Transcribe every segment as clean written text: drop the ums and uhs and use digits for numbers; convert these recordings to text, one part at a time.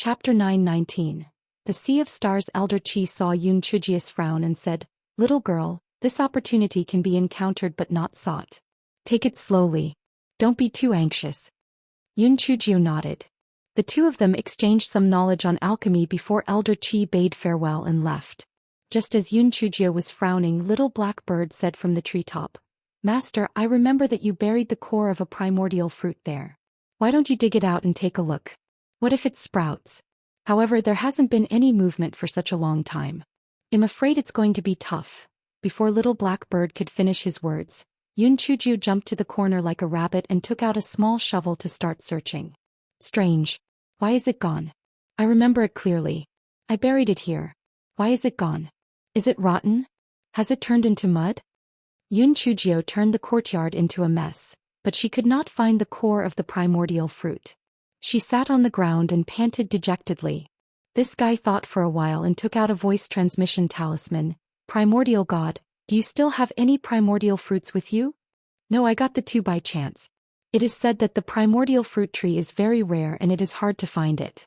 Chapter 9:19. The Sea of Stars. Elder Chi saw Yun Chujia's frown and said, "Little girl, this opportunity can be encountered but not sought. Take it slowly. Don't be too anxious." Yun Chujio nodded. The two of them exchanged some knowledge on alchemy before Elder Chi bade farewell and left. Just as Yun Chujio was frowning, Little Black Bird said from the treetop, "Master, I remember that you buried the core of a primordial fruit there. Why don't you dig it out and take a look? What if it sprouts? However, there hasn't been any movement for such a long time. I'm afraid it's going to be tough." Before Little Black Bird could finish his words, Yun Chujio jumped to the corner like a rabbit and took out a small shovel to start searching. "Strange. Why is it gone? I remember it clearly. I buried it here. Why is it gone? Is it rotten? Has it turned into mud?" Yun Chujio turned the courtyard into a mess, but she could not find the core of the primordial fruit. She sat on the ground and panted dejectedly. This guy thought for a while and took out a voice transmission talisman. "Primordial God, do you still have any primordial fruits with you?" "No, I got the two by chance. It is said that the primordial fruit tree is very rare and it is hard to find it."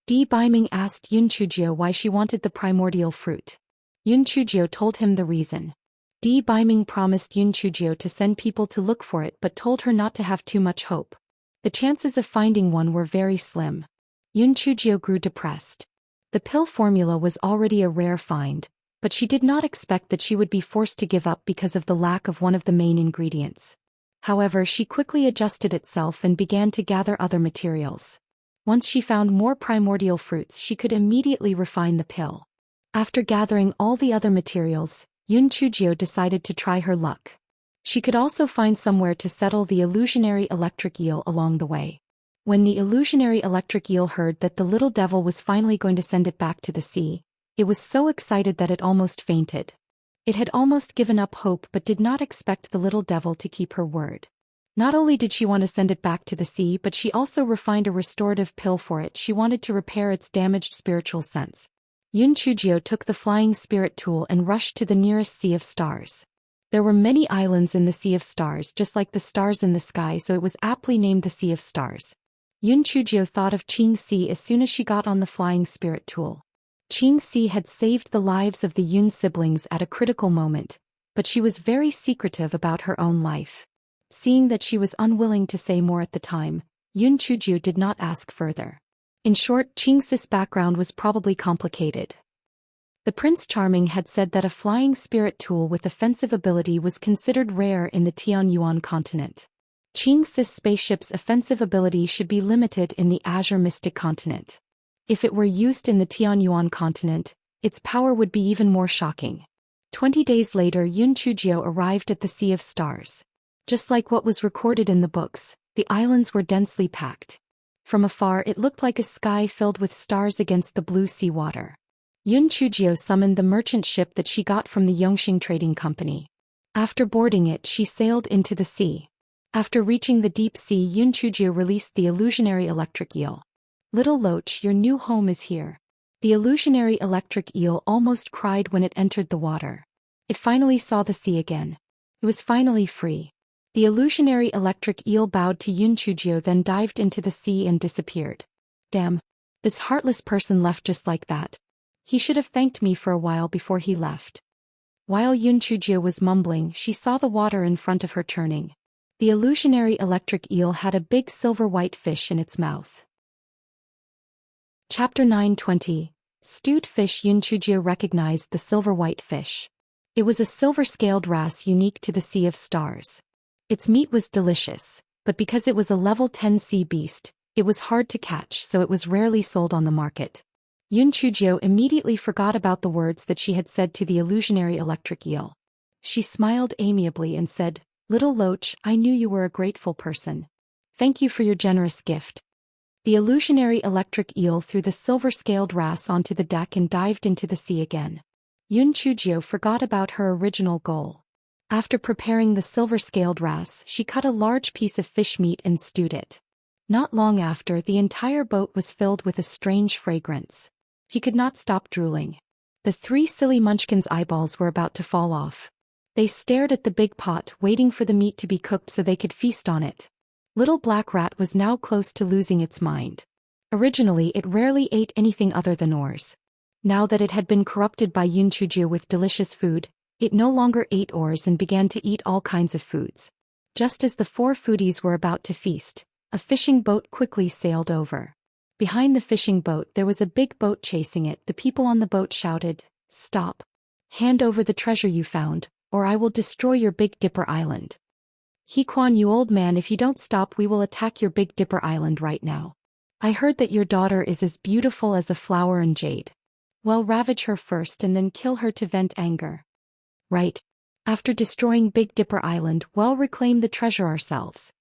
Di Biming asked Yun Chujio why she wanted the primordial fruit. Yun Chujio told him the reason. Di Biming promised Yun Chujio to send people to look for it but told her not to have too much hope. The chances of finding one were very slim. Yun Chujio grew depressed. The pill formula was already a rare find, but she did not expect that she would be forced to give up because of the lack of one of the main ingredients. However, she quickly adjusted itself and began to gather other materials. Once she found more primordial fruits, she could immediately refine the pill. After gathering all the other materials, Yun Chujio decided to try her luck. She could also find somewhere to settle the illusionary electric eel along the way. When the illusionary electric eel heard that the little devil was finally going to send it back to the sea, it was so excited that it almost fainted. It had almost given up hope but did not expect the little devil to keep her word. Not only did she want to send it back to the sea, but she also refined a restorative pill for it. She wanted to repair its damaged spiritual sense. Yun Chujio took the flying spirit tool and rushed to the nearest Sea of Stars. There were many islands in the Sea of Stars, just like the stars in the sky, so it was aptly named the Sea of Stars. Yun Chujio thought of Qing Si as soon as she got on the flying spirit tool. Qing Si had saved the lives of the Yun siblings at a critical moment, but she was very secretive about her own life. Seeing that she was unwilling to say more at the time, Yun Chujio did not ask further. In short, Qing Si's background was probably complicated. The Prince Charming had said that a flying spirit tool with offensive ability was considered rare in the Tianyuan continent. Qing Si's spaceship's offensive ability should be limited in the Azure Mystic continent. If it were used in the Tianyuan continent, its power would be even more shocking. 20 days later, Yun Chujio arrived at the Sea of Stars. Just like what was recorded in the books, the islands were densely packed. From afar, it looked like a sky filled with stars against the blue sea water. Yun Chujio summoned the merchant ship that she got from the Yongxing Trading Company. After boarding it, she sailed into the sea. After reaching the deep sea, Yun Chujio released the illusionary electric eel. "Little Loach, your new home is here." The illusionary electric eel almost cried when it entered the water. It finally saw the sea again. It was finally free. The illusionary electric eel bowed to Yun Chujio, then dived into the sea and disappeared. "Damn. This heartless person left just like that. He should have thanked me for a while before he left." While Yun Chujio was mumbling, she saw the water in front of her churning. The illusionary electric eel had a big silver white fish in its mouth. Chapter 9:20. Stewed fish. Yun Chujio recognized the silver white fish. It was a silver-scaled wrasse unique to the Sea of Stars. Its meat was delicious, but because it was a level 10 sea beast, it was hard to catch, so it was rarely sold on the market. Yun Chujio immediately forgot about the words that she had said to the illusionary electric eel. She smiled amiably and said, "Little Loach, I knew you were a grateful person. Thank you for your generous gift." The illusionary electric eel threw the silver-scaled wrasse onto the deck and dived into the sea again. Yun Chujio forgot about her original goal. After preparing the silver-scaled wrasse, she cut a large piece of fish meat and stewed it. Not long after, the entire boat was filled with a strange fragrance. He could not stop drooling. The three silly munchkins' eyeballs were about to fall off. They stared at the big pot, waiting for the meat to be cooked so they could feast on it. Little Black Rat was now close to losing its mind. Originally it rarely ate anything other than ores. Now that it had been corrupted by Yunchujio with delicious food, it no longer ate ores and began to eat all kinds of foods. Just as the four foodies were about to feast, a fishing boat quickly sailed over. Behind the fishing boat there was a big boat chasing it. The people on the boat shouted, "Stop! Hand over the treasure you found, or I will destroy your Big Dipper Island. Hequan, you old man, if you don't stop we will attack your Big Dipper Island right now. I heard that your daughter is as beautiful as a flower in jade. Well, ravage her first and then kill her to vent anger. Right. After destroying Big Dipper Island, we'll reclaim the treasure ourselves."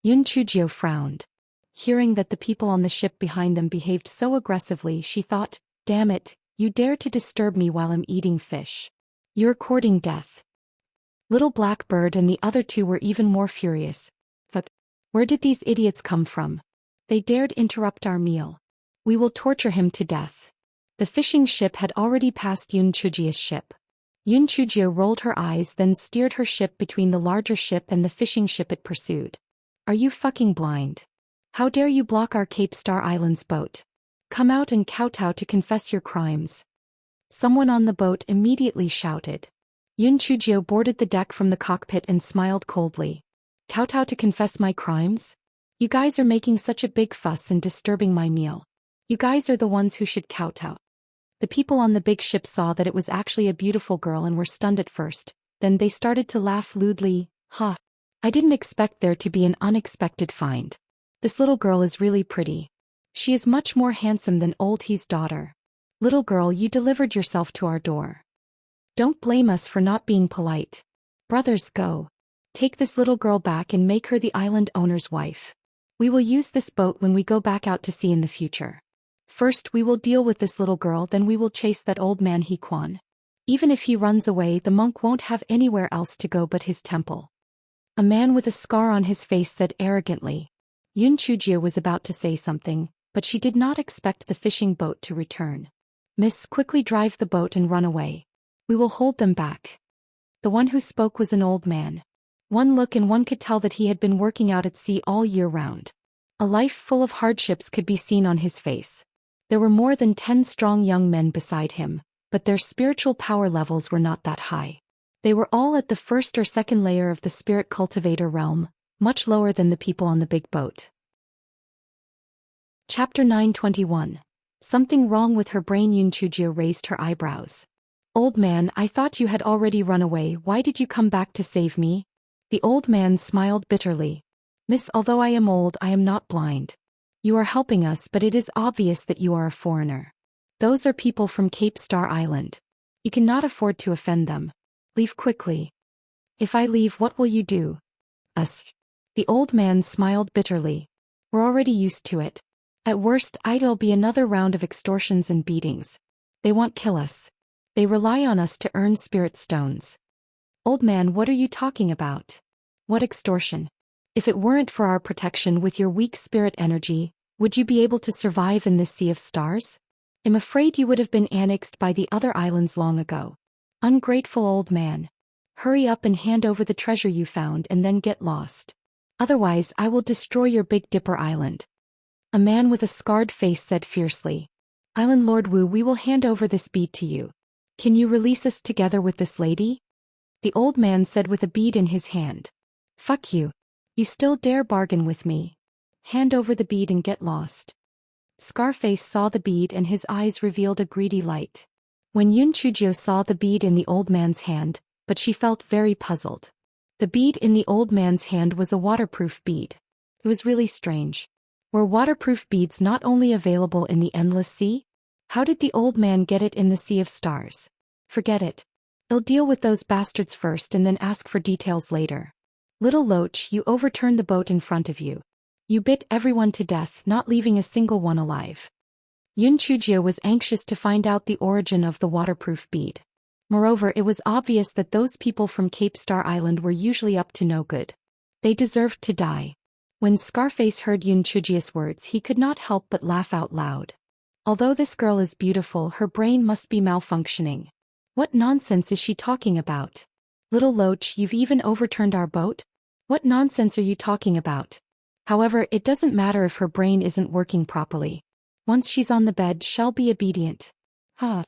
Yunchujio frowned. Hearing that the people on the ship behind them behaved so aggressively, she thought, "Damn it, you dare to disturb me while I'm eating fish. You're courting death." Little Blackbird and the other two were even more furious. "Fuck! Where did these idiots come from? They dared interrupt our meal. We will torture him to death." The fishing ship had already passed Yunchujio's ship. Yunchujio rolled her eyes, then steered her ship between the larger ship and the fishing ship it pursued. "Are you fucking blind? How dare you block our Cape Star Island's boat? Come out and kowtow to confess your crimes." Someone on the boat immediately shouted. Yunchujio boarded the deck from the cockpit and smiled coldly. "Kowtow to confess my crimes? You guys are making such a big fuss and disturbing my meal. You guys are the ones who should kowtow." The people on the big ship saw that it was actually a beautiful girl and were stunned at first, then they started to laugh lewdly. "Ha! I didn't expect there to be an unexpected find. This little girl is really pretty. She is much more handsome than old He's daughter. Little girl, you delivered yourself to our door. Don't blame us for not being polite. Brothers, go. Take this little girl back and make her the island owner's wife. We will use this boat when we go back out to sea in the future. First we will deal with this little girl, then we will chase that old man Hequan. Even if he runs away, the monk won't have anywhere else to go but his temple." A man with a scar on his face said arrogantly. Yunchujio was about to say something, but she did not expect the fishing boat to return. "Miss, quickly drive the boat and run away. We will hold them back." The one who spoke was an old man. One look and one could tell that he had been working out at sea all year round. A life full of hardships could be seen on his face. There were more than 10 strong young men beside him, but their spiritual power levels were not that high. They were all at the first or second layer of the spirit cultivator realm, much lower than the people on the big boat. Chapter 921. Something wrong with her brain. Yunchujio raised her eyebrows. "Old man, I thought you had already run away. Why did you come back to save me?" The old man smiled bitterly. "Miss, although I am old, I am not blind. You are helping us, but it is obvious that you are a foreigner. Those are people from Cape Star Island. You cannot afford to offend them. Leave quickly." "If I leave, what will you do?" "Us." The old man smiled bitterly. "We're already used to it. At worst, it'll be another round of extortions and beatings. They won't kill us. They rely on us to earn spirit stones." "Old man, what are you talking about? What extortion? If it weren't for our protection with your weak spirit energy, would you be able to survive in this sea of stars? I'm afraid you would have been annexed by the other islands long ago. Ungrateful old man. Hurry up and hand over the treasure you found and then get lost. Otherwise I will destroy your Big Dipper Island." A man with a scarred face said fiercely. "Island Lord Wu, we will hand over this bead to you. Can you release us together with this lady?" The old man said with a bead in his hand. "Fuck you. You still dare bargain with me? Hand over the bead and get lost." Scarface saw the bead and his eyes revealed a greedy light. When Yunchujio saw the bead in the old man's hand, but she felt very puzzled. The bead in the old man's hand was a waterproof bead. It was really strange. Were waterproof beads not only available in the endless sea? How did the old man get it in the Sea of Stars? Forget it. I'll deal with those bastards first and then ask for details later. Little Loach, you overturned the boat in front of you. You bit everyone to death, not leaving a single one alive. Yunchujio was anxious to find out the origin of the waterproof bead. Moreover, it was obvious that those people from Cape Star Island were usually up to no good. They deserved to die. When Scarface heard Yunchujio's words, he could not help but laugh out loud. Although this girl is beautiful, her brain must be malfunctioning. What nonsense is she talking about? Little Loach, you've even overturned our boat? What nonsense are you talking about? However, it doesn't matter if her brain isn't working properly. Once she's on the bed, she'll be obedient. Huh.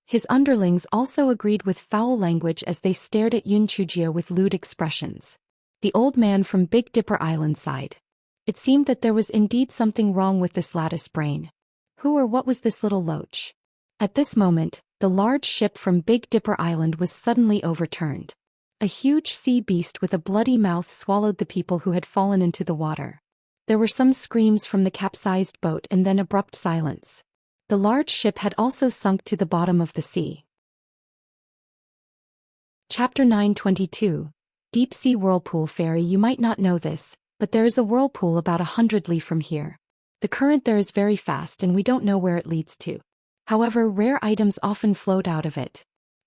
His underlings also agreed with foul language as they stared at Yunchujio with lewd expressions. The old man from Big Dipper Island sighed. It seemed that there was indeed something wrong with this lattice brain. Who or what was this little loach? At this moment, the large ship from Big Dipper Island was suddenly overturned. A huge sea beast with a bloody mouth swallowed the people who had fallen into the water. There were some screams from the capsized boat and then abrupt silence. The large ship had also sunk to the bottom of the sea. Chapter 922. Deep Sea Whirlpool Fairy. You might not know this, but there is a whirlpool about 100 li from here. The current there is very fast and we don't know where it leads to. However, rare items often float out of it.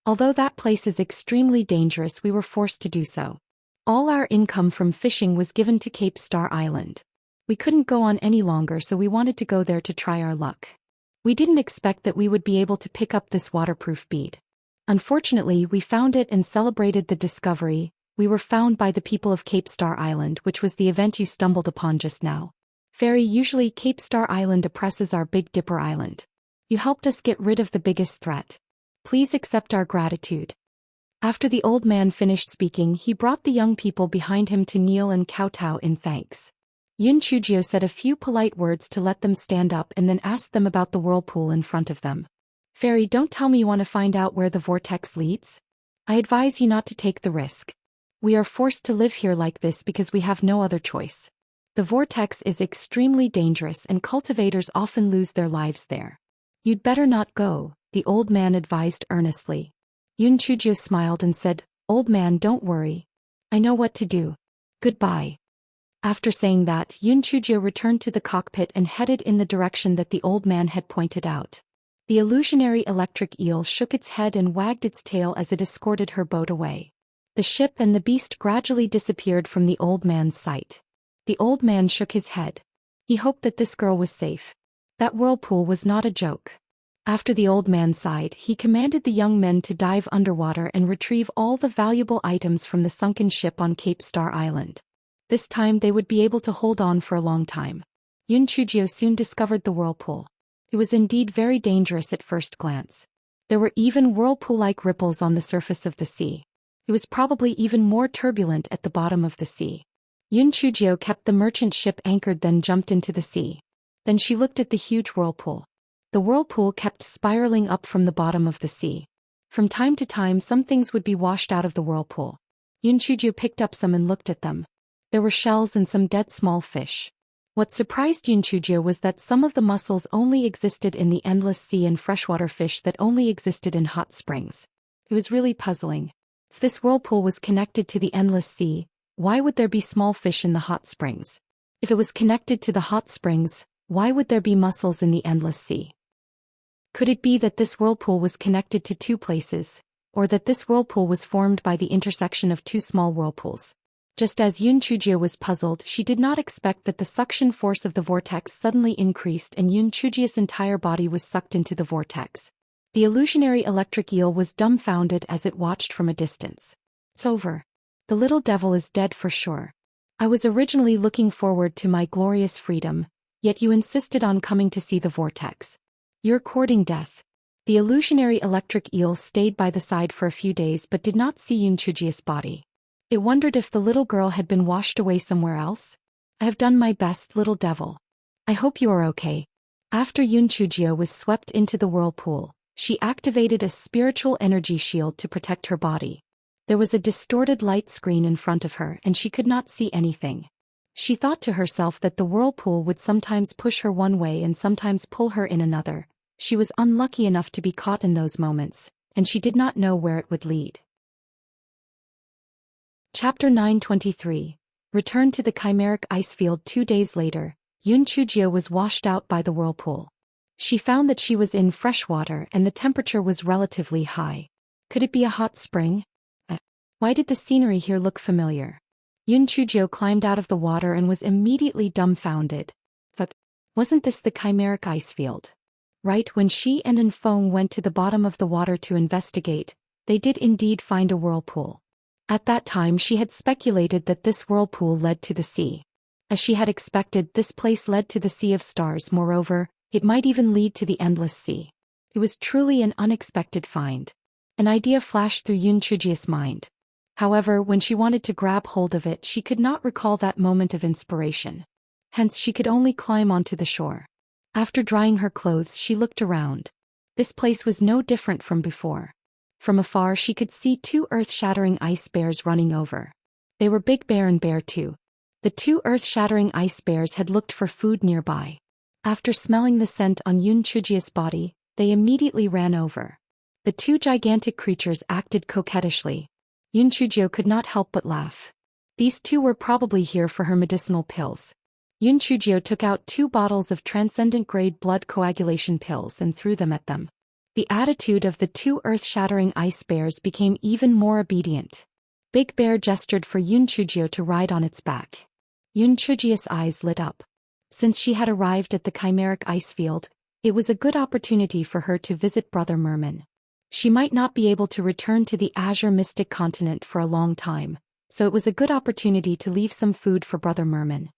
Although that place is extremely dangerous, we were forced to do so. All our income from fishing was given to Cape Star Island. We couldn't go on any longer, so we wanted to go there to try our luck. We didn't expect that we would be able to pick up this waterproof bead. Unfortunately, we found it and celebrated the discovery. We were found by the people of Cape Star Island, which was the event you stumbled upon just now. Fairy, usually Cape Star Island oppresses our Big Dipper Island. You helped us get rid of the biggest threat. Please accept our gratitude. After the old man finished speaking, he brought the young people behind him to kneel and kowtow in thanks. Yunchujio said a few polite words to let them stand up and then asked them about the whirlpool in front of them. Fairy, don't tell me you want to find out where the vortex leads? I advise you not to take the risk. We are forced to live here like this because we have no other choice. The vortex is extremely dangerous and cultivators often lose their lives there. You'd better not go, the old man advised earnestly. Yunchujio smiled and said, Old man, don't worry. I know what to do. Goodbye. After saying that, Yunchujio returned to the cockpit and headed in the direction that the old man had pointed out. The illusionary electric eel shook its head and wagged its tail as it escorted her boat away. The ship and the beast gradually disappeared from the old man's sight. The old man shook his head. He hoped that this girl was safe. That whirlpool was not a joke. After the old man sighed, he commanded the young men to dive underwater and retrieve all the valuable items from the sunken ship on Cape Star Island. This time they would be able to hold on for a long time. Yunchujio soon discovered the whirlpool. It was indeed very dangerous at first glance. There were even whirlpool-like ripples on the surface of the sea. It was probably even more turbulent at the bottom of the sea. Yunchujio kept the merchant ship anchored, then jumped into the sea. Then she looked at the huge whirlpool. The whirlpool kept spiraling up from the bottom of the sea. From time to time some things would be washed out of the whirlpool. Yunchujio picked up some and looked at them. There were shells and some dead small fish. What surprised Yunchujio was that some of the mussels only existed in the endless sea and freshwater fish that only existed in hot springs. It was really puzzling. If this whirlpool was connected to the endless sea, why would there be small fish in the hot springs? If it was connected to the hot springs, why would there be mussels in the endless sea? Could it be that this whirlpool was connected to two places, or that this whirlpool was formed by the intersection of two small whirlpools? Just as Yunchujio was puzzled, she did not expect that the suction force of the vortex suddenly increased and Yunchujio's entire body was sucked into the vortex. The illusionary electric eel was dumbfounded as it watched from a distance. It's over. The little devil is dead for sure. I was originally looking forward to my glorious freedom, yet you insisted on coming to see the vortex. You're courting death. The illusionary electric eel stayed by the side for a few days but did not see Yunchujio's body. It wondered if the little girl had been washed away somewhere else. I have done my best, little devil. I hope you are okay. After Yunchujio was swept into the whirlpool, she activated a spiritual energy shield to protect her body. There was a distorted light screen in front of her and she could not see anything. She thought to herself that the whirlpool would sometimes push her one way and sometimes pull her in another. She was unlucky enough to be caught in those moments, and she did not know where it would lead. Chapter 923. Return to the chimeric ice field. 2 days later, Yunchujio was washed out by the whirlpool. She found that she was in fresh water and the temperature was relatively high. Could it be a hot spring? Why did the scenery here look familiar? Yunchujio climbed out of the water and was immediately dumbfounded. But wasn't this the chimeric ice field? Right when she and Enfong went to the bottom of the water to investigate, they did indeed find a whirlpool. At that time she had speculated that this whirlpool led to the sea. As she had expected, this place led to the Sea of Stars. Moreover, It might even lead to the endless sea. It was truly an unexpected find. An idea flashed through Yoon Chujie's mind. However, when she wanted to grab hold of it, she could not recall that moment of inspiration. Hence, she could only climb onto the shore. After drying her clothes, she looked around. This place was no different from before. From afar, she could see two earth-shattering ice bears running over. They were Big Bear and Bear 2. The two earth-shattering ice bears had looked for food nearby. After smelling the scent on Yoon Chujie's body, they immediately ran over. The two gigantic creatures acted coquettishly. Yoon Chujie could not help but laugh. These two were probably here for her medicinal pills. Yoon Chujie took out 2 bottles of transcendent-grade blood coagulation pills and threw them at them. The attitude of the two earth-shattering ice bears became even more obedient. Big Bear gestured for Yoon Chujie to ride on its back. Yoon Chujie's eyes lit up. Since she had arrived at the chimeric ice field, it was a good opportunity for her to visit Brother Merman. She might not be able to return to the Azure Mystic Continent for a long time, so it was a good opportunity to leave some food for Brother Merman.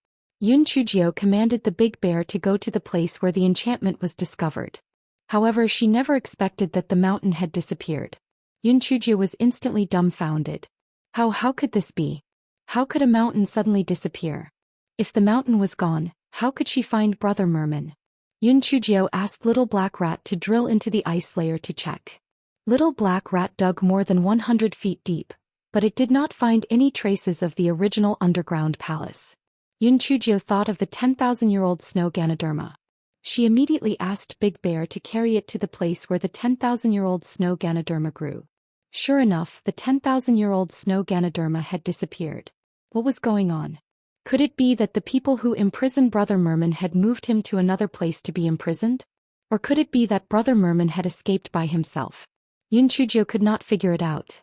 Yoon Chujie commanded the Big Bear to go to the place where the enchantment was discovered. However, she never expected that the mountain had disappeared. Yoon Chujie was instantly dumbfounded. How could this be? How could a mountain suddenly disappear? If the mountain was gone, how could she find Brother Merman? Yoon Chujie asked Little Black Rat to drill into the ice layer to check. Little Black Rat dug more than 100 feet deep, but it did not find any traces of the original underground palace. Yoon Chujie thought of the 10,000-year-old snow Ganoderma. She immediately asked Big Bear to carry it to the place where the 10,000-year-old snow Ganoderma grew. Sure enough, the 10,000-year-old snow Ganoderma had disappeared. What was going on? Could it be that the people who imprisoned Brother Merman had moved him to another place to be imprisoned? Or could it be that Brother Merman had escaped by himself? Yoon Chujie could not figure it out.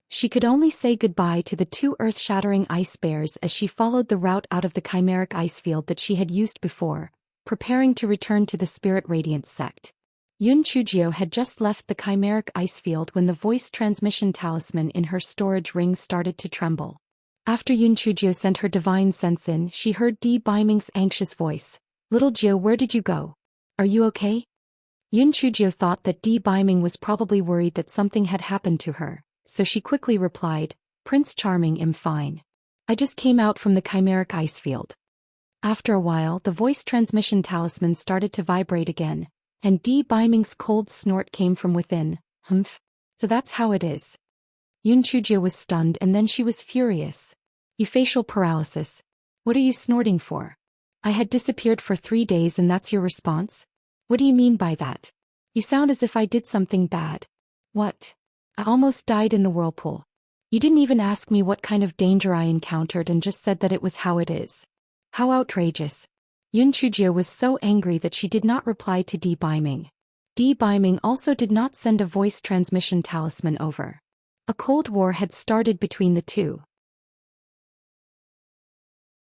She could only say goodbye to the two earth-shattering ice bears as she followed the route out of the chimeric ice field that she had used before, preparing to return to the Spirit Radiance sect. Yoon Chujie had just left the chimeric ice field when the voice transmission talisman in her storage ring started to tremble. After Yoon Chujie sent her divine sense in, she heard Di Biming's anxious voice. "Little Jio, where did you go? Are you okay?" Yoon Chujie thought that Di Biming was probably worried that something had happened to her, so she quickly replied, "Prince Charming, I'm fine. I just came out from the chimeric ice field." After a while, the voice transmission talisman started to vibrate again, and Di Biming's cold snort came from within. "Humph. So that's how it is." Yoon Chujie was stunned and then she was furious. "You facial paralysis. What are you snorting for? I had disappeared for 3 days and that's your response? What do you mean by that? You sound as if I did something bad." "What? I almost died in the whirlpool. You didn't even ask me what kind of danger I encountered and just said that it was how it is. How outrageous." Yoon Chujie was so angry that she did not reply to Di Biming. Di Biming also did not send a voice transmission talisman over. A cold war had started between the two.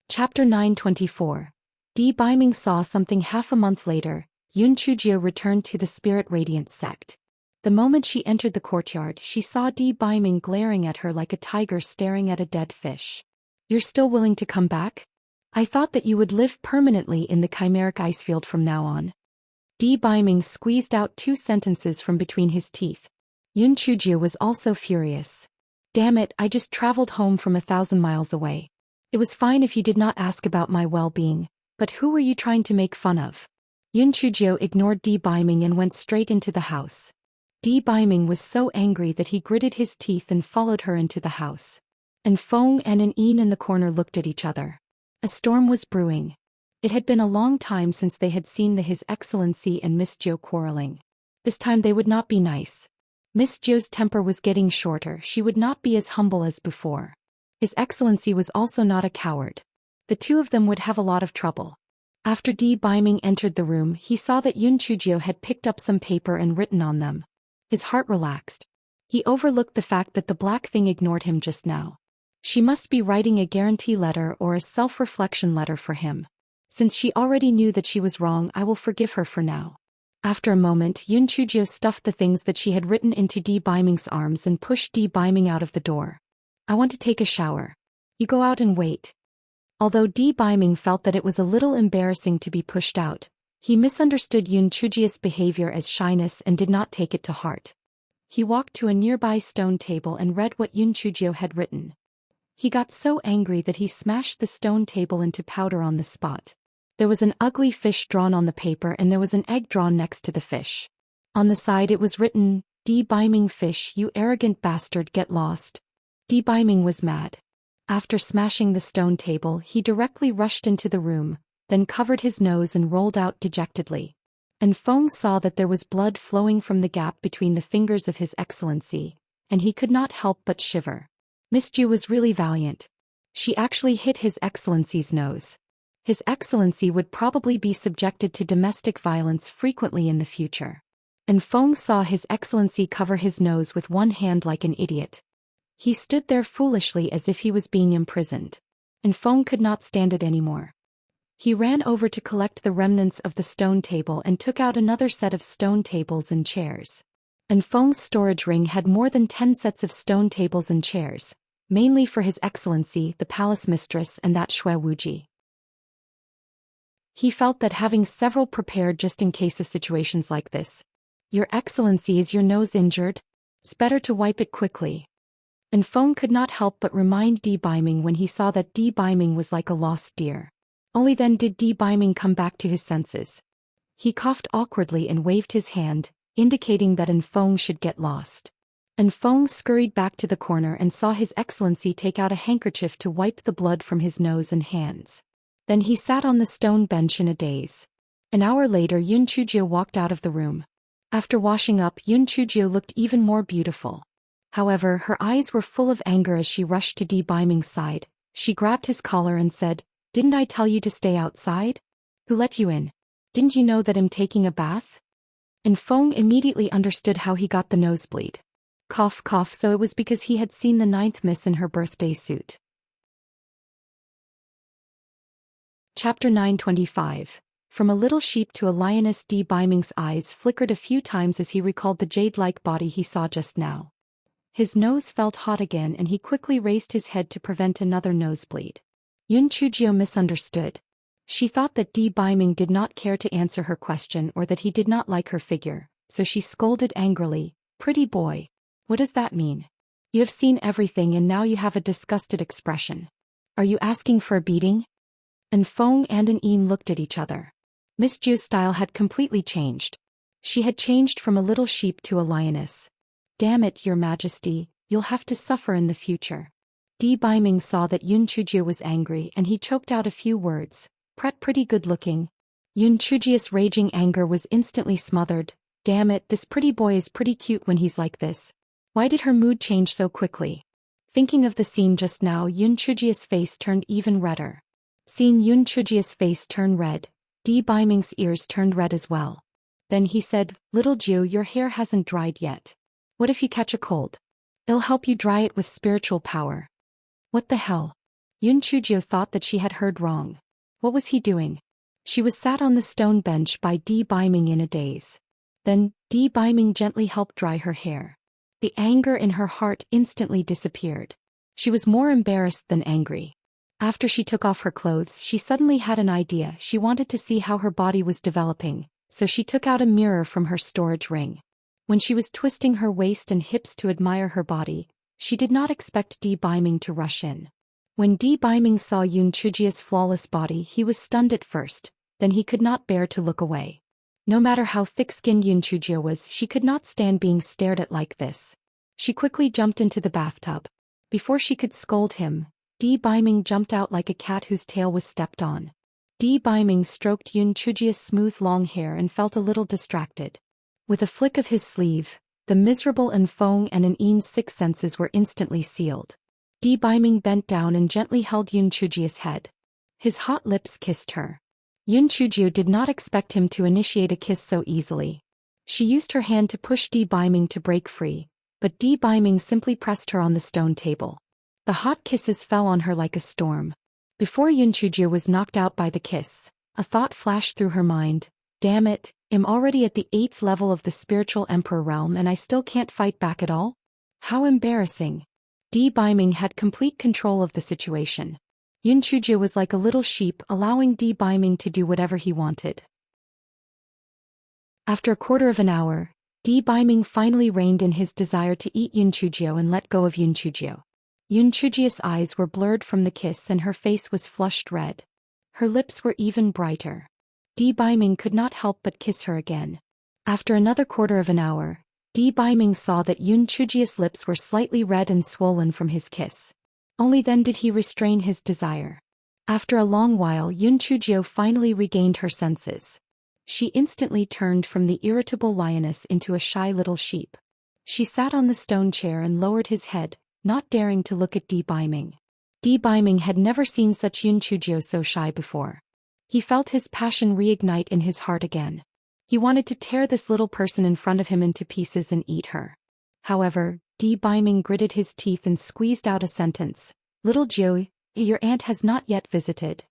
Chapter 924. Di Biming saw something. Half a month later, Yoon Chujie returned to the Spirit Radiance sect. The moment she entered the courtyard, she saw Di Biming glaring at her like a tiger staring at a dead fish. "You're still willing to come back? I thought that you would live permanently in the chimeric ice field from now on." Di Biming squeezed out 2 sentences from between his teeth. Yoon Chujie was also furious. "Damn it, I just traveled home from 1,000 miles away. It was fine if you did not ask about my well-being, but who were you trying to make fun of?" Yoon Chujie ignored Di Biming and went straight into the house. Di Biming was so angry that he gritted his teeth and followed her into the house. And Fong and an Een in the corner looked at each other. A storm was brewing. It had been a long time since they had seen His Excellency and Miss Jo quarreling. This time they would not be nice. Miss Jo's temper was getting shorter. She would not be as humble as before. His Excellency was also not a coward. The two of them would have a lot of trouble. After Di Biming entered the room, he saw that Yoon Chujie had picked up some paper and written on them. His heart relaxed. He overlooked the fact that the black thing ignored him just now. She must be writing a guarantee letter or a self-reflection letter for him. Since she already knew that she was wrong, I will forgive her for now. After a moment, Yoon Chujie stuffed the things that she had written into Di Biming's arms and pushed Di Biming out of the door. "I want to take a shower. You go out and wait." Although Di Biming felt that it was a little embarrassing to be pushed out, He misunderstood Yun Chujia's behavior as shyness and did not take it to heart. He walked to a nearby stone table and read what Yun Chujio had written. He got so angry that he smashed the stone table into powder on the spot. There was an ugly fish drawn on the paper and there was an egg drawn next to the fish. On the side it was written, "D. Biming fish, you arrogant bastard, get lost." D. Biming was mad. After smashing the stone table, he directly rushed into the room, then covered his nose and rolled out dejectedly. And Feng saw that there was blood flowing from the gap between the fingers of His Excellency, and he could not help but shiver. Miss Ju was really valiant. She actually hit His Excellency's nose. His Excellency would probably be subjected to domestic violence frequently in the future. And Feng saw His Excellency cover his nose with one hand like an idiot. He stood there foolishly as if he was being imprisoned. And Feng could not stand it anymore. He ran over to collect the remnants of the stone table and took out another set of stone tables and chairs. And Feng's storage ring had more than 10 sets of stone tables and chairs, mainly for His Excellency, the palace mistress, and that Shui Wuji. He felt that having several prepared just in case of situations like this. Your Excellency, is your nose injured? It's better to wipe it quickly. And Feng could not help but remind D. Biming when he saw that D. Biming was like a lost deer. Only then did D. Biming come back to his senses. He coughed awkwardly and waved his hand, indicating that Feng should get lost. And Feng scurried back to the corner and saw His Excellency take out a handkerchief to wipe the blood from his nose and hands. Then he sat on the stone bench in a daze. An hour later Yun Chujio walked out of the room. After washing up, Yun Chujio looked even more beautiful. However, her eyes were full of anger as she rushed to D. Biming's side. She grabbed his collar and said, "Didn't I tell you to stay outside? Who let you in? Didn't you know that I'm taking a bath?" And Feng immediately understood how he got the nosebleed. Cough cough, so it was because he had seen the 9th miss in her birthday suit. Chapter 925. From a little sheep to a lioness. D. Biming's eyes flickered a few times as he recalled the jade-like body he saw just now. His nose felt hot again and he quickly raised his head to prevent another nosebleed. Yun Chujio misunderstood. She thought that D. Biming did not care to answer her question or that he did not like her figure, so she scolded angrily, "Pretty boy. What does that mean? You have seen everything and now you have a disgusted expression. Are you asking for a beating?" And Feng and An looked at each other. Miss Ju's style had completely changed. She had changed from a little sheep to a lioness. "Damn it, Your Majesty, you'll have to suffer in the future." D. Biming saw that Yun Chujio was angry and he choked out a few words. Pretty good looking." Yun Chujio's raging anger was instantly smothered. "Damn it, this pretty boy is pretty cute when he's like this." Why did her mood change so quickly? Thinking of the scene just now, Yun Chujio's face turned even redder. Seeing Yun Chujio's face turn red, D. Biming's ears turned red as well. Then he said, "Little Ju, your hair hasn't dried yet. What if you catch a cold? It'll help you dry it with spiritual power." What the hell? Yun Chujio thought that she had heard wrong. What was he doing? She was sat on the stone bench by D. Biming in a daze. Then, D. Biming gently helped dry her hair. The anger in her heart instantly disappeared. She was more embarrassed than angry. After she took off her clothes, she suddenly had an idea. She wanted to see how her body was developing, so she took out a mirror from her storage ring. When she was twisting her waist and hips to admire her body, she did not expect D. Biming to rush in. When D. Biming saw Yun Chujio's flawless body, he was stunned at first, then he could not bear to look away. No matter how thick-skinned Yun Chujio was, she could not stand being stared at like this. She quickly jumped into the bathtub. Before she could scold him, D. Biming jumped out like a cat whose tail was stepped on. D. Biming stroked Yun Chujio's smooth long hair and felt a little distracted. With a flick of his sleeve, the miserable Feng and An's sixth senses were instantly sealed. D. Biming bent down and gently held Yun Chujio's head. His hot lips kissed her. Yun Chujio did not expect him to initiate a kiss so easily. She used her hand to push D. Biming to break free, but D. Biming simply pressed her on the stone table. The hot kisses fell on her like a storm. Before Yun Chujio was knocked out by the kiss, a thought flashed through her mind. "Damn it, I'm already at the 8th level of the spiritual emperor realm and I still can't fight back at all? How embarrassing." D. Biming had complete control of the situation. Yun Chujio was like a little sheep, allowing D. Biming to do whatever he wanted. After a quarter of an hour, Di Baiming finally reined in his desire to eat Yun Chujio and let go of Yun Chujio. Yun Chujio's eyes were blurred from the kiss and her face was flushed red. Her lips were even brighter. Di Baiming could not help but kiss her again. After another quarter of an hour, Di Baiming saw that Yun Chujio's lips were slightly red and swollen from his kiss. Only then did he restrain his desire. After a long while, Yun Chujio finally regained her senses. She instantly turned from the irritable lioness into a shy little sheep. She sat on the stone chair and lowered his head, not daring to look at Di Baiming. Di Baiming had never seen such Yun Chujio so shy before. He felt his passion reignite in his heart again. He wanted to tear this little person in front of him into pieces and eat her. However, Di Baiming gritted his teeth and squeezed out a sentence. "Little Jiu, your aunt has not yet visited."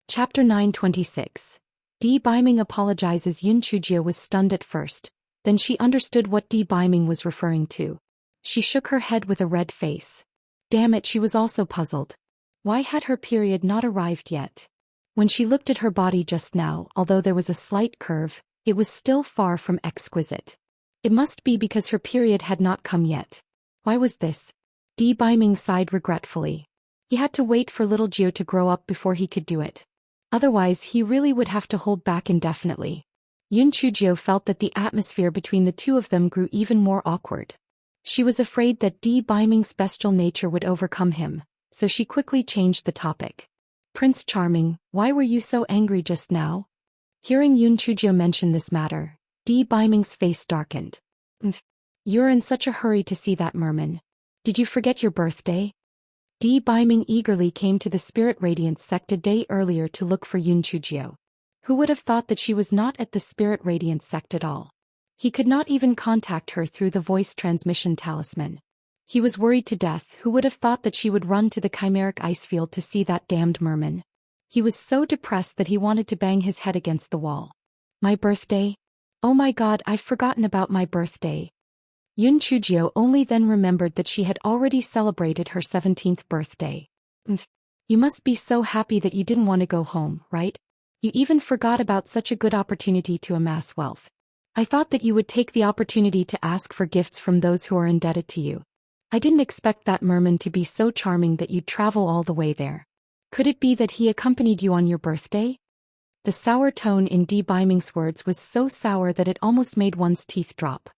Chapter 926. Di Baiming apologizes. Yun Chujio was stunned at first, then she understood what Di Baiming was referring to. She shook her head with a red face. Damn it, she was also puzzled. Why had her period not arrived yet? When she looked at her body just now, although there was a slight curve, it was still far from exquisite. It must be because her period had not come yet. Why was this? Di Baiming sighed regretfully. He had to wait for little Jiu to grow up before he could do it. Otherwise, he really would have to hold back indefinitely. Yun Chujio felt that the atmosphere between the two of them grew even more awkward. She was afraid that Di Baiming's bestial nature would overcome him, so she quickly changed the topic. "Prince Charming, why were you so angry just now?" Hearing Yun Chujio mention this matter, Di Baiming's face darkened. "You're in such a hurry to see that merman. Did you forget your birthday?" Di Baiming eagerly came to the Spirit Radiance sect a day earlier to look for Yun Chujio. Who would have thought that she was not at the Spirit Radiance sect at all? He could not even contact her through the voice transmission talisman. He was worried to death. Who would have thought that she would run to the chimeric ice field to see that damned merman? He was so depressed that he wanted to bang his head against the wall. "My birthday? Oh my god, I've forgotten about my birthday." Yun Chujio only then remembered that she had already celebrated her 17th birthday. You must be so happy that you didn't want to go home, right? You even forgot about such a good opportunity to amass wealth. I thought that you would take the opportunity to ask for gifts from those who are indebted to you. I didn't expect that merman to be so charming that you'd travel all the way there. Could it be that he accompanied you on your birthday? The sour tone in Di Baiming's words was so sour that it almost made one's teeth drop.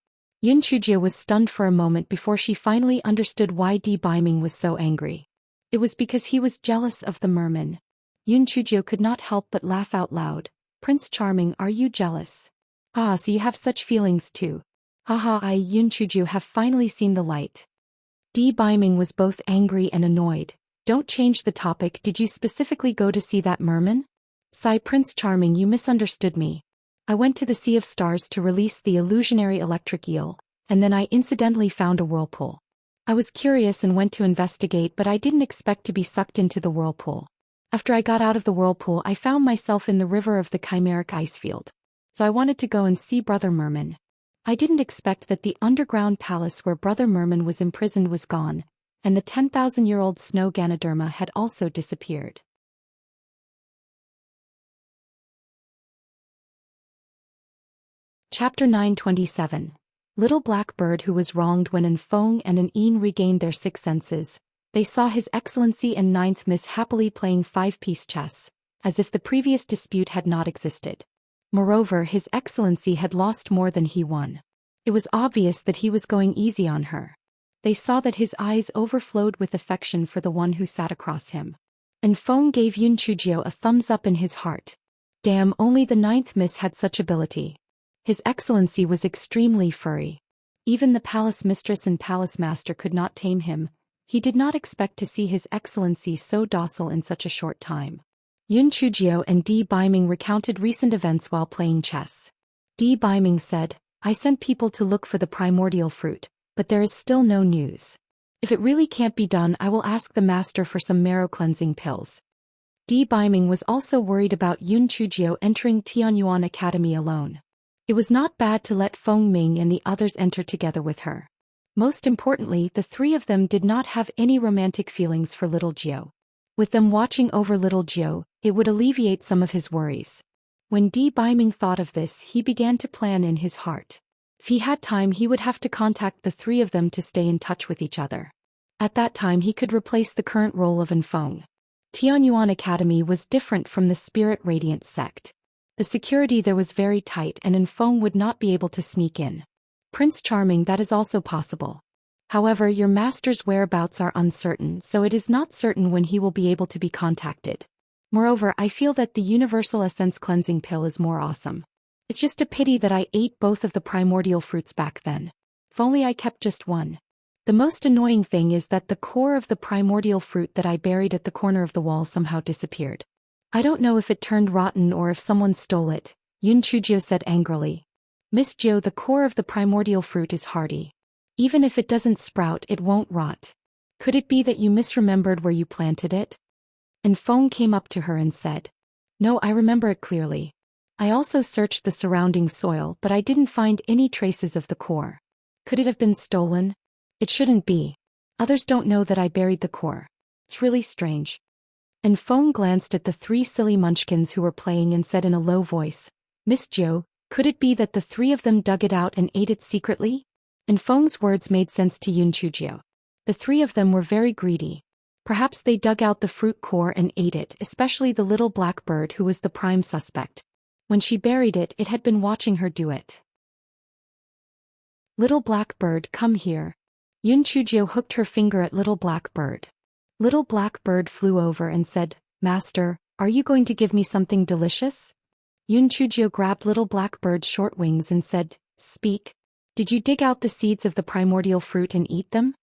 Yun Chujio was stunned for a moment before she finally understood why Di Baiming was so angry. It was because he was jealous of the merman. Yun Chujio could not help but laugh out loud. "Prince Charming, are you jealous? Ah, so you have such feelings too. Haha, I, Yun Chujio, have finally seen the light." Di Baiming was both angry and annoyed. "Don't change the topic. Did you specifically go to see that merman?" "Sigh, Prince Charming, you misunderstood me. I went to the Sea of Stars to release the illusionary electric eel, and then I incidentally found a whirlpool. I was curious and went to investigate, but I didn't expect to be sucked into the whirlpool. After I got out of the whirlpool, I found myself in the river of the chimeric ice field. So I wanted to go and see Brother Merman. I didn't expect that the underground palace where Brother Merman was imprisoned was gone, and the 10,000-year-old snow Ganoderma had also disappeared." Chapter 927. Little Black Bird who was wronged. When An Fong and An Een regained their six senses, they saw His Excellency and Ninth Miss happily playing five-piece chess, as if the previous dispute had not existed. Moreover, His Excellency had lost more than he won. It was obvious that he was going easy on her. They saw that his eyes overflowed with affection for the one who sat across him. An Fong gave Yun Chujio a thumbs up in his heart. Damn, only the Ninth Miss had such ability. His Excellency was extremely furry. Even the palace mistress and palace master could not tame him. He did not expect to see His Excellency so docile in such a short time. Yun Chujio and Di Baiming recounted recent events while playing chess. Di Baiming said, "I sent people to look for the primordial fruit, but there is still no news. If it really can't be done, I will ask the master for some marrow-cleansing pills." Di Baiming was also worried about Yun Chujio entering Tianyuan Academy alone. It was not bad to let Feng Ming and the others enter together with her. Most importantly, the three of them did not have any romantic feelings for little Jiu. With them watching over little Jiu, it would alleviate some of his worries. When Di Biming thought of this, he began to plan in his heart. If he had time, he would have to contact the three of them to stay in touch with each other. At that time, he could replace the current role of Enfeng. Tianyuan Academy was different from the Spirit Radiance sect. The security there was very tight and Enfeng would not be able to sneak in. Prince Charming, that is also possible. However, your master's whereabouts are uncertain, so it is not certain when he will be able to be contacted. Moreover, I feel that the Universal Essence Cleansing Pill is more awesome. It's just a pity that I ate both of the primordial fruits back then. If only I kept just one. The most annoying thing is that the core of the primordial fruit that I buried at the corner of the wall somehow disappeared. I don't know if it turned rotten or if someone stole it, Yun Chujio said angrily. Miss Jo, the core of the primordial fruit is hardy. Even if it doesn't sprout, it won't rot. Could it be that you misremembered where you planted it? Enfeng came up to her and said. No, I remember it clearly. I also searched the surrounding soil, but I didn't find any traces of the core. Could it have been stolen? It shouldn't be. Others don't know that I buried the core. It's really strange. Enfeng glanced at the three silly munchkins who were playing and said in a low voice, Miss Jo, could it be that the three of them dug it out and ate it secretly? Enfeng's words made sense to Yun Chujio. The three of them were very greedy. Perhaps they dug out the fruit core and ate it, especially the little black bird who was the prime suspect. When she buried it, it had been watching her do it. Little black bird, come here. Yun Chujio hooked her finger at Little Black Bird. Little Black Bird flew over and said, Master, are you going to give me something delicious? Yun Chujio grabbed Little Black Bird's short wings and said, Speak. Did you dig out the seeds of the primordial fruit and eat them?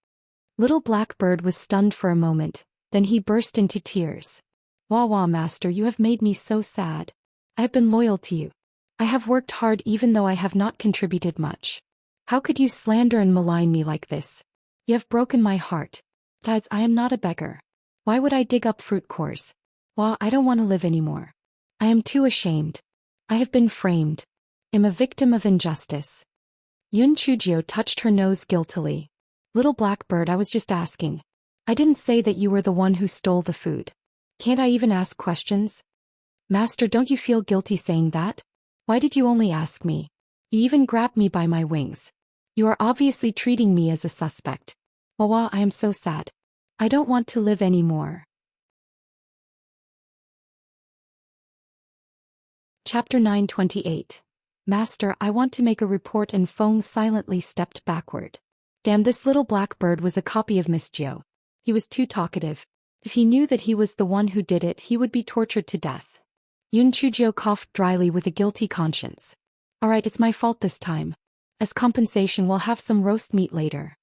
Little Black Bird was stunned for a moment, then he burst into tears. Wah wah, Master, you have made me so sad. I have been loyal to you. I have worked hard even though I have not contributed much. How could you slander and malign me like this? You have broken my heart. Besides, I am not a beggar. Why would I dig up fruit cores? Wah, I don't want to live anymore. I am too ashamed. I have been framed. Am a victim of injustice. Yun Chujio touched her nose guiltily. Little Blackbird, I was just asking. I didn't say that you were the one who stole the food. Can't I even ask questions? Master, don't you feel guilty saying that? Why did you only ask me? You even grabbed me by my wings. You are obviously treating me as a suspect. Wawa, I am so sad. I don't want to live anymore. Chapter 928. Master, I want to make a report, and Feng silently stepped backward. Damn, this little blackbird was a copy of Miss Jo. He was too talkative. If he knew that he was the one who did it, he would be tortured to death. Yun Chujio coughed dryly with a guilty conscience. Alright, it's my fault this time. As compensation, we'll have some roast meat later.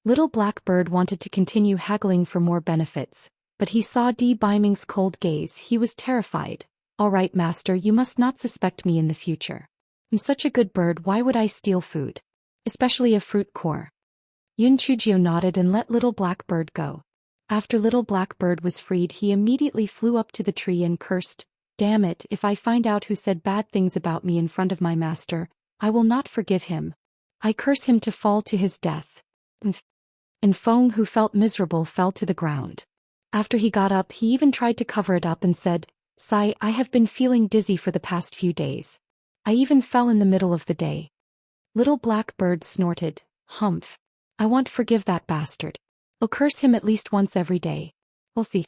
Little Blackbird wanted to continue haggling for more benefits, but he saw Di Biming's cold gaze. He was terrified. Alright, Master, you must not suspect me in the future. I'm such a good bird, why would I steal food? Especially a fruit core. Yun Chujio nodded and let Little Blackbird go. After Little Blackbird was freed, he immediately flew up to the tree and cursed, Damn it, if I find out who said bad things about me in front of my master, I will not forgive him. I curse him to fall to his death. And Feng, who felt miserable, fell to the ground. After he got up, he even tried to cover it up and said, Sigh, I have been feeling dizzy for the past few days. I even fell in the middle of the day. Little Blackbird snorted, Humph. I won't forgive that bastard. I'll curse him at least once every day. We'll see.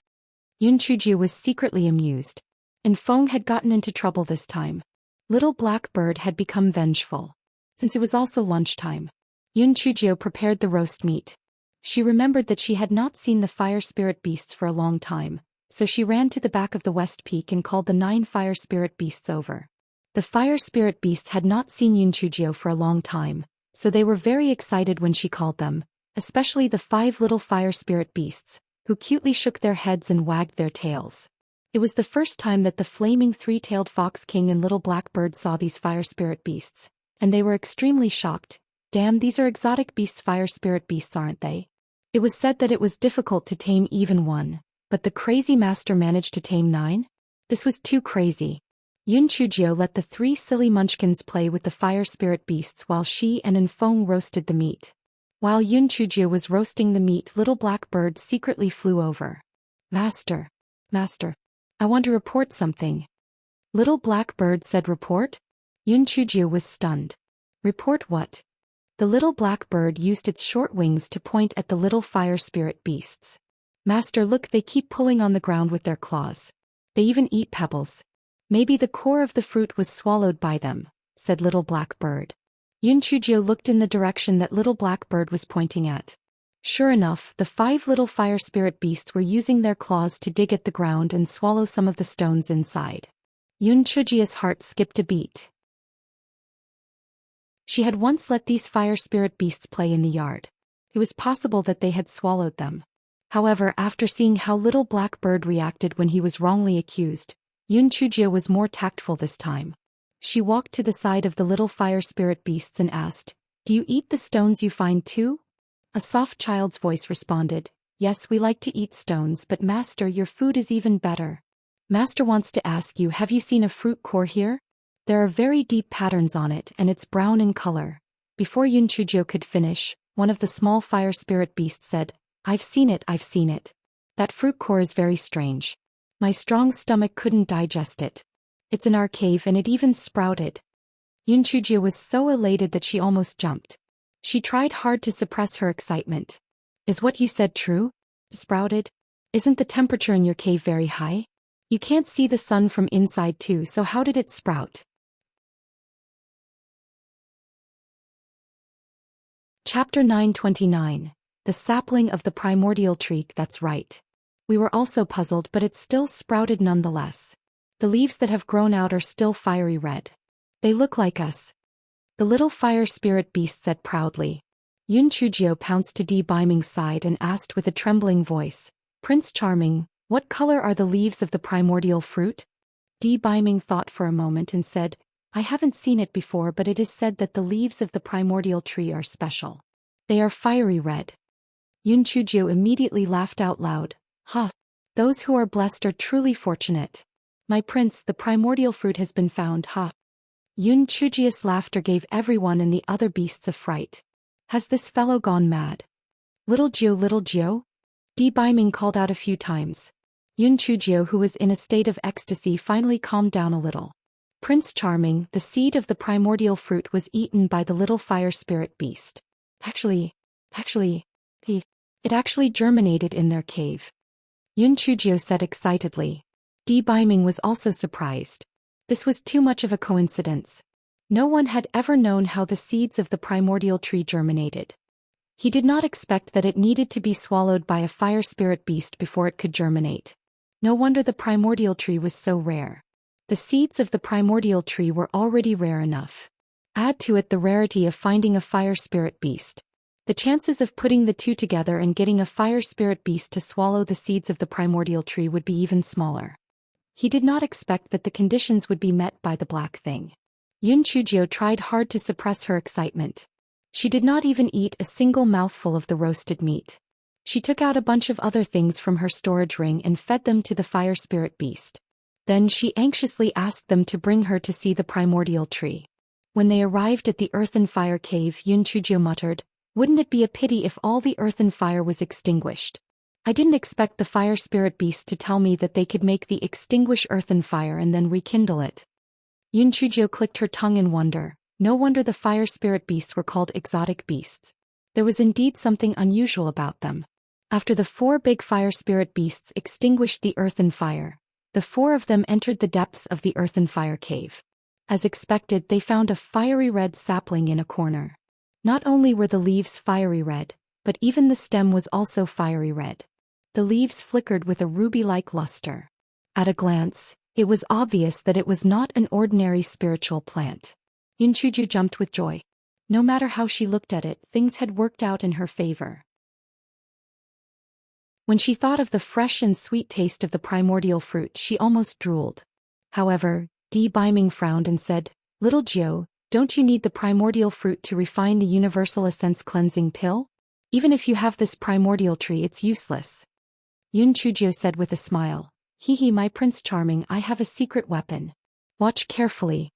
Yun Chujio was secretly amused. And Feng had gotten into trouble this time. Little Blackbird had become vengeful. Since it was also lunchtime, Yun Chujio prepared the roast meat. She remembered that she had not seen the fire spirit beasts for a long time, so she ran to the back of the West Peak and called the 9 fire spirit beasts over. The fire spirit beasts had not seen Yun Chujio for a long time, so they were very excited when she called them, especially the 5 little fire spirit beasts, who cutely shook their heads and wagged their tails. It was the first time that the flaming 3-tailed fox king and Little Blackbird saw these fire spirit beasts, and they were extremely shocked. Damn, these are exotic beasts, fire spirit beasts, aren't they? It was said that it was difficult to tame even one, but the crazy master managed to tame 9? This was too crazy. Yun Chujio let the 3 silly munchkins play with the fire spirit beasts while she and Enfeng roasted the meat. While Yun Chujio was roasting the meat, Little Blackbird secretly flew over. Master. I want to report something. Little black bird said, report? Yun Chujio was stunned. Report what? The little black bird used its short wings to point at the little fire spirit beasts. Master, look, they keep pulling on the ground with their claws. They even eat pebbles. Maybe the core of the fruit was swallowed by them, said little black bird. Yun Chujio looked in the direction that little black bird was pointing at. Sure enough, the 5 little fire spirit beasts were using their claws to dig at the ground and swallow some of the stones inside. Yun Chujio's heart skipped a beat. She had once let these fire spirit beasts play in the yard. It was possible that they had swallowed them. However, after seeing how little black bird reacted when he was wrongly accused, Yun Chujio was more tactful this time. She walked to the side of the little fire spirit beasts and asked, "Do you eat the stones you find too?" A soft child's voice responded, "Yes, we like to eat stones, but Master, your food is even better. Master wants to ask you, have you seen a fruit core here? There are very deep patterns on it and it's brown in color." Before Yun Chujio could finish, one of the small fire spirit beasts said, I've seen it. That fruit core is very strange. My strong stomach couldn't digest it. It's in our cave and it even sprouted." Yun Chujio was so elated that she almost jumped. She tried hard to suppress her excitement. "Is what you said true? Sprouted? Isn't the temperature in your cave very high? You can't see the sun from inside too, so how did it sprout?" Chapter 929. The Sapling of the Primordial Tree. That's right. We were also puzzled, but it still sprouted nonetheless. The leaves that have grown out are still fiery red. They look like us. The little fire spirit beast said proudly. Yun Chujio pounced to Di Biming's side and asked with a trembling voice, "Prince Charming, what color are the leaves of the primordial fruit?" Di Biming thought for a moment and said, "I haven't seen it before, but it is said that the leaves of the primordial tree are special. They are fiery red." Yun Chujio immediately laughed out loud. "Ha! Those who are blessed are truly fortunate. My prince, the primordial fruit has been found, ha!" Yun Chujio's laughter gave everyone and the other beasts a fright. "Has this fellow gone mad? Little Gio? Di Biming called out a few times. Yun Chujio, who was in a state of ecstasy, finally calmed down a little. "Prince Charming, the seed of the primordial fruit was eaten by the little fire spirit beast. It actually germinated in their cave," Yun Chujio said excitedly. Di Biming was also surprised. This was too much of a coincidence. No one had ever known how the seeds of the primordial tree germinated. He did not expect that it needed to be swallowed by a fire spirit beast before it could germinate. No wonder the primordial tree was so rare. The seeds of the primordial tree were already rare enough. Add to it the rarity of finding a fire spirit beast. The chances of putting the two together and getting a fire spirit beast to swallow the seeds of the primordial tree would be even smaller. He did not expect that the conditions would be met by the black thing. Yun Chujio tried hard to suppress her excitement. She did not even eat a single mouthful of the roasted meat. She took out a bunch of other things from her storage ring and fed them to the fire spirit beast. Then she anxiously asked them to bring her to see the primordial tree. When they arrived at the earthen fire cave, Yun Chujio muttered, "Wouldn't it be a pity if all the earthen fire was extinguished? I didn't expect the fire spirit beast to tell me that they could make the extinguished earthen fire and then rekindle it." Yun Chujio clicked her tongue in wonder. No wonder the fire spirit beasts were called exotic beasts. There was indeed something unusual about them. After the 4 big fire spirit beasts extinguished the earthen fire, the 4 of them entered the depths of the earthen fire cave. As expected, they found a fiery red sapling in a corner. Not only were the leaves fiery red, but even the stem was also fiery red. The leaves flickered with a ruby-like luster. At a glance, it was obvious that it was not an ordinary spiritual plant. Yun Chujio jumped with joy. No matter how she looked at it, things had worked out in her favor. When she thought of the fresh and sweet taste of the primordial fruit, she almost drooled. However, Di Biming frowned and said, "Little Gio, don't you need the primordial fruit to refine the universal essence cleansing pill? Even if you have this primordial tree, it's useless." Yun Chujio said with a smile, "Hee, my Prince Charming, I have a secret weapon. Watch carefully."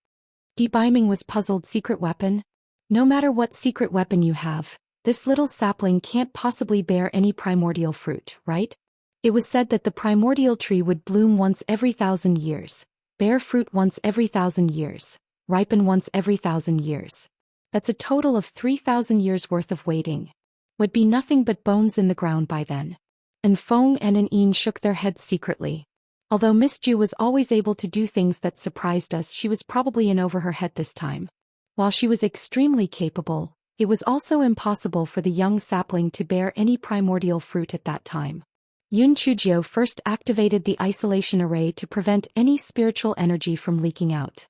Di Biming was puzzled. Secret weapon? No matter what secret weapon you have, this little sapling can't possibly bear any primordial fruit, right? It was said that the primordial tree would bloom once every 1,000 years, Bear fruit once every 1,000 years. Ripen once every 1,000 years. That's a total of 3,000 years worth of waiting. Would be nothing but bones in the ground by then. And Feng and An shook their heads secretly. Although Miss Ju was always able to do things that surprised us, she was probably in over her head this time. While she was extremely capable, it was also impossible for the young sapling to bear any primordial fruit at that time. Yun Chujio first activated the isolation array to prevent any spiritual energy from leaking out.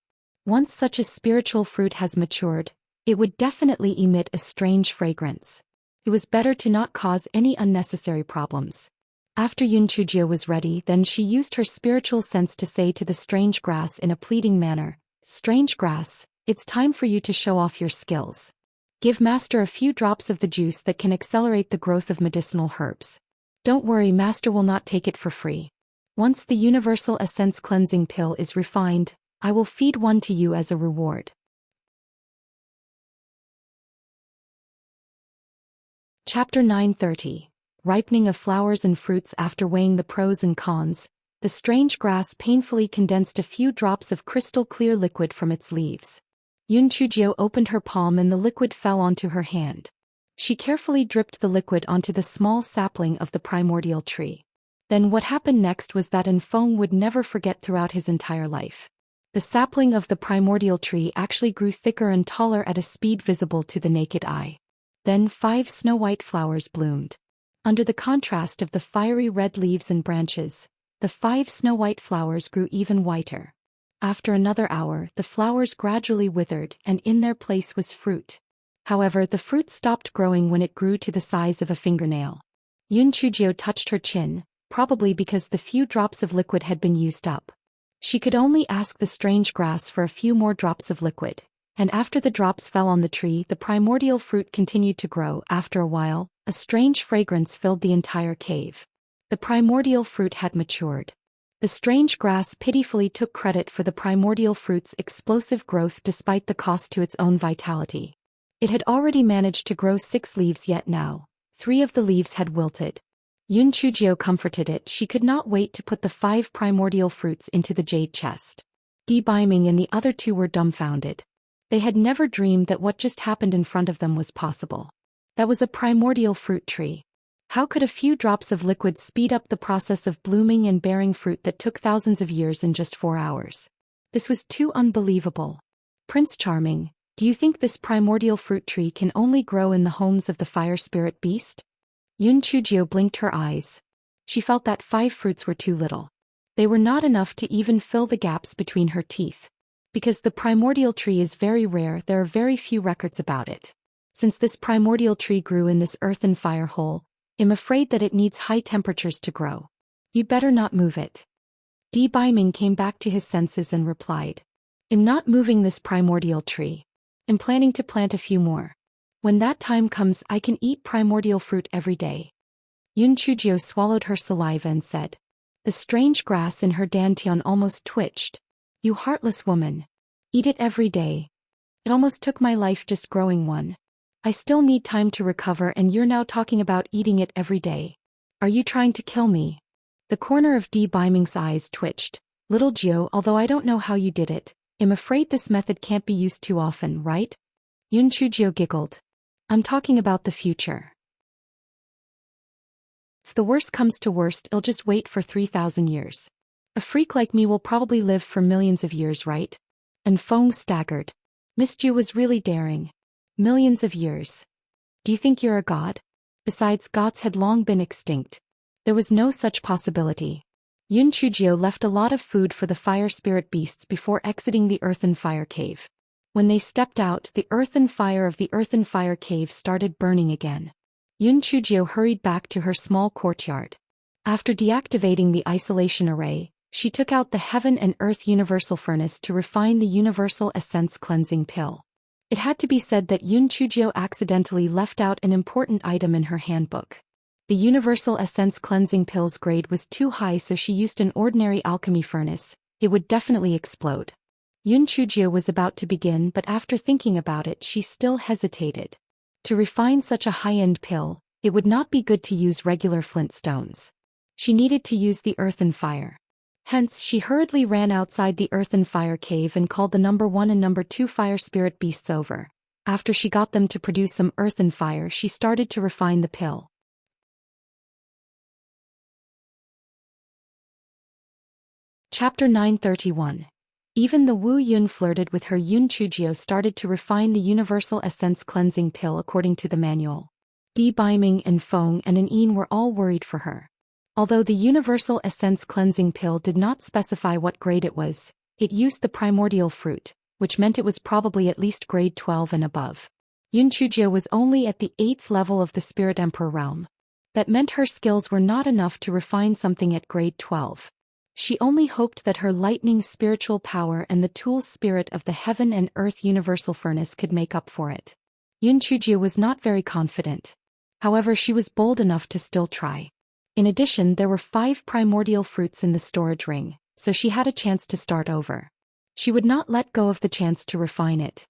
Once such a spiritual fruit has matured, it would definitely emit a strange fragrance. It was better to not cause any unnecessary problems. After Yun Chujio was ready, then she used her spiritual sense to say to the strange grass in a pleading manner, "Strange grass, it's time for you to show off your skills. Give Master a few drops of the juice that can accelerate the growth of medicinal herbs. Don't worry, Master will not take it for free. Once the Universal Essence Cleansing Pill is refined, I will feed one to you as a reward." Chapter 930. Ripening of Flowers and Fruits. After weighing the pros and cons, the strange grass painfully condensed a few drops of crystal-clear liquid from its leaves. Yun Chujio opened her palm and the liquid fell onto her hand. She carefully dripped the liquid onto the small sapling of the primordial tree. Then what happened next was that Feng would never forget throughout his entire life. The sapling of the primordial tree actually grew thicker and taller at a speed visible to the naked eye. Then 5 snow-white flowers bloomed. Under the contrast of the fiery red leaves and branches, the 5 snow-white flowers grew even whiter. After another hour, the flowers gradually withered and in their place was fruit. However, the fruit stopped growing when it grew to the size of a fingernail. Yun Chujio touched her chin, probably because the few drops of liquid had been used up. She could only ask the strange grass for a few more drops of liquid, and after the drops fell on the tree, the primordial fruit continued to grow. After a while, a strange fragrance filled the entire cave. The primordial fruit had matured. The strange grass pitifully took credit for the primordial fruit's explosive growth despite the cost to its own vitality. It had already managed to grow 6 leaves, yet now 3 of the leaves had wilted. Yun Chujio comforted it. She could not wait to put the 5 primordial fruits into the jade chest. Biming and the other 2 were dumbfounded. They had never dreamed that what just happened in front of them was possible. That was a primordial fruit tree. How could a few drops of liquid speed up the process of blooming and bearing fruit that took thousands of years in just 4 hours? This was too unbelievable. Prince Charming, do you think this primordial fruit tree can only grow in the homes of the fire spirit beast? Yun Chujio blinked her eyes. She felt that 5 fruits were too little. They were not enough to even fill the gaps between her teeth. Because the primordial tree is very rare, there are very few records about it. Since this primordial tree grew in this earth and fire hole, I'm afraid that it needs high temperatures to grow. You'd better not move it. Biming came back to his senses and replied. I'm not moving this primordial tree. I'm planning to plant a few more. When that time comes, I can eat primordial fruit every day. Yun Chujio swallowed her saliva and said. The strange grass in her dantian almost twitched. You heartless woman. Eat it every day. It almost took my life just growing one. I still need time to recover and you're now talking about eating it every day. Are you trying to kill me? The corner of Biming's eyes twitched. Little Gio, although I don't know how you did it, I'm afraid this method can't be used too often, right? Yun Chujio giggled. I'm talking about the future. If the worst comes to worst, I'll just wait for 3,000 years. A freak like me will probably live for millions of years, right? And Feng staggered. Miss Ju was really daring. Millions of years. Do you think you're a god? Besides, gods had long been extinct. There was no such possibility. Yun Chujio left a lot of food for the fire spirit beasts before exiting the earthen fire cave. When they stepped out, the earthen fire of the earthen fire cave started burning again. Yun Chujio hurried back to her small courtyard. After deactivating the isolation array, she took out the Heaven and Earth Universal Furnace to refine the Universal Essence Cleansing Pill. It had to be said that Yun Chujio accidentally left out an important item in her handbook. The Universal Essence Cleansing Pill's grade was too high, so she used an ordinary alchemy furnace. It would definitely explode. Yun Chujio was about to begin, but after thinking about it, she still hesitated. To refine such a high-end pill, it would not be good to use regular flint stones. She needed to use the earth and fire. Hence, she hurriedly ran outside the earth and fire cave and called the number 1 and number 2 fire spirit beasts over. After she got them to produce some earth and fire, she started to refine the pill. Chapter 931. Even the Wu Yun flirted with her. Yun Chujio started to refine the Universal Essence Cleansing Pill according to the manual. Di Biming and Feng and An Yin were all worried for her. Although the Universal Essence Cleansing Pill did not specify what grade it was, it used the primordial fruit, which meant it was probably at least grade 12 and above. Yun Chujio was only at the 8th level of the Spirit Emperor realm. That meant her skills were not enough to refine something at grade 12. She only hoped that her lightning spiritual power and the tool spirit of the heaven and earth universal furnace could make up for it. Yun Chujio was not very confident. However, she was bold enough to still try. In addition, there were 5 primordial fruits in the storage ring, so she had a chance to start over. She would not let go of the chance to refine it.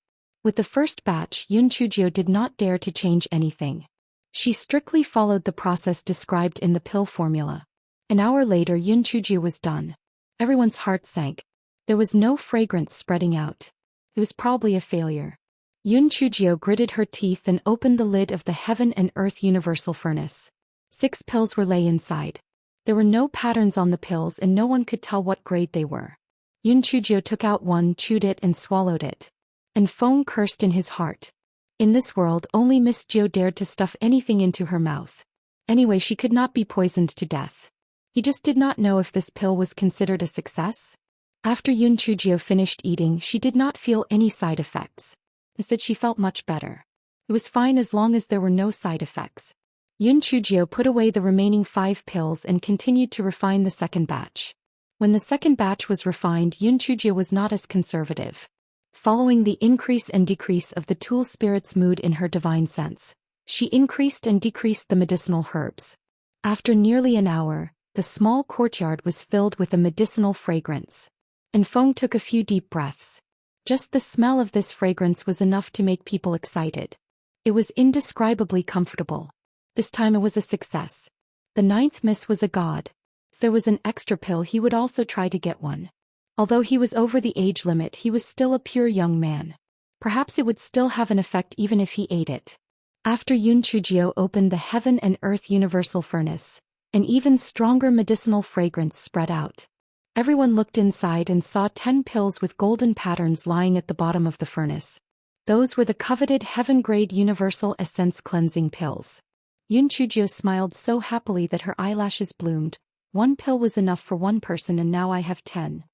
With the first batch, Yun Chujio did not dare to change anything. She strictly followed the process described in the pill formula. An hour later, Yun Chujio was done. Everyone's heart sank. There was no fragrance spreading out. It was probably a failure. Yun Chujio gritted her teeth and opened the lid of the heaven and earth universal furnace. 6 pills were lay inside. There were no patterns on the pills and no one could tell what grade they were. Yun Chujio took out one, chewed it and swallowed it. And Feng cursed in his heart. In this world, only Miss Jiu dared to stuff anything into her mouth. Anyway, she could not be poisoned to death. He just did not know if this pill was considered a success. After Yun Chujio finished eating, she did not feel any side effects. Instead, she felt much better. It was fine as long as there were no side effects. Yun Chujio put away the remaining 5 pills and continued to refine the second batch. When the second batch was refined, Yun Chujio was not as conservative. Following the increase and decrease of the tool spirit's mood in her divine sense, she increased and decreased the medicinal herbs. After nearly an hour, the small courtyard was filled with a medicinal fragrance. And Feng took a few deep breaths. Just the smell of this fragrance was enough to make people excited. It was indescribably comfortable. This time it was a success. The 9th miss was a god. If there was an extra pill, he would also try to get one. Although he was over the age limit, he was still a pure young man. Perhaps it would still have an effect even if he ate it. After Yun Chujio opened the heaven and earth universal furnace, an even stronger medicinal fragrance spread out. Everyone looked inside and saw 10 pills with golden patterns lying at the bottom of the furnace. Those were the coveted heaven-grade universal essence cleansing pills. Yun Chujio smiled so happily that her eyelashes bloomed. 1 pill was enough for 1 person and now I have 10.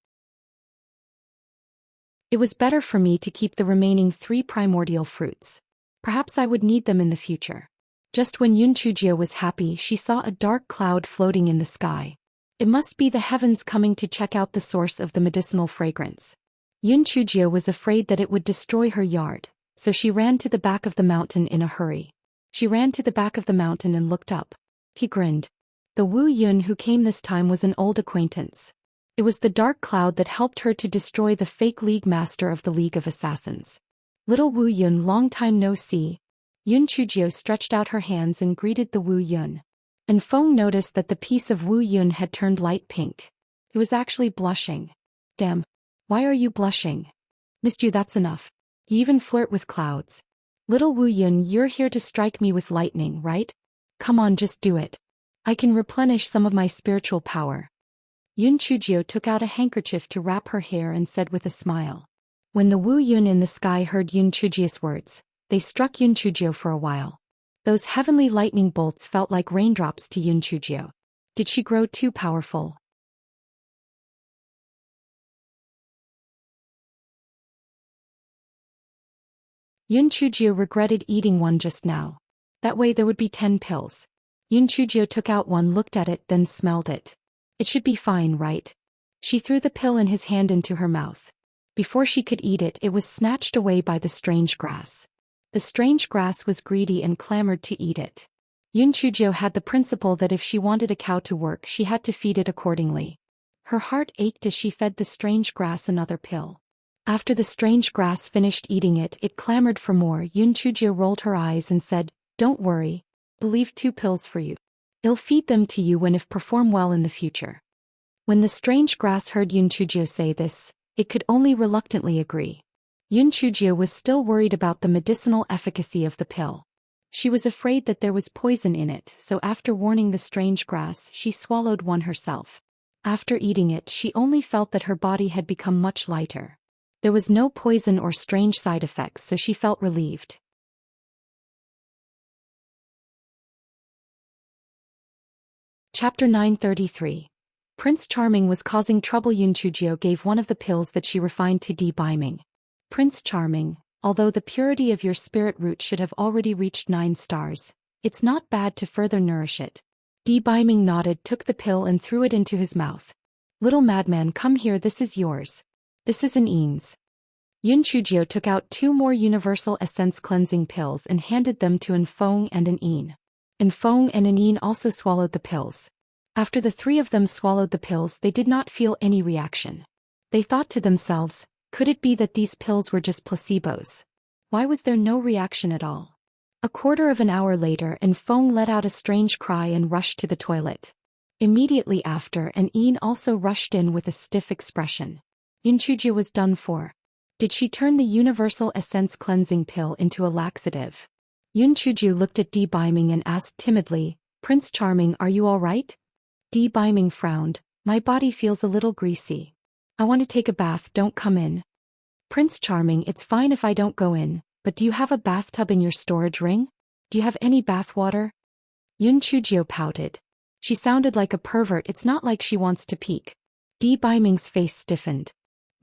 It was better for me to keep the remaining 3 primordial fruits. Perhaps I would need them in the future. Just when Yun Chujio was happy, she saw a dark cloud floating in the sky. It must be the heavens coming to check out the source of the medicinal fragrance. Yun Chujio was afraid that it would destroy her yard, so she ran to the back of the mountain in a hurry. She ran to the back of the mountain and looked up. He grinned. The Wu Yun who came this time was an old acquaintance. It was the dark cloud that helped her to destroy the fake League Master of the League of Assassins. Little Wu Yun, long time no see. Yun Chujio stretched out her hands and greeted the Wu Yun. And Feng noticed that the piece of Wu Yun had turned light pink. He was actually blushing. Damn. Why are you blushing? Miss Ju, that's enough. You even flirt with clouds. Little Wu Yun, you're here to strike me with lightning, right? Come on, just do it. I can replenish some of my spiritual power. Yun Chujio took out a handkerchief to wrap her hair and said with a smile. When the Wu Yun in the sky heard Yun Chujio's words, they struck Yun Chujio for a while. Those heavenly lightning bolts felt like raindrops to Yun Chujio. Did she grow too powerful? Yun Chujio regretted eating one just now. That way there would be 10 pills. Yun Chujio took out one, looked at it, then smelled it. It should be fine, right? She threw the pill in his hand into her mouth. Before she could eat it, it was snatched away by the strange grass. The strange grass was greedy and clamored to eat it. Yun Chujio had the principle that if she wanted a cow to work, she had to feed it accordingly. Her heart ached as she fed the strange grass another pill. After the strange grass finished eating it, it clamored for more. Yun Chujio rolled her eyes and said, "Don't worry. Believe 2 pills for you. I'll feed them to you when if perform well in the future." When the strange grass heard Yun Chujio say this, it could only reluctantly agree. Yun Chujio was still worried about the medicinal efficacy of the pill. She was afraid that there was poison in it, so after warning the strange grass, she swallowed one herself. After eating it, she only felt that her body had become much lighter. There was no poison or strange side effects, so she felt relieved. Chapter 933. Prince Charming was causing trouble. Yun Chujio gave one of the pills that she refined to Beiming. Prince Charming, although the purity of your spirit root should have already reached 9 stars, it's not bad to further nourish it. Beiming nodded, took the pill and threw it into his mouth. Little madman, come here, this is yours. This is an Eames. Yun Chujio took out 2 more universal essence cleansing pills and handed them to Enfeng and an Een. Enfeng and an Een also swallowed the pills. After the 3 of them swallowed the pills, they did not feel any reaction. They thought to themselves, could it be that these pills were just placebos? Why was there no reaction at all? A quarter of an hour later, Enfeng let out a strange cry and rushed to the toilet. Immediately after, an Een also rushed in with a stiff expression. Yun Chujio was done for. Did she turn the universal essence cleansing pill into a laxative? Yun Chujio looked at Beiming and asked timidly, Prince Charming, are you all right? Beiming frowned, my body feels a little greasy. I want to take a bath, don't come in. Prince Charming, it's fine if I don't go in, but do you have a bathtub in your storage ring? Do you have any bath water? Yun Chujio pouted. She sounded like a pervert, it's not like she wants to peek. Beiming's face stiffened.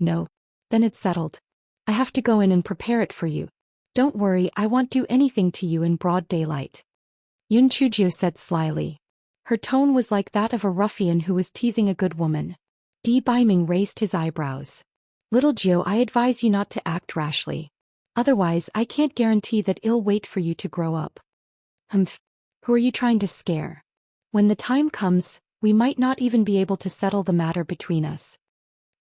No. Then it's settled. I have to go in and prepare it for you. Don't worry, I won't do anything to you in broad daylight. Yun Chujio said slyly. Her tone was like that of a ruffian who was teasing a good woman. Beiming raised his eyebrows. Little Gio, I advise you not to act rashly. Otherwise, I can't guarantee that I'll wait for you to grow up. Humph. Who are you trying to scare? When the time comes, we might not even be able to settle the matter between us.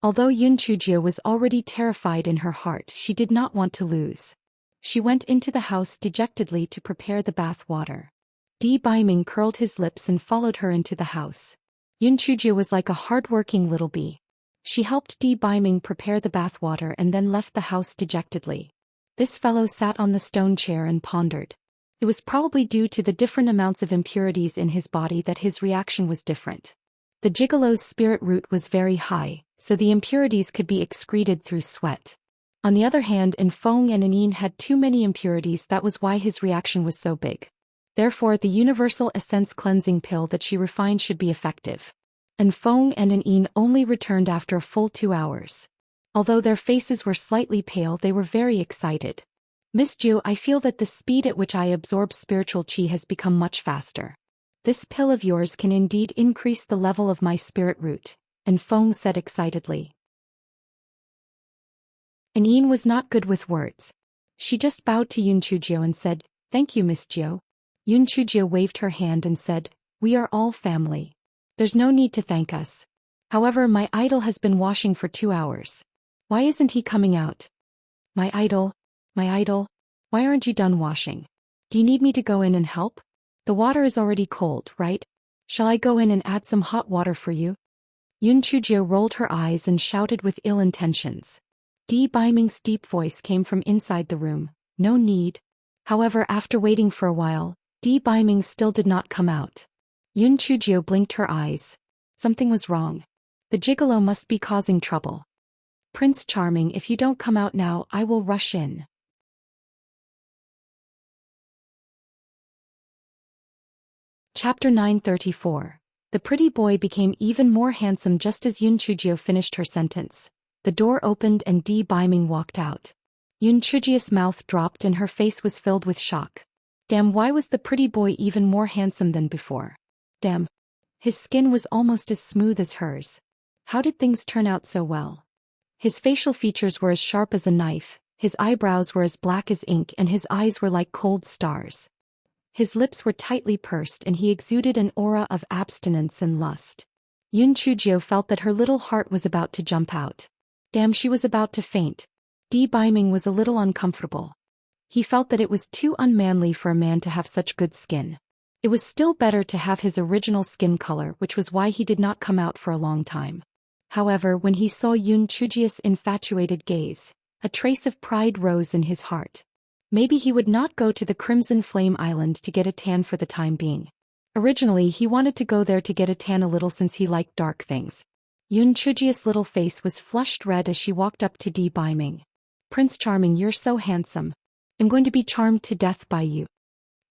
Although Yun Chujio was already terrified in her heart, she did not want to lose. She went into the house dejectedly to prepare the bath water. Beiming curled his lips and followed her into the house. Yun Chujio was like a hard-working little bee. She helped Beiming prepare the bath water and then left the house dejectedly. This fellow sat on the stone chair and pondered. It was probably due to the different amounts of impurities in his body that his reaction was different. The gigolo's spirit root was very high, so the impurities could be excreted through sweat. On the other hand, Enfeng and an Een had too many impurities, that was why his reaction was so big. Therefore, the universal essence cleansing pill that she refined should be effective. Enfeng and an Een only returned after a full 2 hours. Although their faces were slightly pale, they were very excited. Miss Ju, I feel that the speed at which I absorb spiritual qi has become much faster. This pill of yours can indeed increase the level of my spirit root, Enfeng said excitedly. An Een was not good with words. She just bowed to Yun Chujio and said, Thank you, Miss Jio. Yun Chujio waved her hand and said, We are all family. There's no need to thank us. However, my idol has been washing for 2 hours. Why isn't he coming out? My idol, why aren't you done washing? Do you need me to go in and help? The water is already cold, right? Shall I go in and add some hot water for you? Yun Chujio rolled her eyes and shouted with ill intentions. Beiming's deep voice came from inside the room, No need. However, after waiting for a while, Beiming still did not come out. Yun Chujio blinked her eyes. Something was wrong. The gigolo must be causing trouble. Prince Charming, if you don't come out now, I will rush in. Chapter 934. The pretty boy became even more handsome just as Yun Chujio finished her sentence. The door opened and Beiming walked out. Yun Chujio's mouth dropped and her face was filled with shock. Damn, why was the pretty boy even more handsome than before? Damn. His skin was almost as smooth as hers. How did things turn out so well? His facial features were as sharp as a knife, his eyebrows were as black as ink and his eyes were like cold stars. His lips were tightly pursed and he exuded an aura of abstinence and lust. Yun Chujio felt that her little heart was about to jump out. Damn, she was about to faint. Beiming was a little uncomfortable. He felt that it was too unmanly for a man to have such good skin. It was still better to have his original skin color, which was why he did not come out for a long time. However, when he saw Yoon Chuji's infatuated gaze, a trace of pride rose in his heart. Maybe he would not go to the Crimson Flame Island to get a tan for the time being. Originally, he wanted to go there to get a tan a little since he liked dark things. Yoon Chuji's little face was flushed red as she walked up to Di Baiming. "Prince Charming, you're so handsome. I'm going to be charmed to death by you."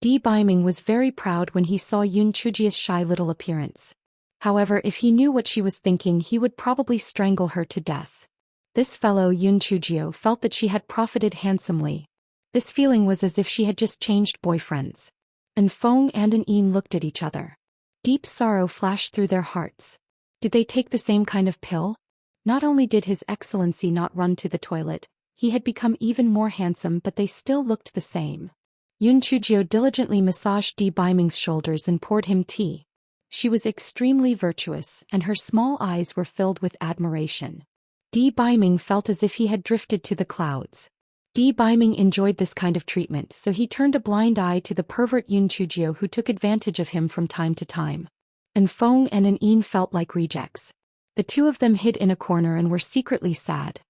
Di Baiming was very proud when he saw Yoon Chuji's shy little appearance. However, if he knew what she was thinking, he would probably strangle her to death. This fellow Yoon Chujio felt that she had profited handsomely. This feeling was as if she had just changed boyfriends. And Feng and An Een looked at each other. Deep sorrow flashed through their hearts. Did they take the same kind of pill? Not only did His Excellency not run to the toilet, he had become even more handsome, but they still looked the same. Yoon Chujio diligently massaged Di Baiming's shoulders and poured him tea. She was extremely virtuous, and her small eyes were filled with admiration. Di Baiming felt as if he had drifted to the clouds. Di Baiming enjoyed this kind of treatment, so he turned a blind eye to the pervert Yoon Chujio who took advantage of him from time to time. And Feng and An Een felt like rejects. The two of them hid in a corner and were secretly sad.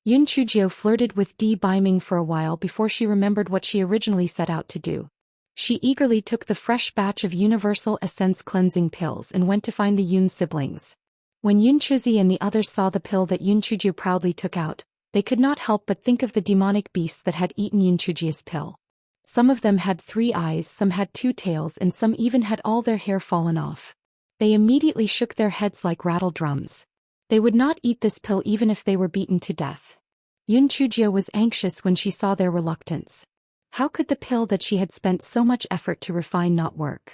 Yoon Chujio flirted with Di Baiming for a while before she remembered what she originally set out to do. She eagerly took the fresh batch of Universal Essence cleansing pills and went to find the Yoon siblings. When Yoon Chuzi and the others saw the pill that Yoon Chujio proudly took out, they could not help but think of the demonic beasts that had eaten Yoon Chuji's pill. Some of them had 3 eyes, some had 2 tails, and some even had all their hair fallen off. They immediately shook their heads like rattle drums. They would not eat this pill even if they were beaten to death. Yoon Chujio was anxious when she saw their reluctance. How could the pill that she had spent so much effort to refine not work?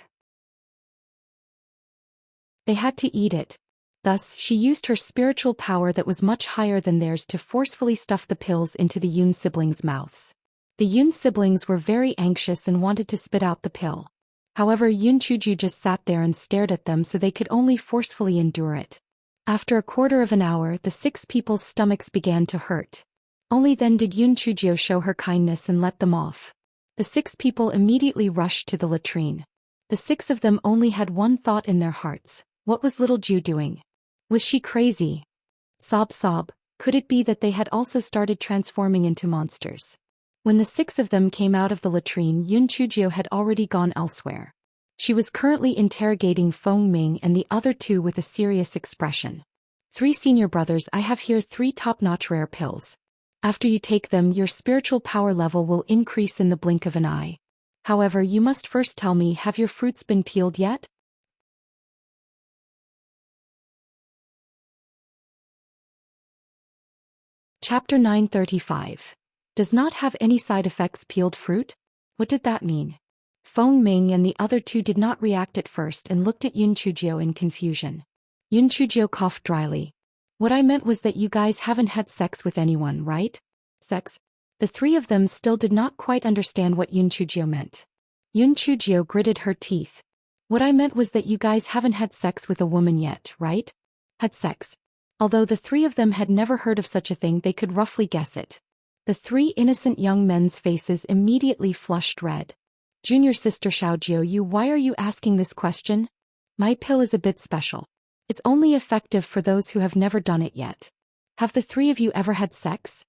They had to eat it. Thus, she used her spiritual power that was much higher than theirs to forcefully stuff the pills into the Yoon siblings' mouths. The Yoon siblings were very anxious and wanted to spit out the pill. However, Yoon Chujio just sat there and stared at them, so they could only forcefully endure it. After a quarter of an hour, the 6 people's stomachs began to hurt. Only then did Yoon Chujio show her kindness and let them off. The 6 people immediately rushed to the latrine. The 6 of them only had one thought in their hearts: what was little Ju doing? Was she crazy? Sob sob, could it be that they had also started transforming into monsters? When the 6 of them came out of the latrine, Yoon Chujio had already gone elsewhere. She was currently interrogating Feng Ming and the other 2 with a serious expression. "3 senior brothers, I have here 3 top-notch rare pills. After you take them, your spiritual power level will increase in the blink of an eye. However, you must first tell me, have your fruits been peeled yet?" Chapter 935. Does not have any side effects peeled fruit? What did that mean? Feng Ming and the other 2 did not react at first and looked at Yoon Chujio in confusion. Yoon Chujio coughed dryly. "What I meant was that you guys haven't had sex with anyone, right?" "Sex?" The 3 of them still did not quite understand what Yoon Chujio meant. Yoon Chujio gritted her teeth. "What I meant was that you guys haven't had sex with a woman yet, right?" Had sex. Although the 3 of them had never heard of such a thing, they could roughly guess it. The 3 innocent young men's faces immediately flushed red. "Junior sister Xiaojio, why are you asking this question? My pill is a bit special. It's only effective for those who have never done it yet. Have the 3 of you ever had sex?"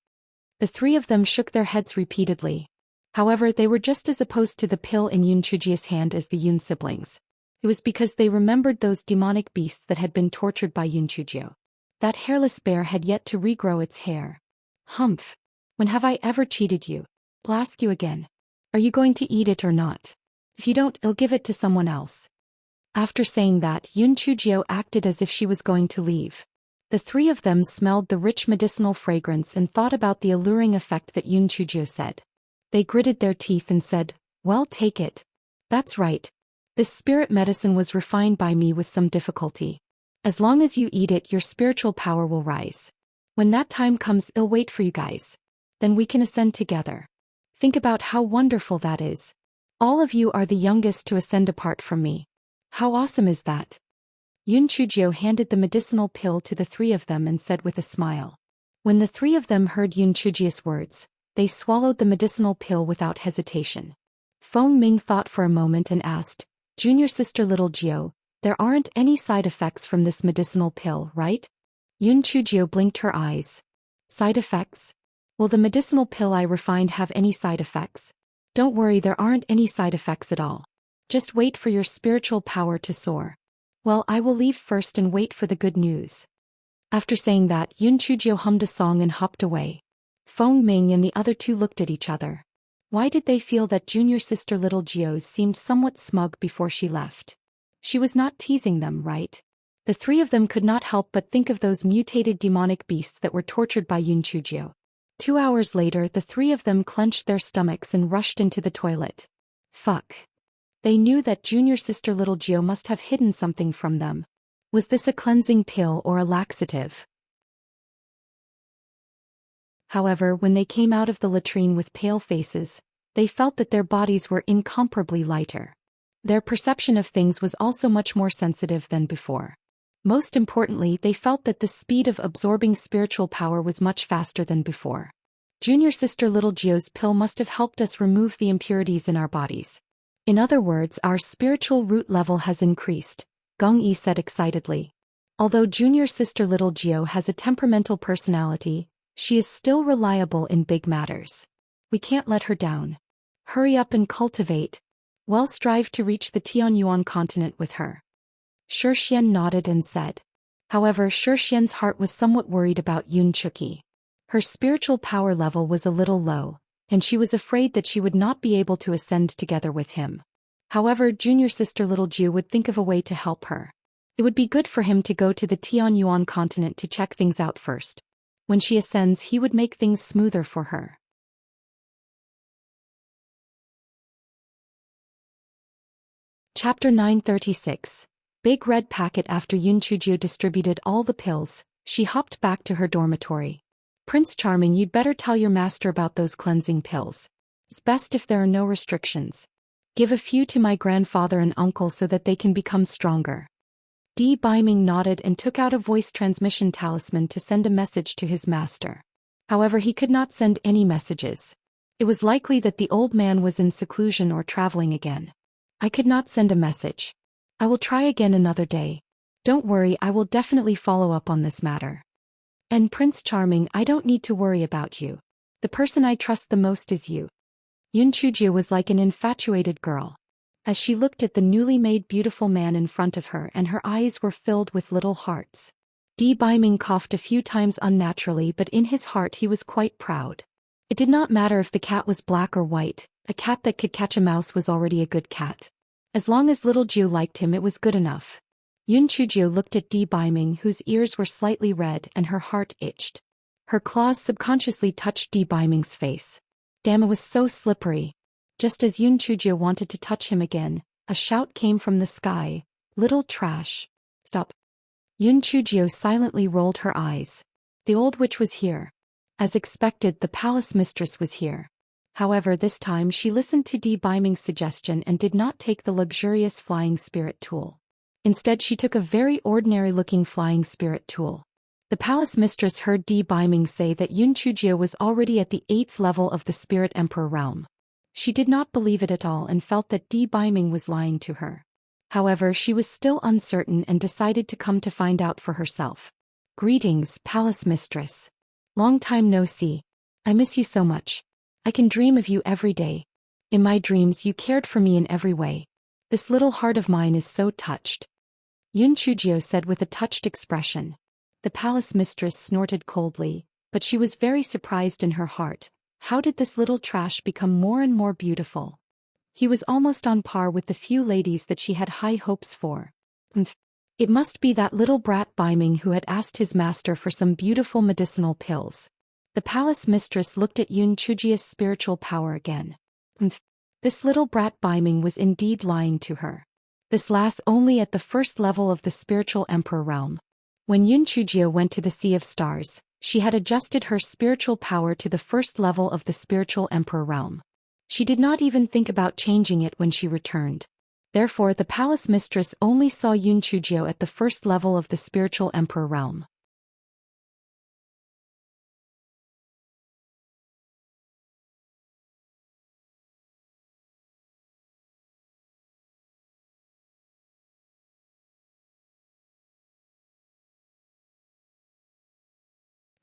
The 3 of them shook their heads repeatedly. However, they were just as opposed to the pill in Yoon Chujio's hand as the Yoon siblings. It was because they remembered those demonic beasts that had been tortured by Yoon Chujio. That hairless bear had yet to regrow its hair. "Humph. When have I ever cheated you? I'll ask you again. Are you going to eat it or not? If you don't, I'll give it to someone else." After saying that, Yoon Chujio acted as if she was going to leave. The 3 of them smelled the rich medicinal fragrance and thought about the alluring effect that Yoon Chujio said. They gritted their teeth and said, "Well, take it. That's right. This spirit medicine was refined by me with some difficulty. As long as you eat it, your spiritual power will rise. When that time comes, I'll wait for you guys. Then we can ascend together. Think about how wonderful that is. All of you are the youngest to ascend apart from me. How awesome is that?" Yoon Chujio handed the medicinal pill to the 3 of them and said with a smile. When the 3 of them heard Yoon Chujio's words, they swallowed the medicinal pill without hesitation. Feng Ming thought for a moment and asked, Junior sister little Geo, there aren't any side effects from this medicinal pill, right? Yun Chujio blinked her eyes. Side effects? Will the medicinal pill I refined have any side effects? Don't worry, there aren't any side effects at all. Just wait for your spiritual power to soar. Well, I will leave first and wait for the good news. After saying that, Yun Chujio hummed a song and hopped away. Feng Ming and the other two looked at each other. Why did they feel that junior sister little Geo seemed somewhat smug before she left? She was not teasing them, right? The three of them could not help but think of those mutated demonic beasts that were tortured by Yun Chujio. 2 hours later, the three of them clenched their stomachs and rushed into the toilet. Fuck. They knew that junior sister little Geo must have hidden something from them. Was this a cleansing pill or a laxative? However, when they came out of the latrine with pale faces, they felt that their bodies were incomparably lighter. Their perception of things was also much more sensitive than before. Most importantly, they felt that the speed of absorbing spiritual power was much faster than before. Junior sister little Geo's pill must have helped us remove the impurities in our bodies. In other words, our spiritual root level has increased, Gong Yi said excitedly. Although junior sister little Geo has a temperamental personality, she is still reliable in big matters. We can't let her down. Hurry up and cultivate. Well, strive to reach the Tianyuan continent with her. Shixian nodded and said. However, Shixian's heart was somewhat worried about Yun Chuki. Her spiritual power level was a little low, and she was afraid that she would not be able to ascend together with him. However, junior sister little Ju would think of a way to help her. It would be good for him to go to the Tianyuan continent to check things out first. When she ascends, he would make things smoother for her. Chapter 936. Big Red Packet. After Yun Chujio distributed all the pills, she hopped back to her dormitory. Prince Charming, you'd better tell your master about those cleansing pills. It's best if there are no restrictions. Give a few to my grandfather and uncle so that they can become stronger. Di Biming nodded and took out a voice transmission talisman to send a message to his master. However, he could not send any messages. It was likely that the old man was in seclusion or traveling again. I could not send a message. I will try again another day. Don't worry, I will definitely follow up on this matter. And Prince Charming, I don't need to worry about you. The person I trust the most is you. Yun Chujio was like an infatuated girl. As she looked at the newly made beautiful man in front of her, and her eyes were filled with little hearts. Di Biming coughed a few times unnaturally, but in his heart he was quite proud. It did not matter if the cat was black or white, a cat that could catch a mouse was already a good cat. As long as little Ju liked him, it was good enough. Yun Chujio looked at Di Biming, whose ears were slightly red and her heart itched. Her claws subconsciously touched Di Biming's face. Damn, it was so slippery. Just as Yun Chujio wanted to touch him again, a shout came from the sky. Little trash. Stop. Yun Chujio silently rolled her eyes. The old witch was here. As expected, the palace mistress was here. However, this time she listened to Di Biming's suggestion and did not take the luxurious flying spirit tool. Instead, she took a very ordinary-looking flying spirit tool. The palace mistress heard Di Biming say that Yun Chujio was already at the 8th level of the Spirit Emperor realm. She did not believe it at all and felt that Di Biming was lying to her. However, she was still uncertain and decided to come to find out for herself. Greetings, palace mistress. Long time no see. I miss you so much. I can dream of you every day. In my dreams you cared for me in every way. This little heart of mine is so touched. Yun Chujio said with a touched expression. The palace mistress snorted coldly, but she was very surprised in her heart. How did this little trash become more and more beautiful? He was almost on par with the few ladies that she had high hopes for. It must be that little brat Biming who had asked his master for some beautiful medicinal pills. The palace mistress looked at Yun Chujio's spiritual power again. This little brat Biming was indeed lying to her. This lasts only at the 1st level of the spiritual emperor realm. When Yun Chujio went to the Sea of Stars, she had adjusted her spiritual power to the 1st level of the spiritual emperor realm. She did not even think about changing it when she returned. Therefore, the palace mistress only saw Yun Chujio at the 1st level of the spiritual emperor realm.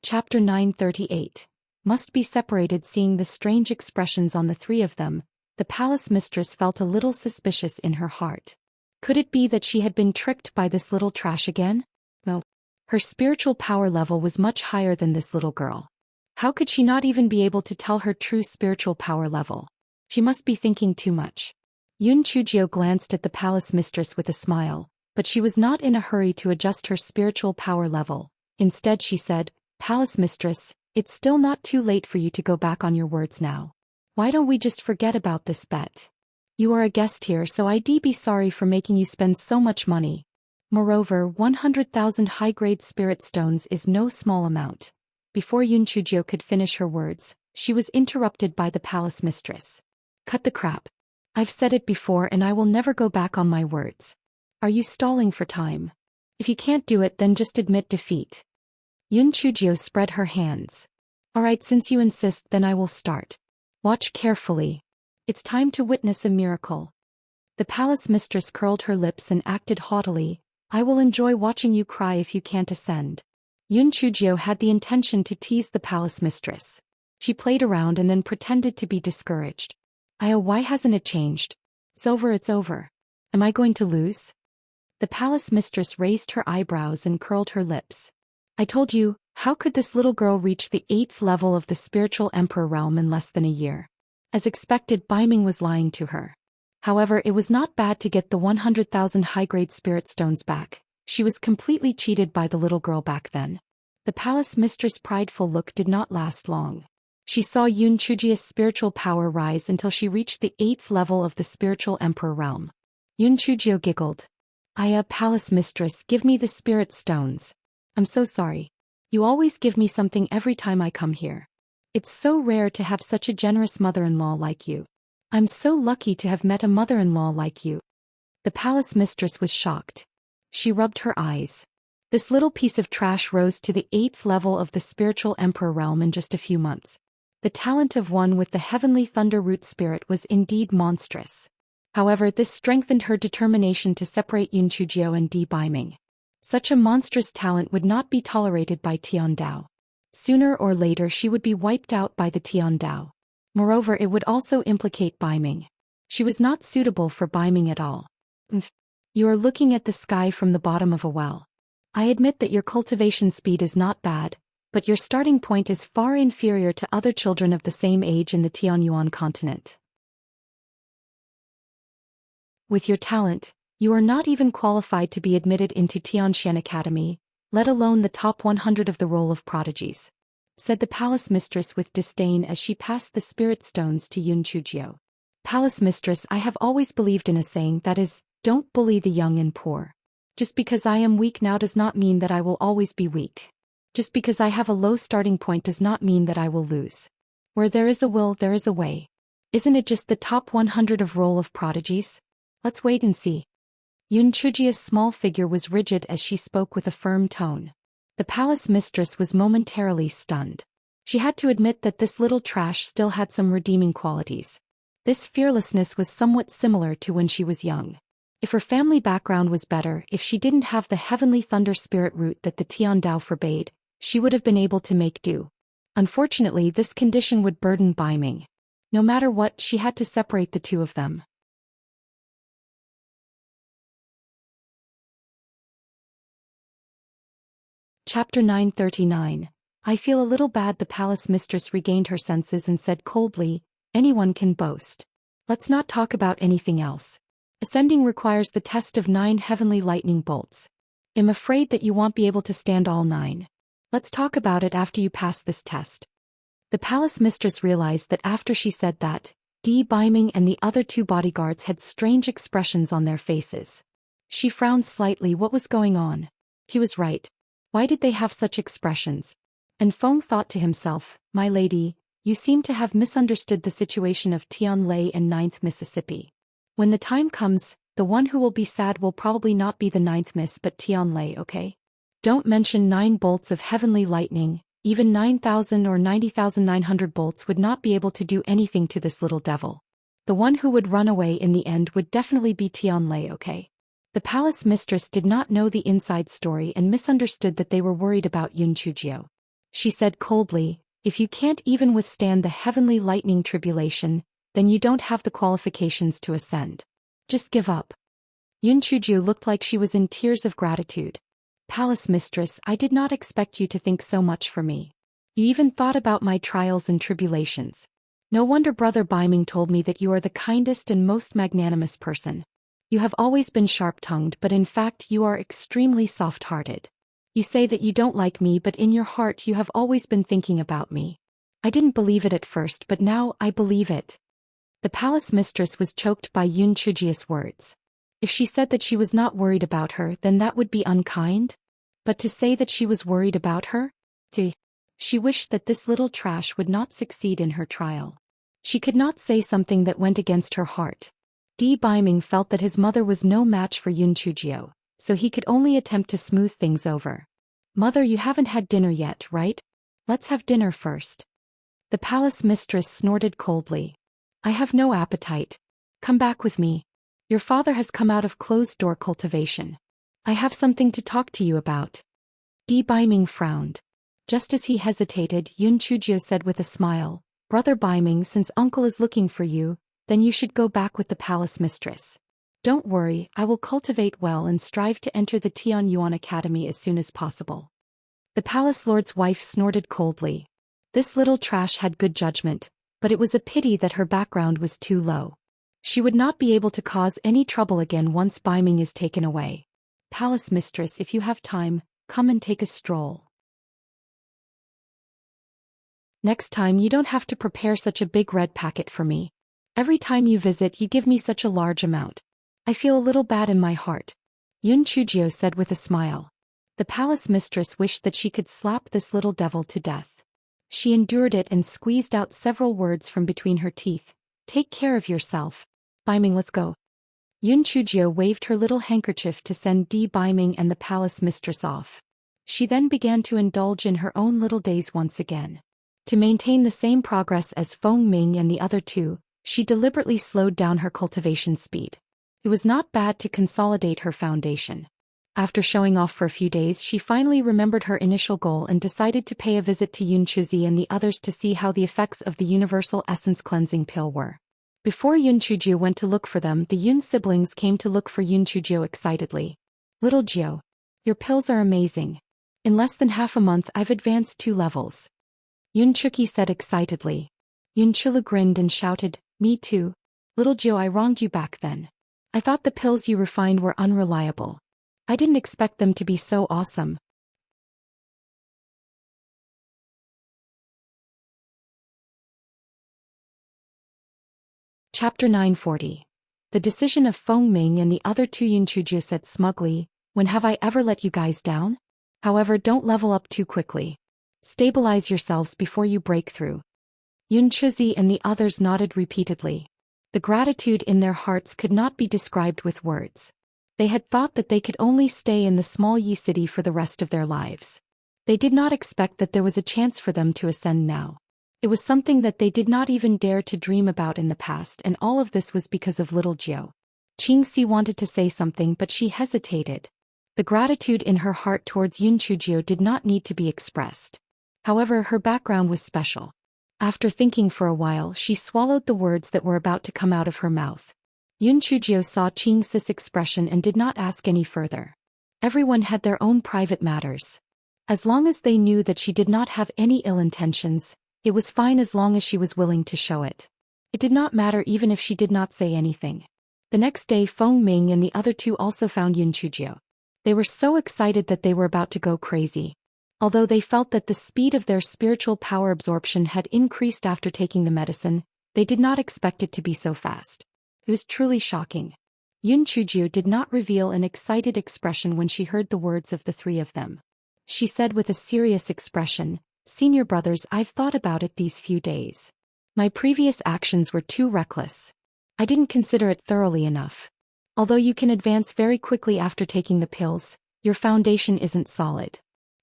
Chapter 938. Must be separated. Seeing the strange expressions on the three of them, the palace mistress felt a little suspicious in her heart. Could it be that she had been tricked by this little trash again? No. Her spiritual power level was much higher than this little girl. How could she not even be able to tell her true spiritual power level? She must be thinking too much. Yun Chujio glanced at the palace mistress with a smile, but she was not in a hurry to adjust her spiritual power level. Instead she said, "Palace mistress, it's still not too late for you to go back on your words now. Why don't we just forget about this bet? You are a guest here, so I'd be sorry for making you spend so much money. Moreover, 100,000 high-grade spirit stones is no small amount." Before Yun Chujio could finish her words, she was interrupted by the palace mistress. "Cut the crap. I've said it before and I will never go back on my words. Are you stalling for time? If you can't do it, then just admit defeat." Yun Chujio spread her hands. "Alright, since you insist, then I will start. Watch carefully. It's time to witness a miracle." The palace mistress curled her lips and acted haughtily. "I will enjoy watching you cry if you can't ascend." Yun Chujio had the intention to tease the palace mistress. She played around and then pretended to be discouraged. Why hasn't it changed? It's over. Am I going to lose?" The palace mistress raised her eyebrows and curled her lips. "I told you, how could this little girl reach the 8th level of the spiritual emperor realm in less than a year?" As expected, Baiming was lying to her. However, it was not bad to get the 100,000 high-grade spirit stones back. She was completely cheated by the little girl back then. The palace mistress' prideful look did not last long. She saw Yun Chujio's spiritual power rise until she reached the 8th level of the spiritual emperor realm. Yun Chujio giggled. Palace mistress, give me the spirit stones. I'm so sorry. You always give me something every time I come here. It's so rare to have such a generous mother-in-law like you. I'm so lucky to have met a mother-in-law like you." The palace mistress was shocked. She rubbed her eyes. This little piece of trash rose to the 8th level of the spiritual emperor realm in just a few months. The talent of one with the heavenly thunder root spirit was indeed monstrous. However, this strengthened her determination to separate Yun Chujio and Baiming. Such a monstrous talent would not be tolerated by Tiandao. Sooner or later she would be wiped out by the Tiandao. Moreover, it would also implicate Baiming. She was not suitable for Baiming at all. You are looking at the sky from the bottom of a well. I admit that your cultivation speed is not bad, but your starting point is far inferior to other children of the same age in the Tianyuan continent. With your talent, you are not even qualified to be admitted into Tianshan Academy, let alone the top 100 of the roll of prodigies," said the palace mistress with disdain as she passed the spirit stones to Yun Chujio. "Palace mistress, I have always believed in a saying that is, don't bully the young and poor. Just because I am weak now does not mean that I will always be weak. Just because I have a low starting point does not mean that I will lose. Where there is a will, there is a way. Isn't it just the top 100 of roll of prodigies? Let's wait and see." Yun Chujio's small figure was rigid as she spoke with a firm tone. The palace mistress was momentarily stunned. She had to admit that this little trash still had some redeeming qualities. This fearlessness was somewhat similar to when she was young. If her family background was better, if she didn't have the heavenly thunder spirit root that the Tiandao forbade, she would have been able to make do. Unfortunately, this condition would burden Baiming. No matter what, she had to separate the two of them. Chapter 939. I feel a little bad. The palace mistress regained her senses and said coldly, "Anyone can boast. Let's not talk about anything else. Ascending requires the test of 9 heavenly lightning bolts. I'm afraid that you won't be able to stand all 9. Let's talk about it after you pass this test." The palace mistress realized that after she said that, Baiming and the other 2 bodyguards had strange expressions on their faces. She frowned slightly. What was going on? He was right. Why did they have such expressions? And Feng thought to himself, "My lady, you seem to have misunderstood the situation of Tian Lei and 9th Mississippi. When the time comes, the one who will be sad will probably not be the 9th Miss but Tian Lei, okay? Don't mention 9 bolts of heavenly lightning, even 9,000 or 90,900 bolts would not be able to do anything to this little devil. The one who would run away in the end would definitely be Tian Lei, okay?" The palace mistress did not know the inside story and misunderstood that they were worried about Yun Chujio. She said coldly, if you can't even withstand the heavenly lightning tribulation, then you don't have the qualifications to ascend. Just give up. Yun Chujio looked like she was in tears of gratitude. Palace mistress, I did not expect you to think so much for me. You even thought about my trials and tribulations. No wonder Brother Baiming told me that you are the kindest and most magnanimous person. You have always been sharp-tongued, but in fact you are extremely soft-hearted. You say that you don't like me, but in your heart you have always been thinking about me. I didn't believe it at first, but now I believe it. The palace mistress was choked by Yun Chujio's words. If she said that she was not worried about her, then that would be unkind. But to say that she was worried about her? She wished that this little trash would not succeed in her trial. She could not say something that went against her heart. Di Baiming felt that his mother was no match for Yun Chujio, so he could only attempt to smooth things over. Mother, you haven't had dinner yet, right? Let's have dinner first. The palace mistress snorted coldly. I have no appetite. Come back with me. Your father has come out of closed-door cultivation. I have something to talk to you about. Di Baiming frowned. Just as he hesitated, Yun Chujio said with a smile, Brother Baiming, since uncle is looking for you, then you should go back with the palace mistress. Don't worry, I will cultivate well and strive to enter the Tianyuan Academy as soon as possible. The palace lord's wife snorted coldly. This little trash had good judgment, but it was a pity that her background was too low. She would not be able to cause any trouble again once Baiming is taken away. Palace mistress, if you have time, come and take a stroll. Next time you don't have to prepare such a big red packet for me. Every time you visit you give me such a large amount. I feel a little bad in my heart. Yun Chujio said with a smile. The palace mistress wished that she could slap this little devil to death. She endured it and squeezed out several words from between her teeth. Take care of yourself. Baiming, let's go. Yun Chujio waved her little handkerchief to send Di Baiming and the palace mistress off. She then began to indulge in her own little days once again. To maintain the same progress as Feng Ming and the other two, she deliberately slowed down her cultivation speed. It was not bad to consolidate her foundation. After showing off for a few days, she finally remembered her initial goal and decided to pay a visit to Yun Chuzi and the others to see how the effects of the Universal Essence Cleansing Pill were. Before Yun Chujio went to look for them, the Yun siblings came to look for Yun Chujio excitedly. Little Jio, your pills are amazing. In less than half a month I've advanced 2 levels. Yun Chuki said excitedly. Yun Chulu grinned and shouted, me too. Little Jio, I wronged you back then. I thought the pills you refined were unreliable. I didn't expect them to be so awesome. Chapter 940. The decision of Feng Ming and the other two. Yun Chujio said smugly, when have I ever let you guys down? However, don't level up too quickly. Stabilize yourselves before you break through. Yun Chuzi and the others nodded repeatedly. The gratitude in their hearts could not be described with words. They had thought that they could only stay in the small Yi city for the rest of their lives. They did not expect that there was a chance for them to ascend now. It was something that they did not even dare to dream about in the past, and all of this was because of little Jio. Qingxi wanted to say something, but she hesitated. The gratitude in her heart towards Yun Chujio did not need to be expressed. However, her background was special. After thinking for a while, she swallowed the words that were about to come out of her mouth. Yun Chujio saw Qingxi's expression and did not ask any further. Everyone had their own private matters. As long as they knew that she did not have any ill intentions, it was fine as long as she was willing to show it. It did not matter even if she did not say anything. The next day, Feng Ming and the other two also found Yun Chujio. They were so excited that they were about to go crazy. Although they felt that the speed of their spiritual power absorption had increased after taking the medicine, they did not expect it to be so fast. It was truly shocking. Yun Chujio did not reveal an excited expression when she heard the words of the 3 of them. She said with a serious expression, "Senior brothers, I've thought about it these few days. My previous actions were too reckless. I didn't consider it thoroughly enough. Although you can advance very quickly after taking the pills, your foundation isn't solid.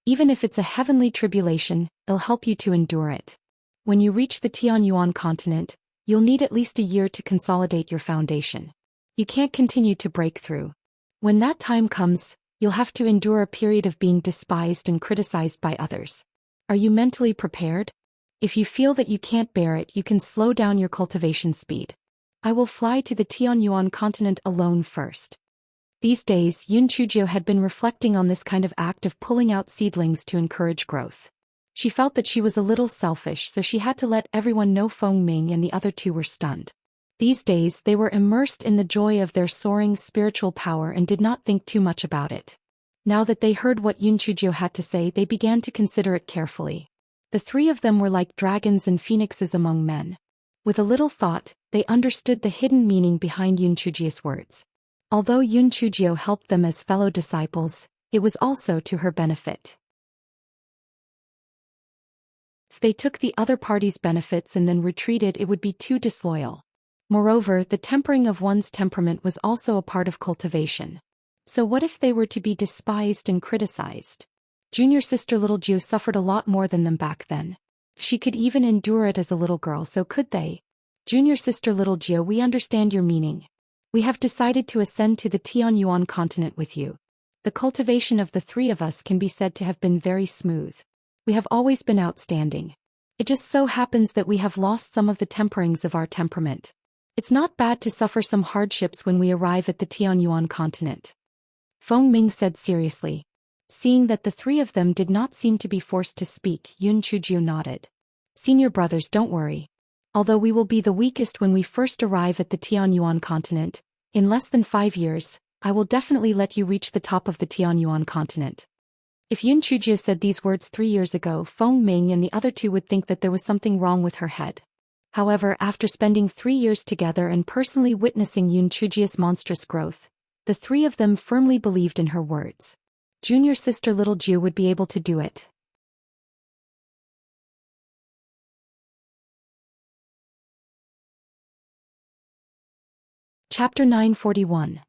Even if it's a heavenly tribulation, it'll help you to endure it. When you reach the Tianyuan continent, you'll need at least a year to consolidate your foundation. You can't continue to break through. When that time comes, you'll have to endure a period of being despised and criticized by others. Are you mentally prepared? If you feel that you can't bear it, you can slow down your cultivation speed. I will fly to the Tianyuan continent alone first. These days, Yun Chujio had been reflecting on this kind of act of pulling out seedlings to encourage growth. She felt that she was a little selfish, so she had to let everyone know Feng Ming and the other two were stunned. These days, they were immersed in the joy of their soaring spiritual power and did not think too much about it. Now that they heard what Yun Chujio had to say, they began to consider it carefully. The three of them were like dragons and phoenixes among men. With a little thought, they understood the hidden meaning behind Yun Chujio's words. Although Yun Chujio helped them as fellow disciples, it was also to her benefit. If they took the other party's benefits and then retreated, it would be too disloyal. Moreover, the tempering of one's temperament was also a part of cultivation. So what if they were to be despised and criticized? Junior sister Little Jiu suffered a lot more than them back then. She could even endure it as a little girl, so could they? Junior sister Little Jiu, we understand your meaning. We have decided to ascend to the Tianyuan continent with you. The cultivation of the three of us can be said to have been very smooth. We have always been outstanding. It just so happens that we have lost some of the temperings of our temperament. It's not bad to suffer some hardships when we arrive at the Tianyuan continent. Feng Ming said seriously. Seeing that the three of them did not seem to be forced to speak, Yun Chujio nodded. Senior brothers, don't worry. Although we will be the weakest when we first arrive at the Tianyuan continent, in less than 5 years, I will definitely let you reach the top of the Tianyuan continent. If Yun Chujio said these words 3 years ago, Feng Ming and the other two would think that there was something wrong with her head. However, after spending 3 years together and personally witnessing Yun Chujio's monstrous growth, the three of them firmly believed in her words. Junior sister Little Jiu would be able to do it. Chapter 941.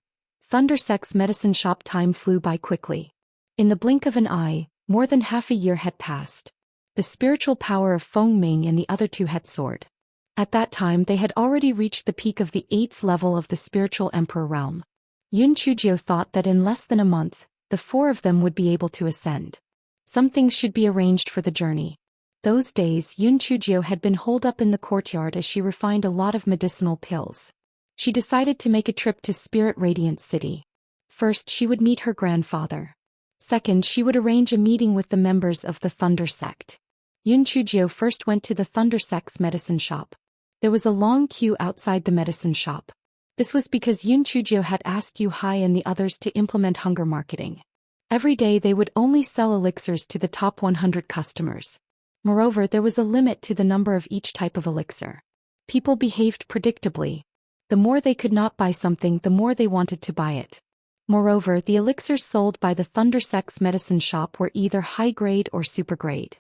Thundersex Medicine Shop. Time flew by quickly. In the blink of an eye, more than half a year had passed. The spiritual power of Feng Ming and the other two had soared. At that time they had already reached the peak of the 8th level of the spiritual emperor realm. Yun Chujio thought that in less than a month, the four of them would be able to ascend. Some things should be arranged for the journey. Those days Yun Chujio had been holed up in the courtyard as she refined a lot of medicinal pills. She decided to make a trip to Spirit Radiance City. First, she would meet her grandfather. Second, she would arrange a meeting with the members of the Thunder Sect. Yun Chujio first went to the Thunder Sect's medicine shop. There was a long queue outside the medicine shop. This was because Yun Chujio had asked Yu Hai and the others to implement hunger marketing. Every day they would only sell elixirs to the top 100 customers. Moreover, there was a limit to the number of each type of elixir. People behaved predictably. The more they could not buy something, the more they wanted to buy it. Moreover, the elixirs sold by the Thunder Sect's medicine shop were either high-grade or super-grade.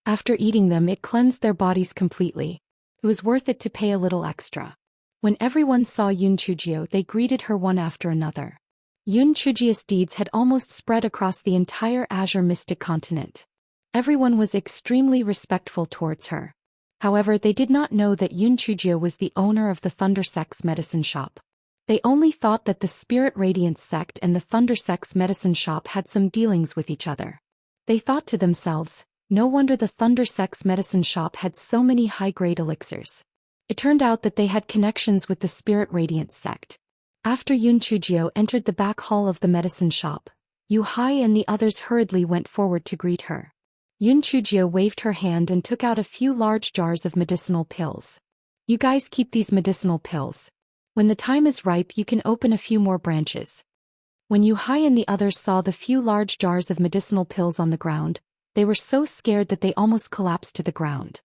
After eating them, it cleansed their bodies completely. It was worth it to pay a little extra. When everyone saw Yun Chujio, they greeted her one after another. Yun Chujio's deeds had almost spread across the entire Azure Mystic continent. Everyone was extremely respectful towards her. However, they did not know that Yun Chujio was the owner of the Thunder Sect's medicine shop. They only thought that the Spirit Radiance sect and the Thunder Sect's medicine shop had some dealings with each other. They thought to themselves, no wonder the Thunder Sect's medicine shop had so many high-grade elixirs. It turned out that they had connections with the Spirit Radiance sect. After Yun Chujio entered the back hall of the medicine shop, Yu Hai and the others hurriedly went forward to greet her. Yun Chujio waved her hand and took out a few large jars of medicinal pills. You guys keep these medicinal pills. When the time is ripe, you can open a few more branches. When Yu Hai and the others saw the few large jars of medicinal pills on the ground, they were so scared that they almost collapsed to the ground.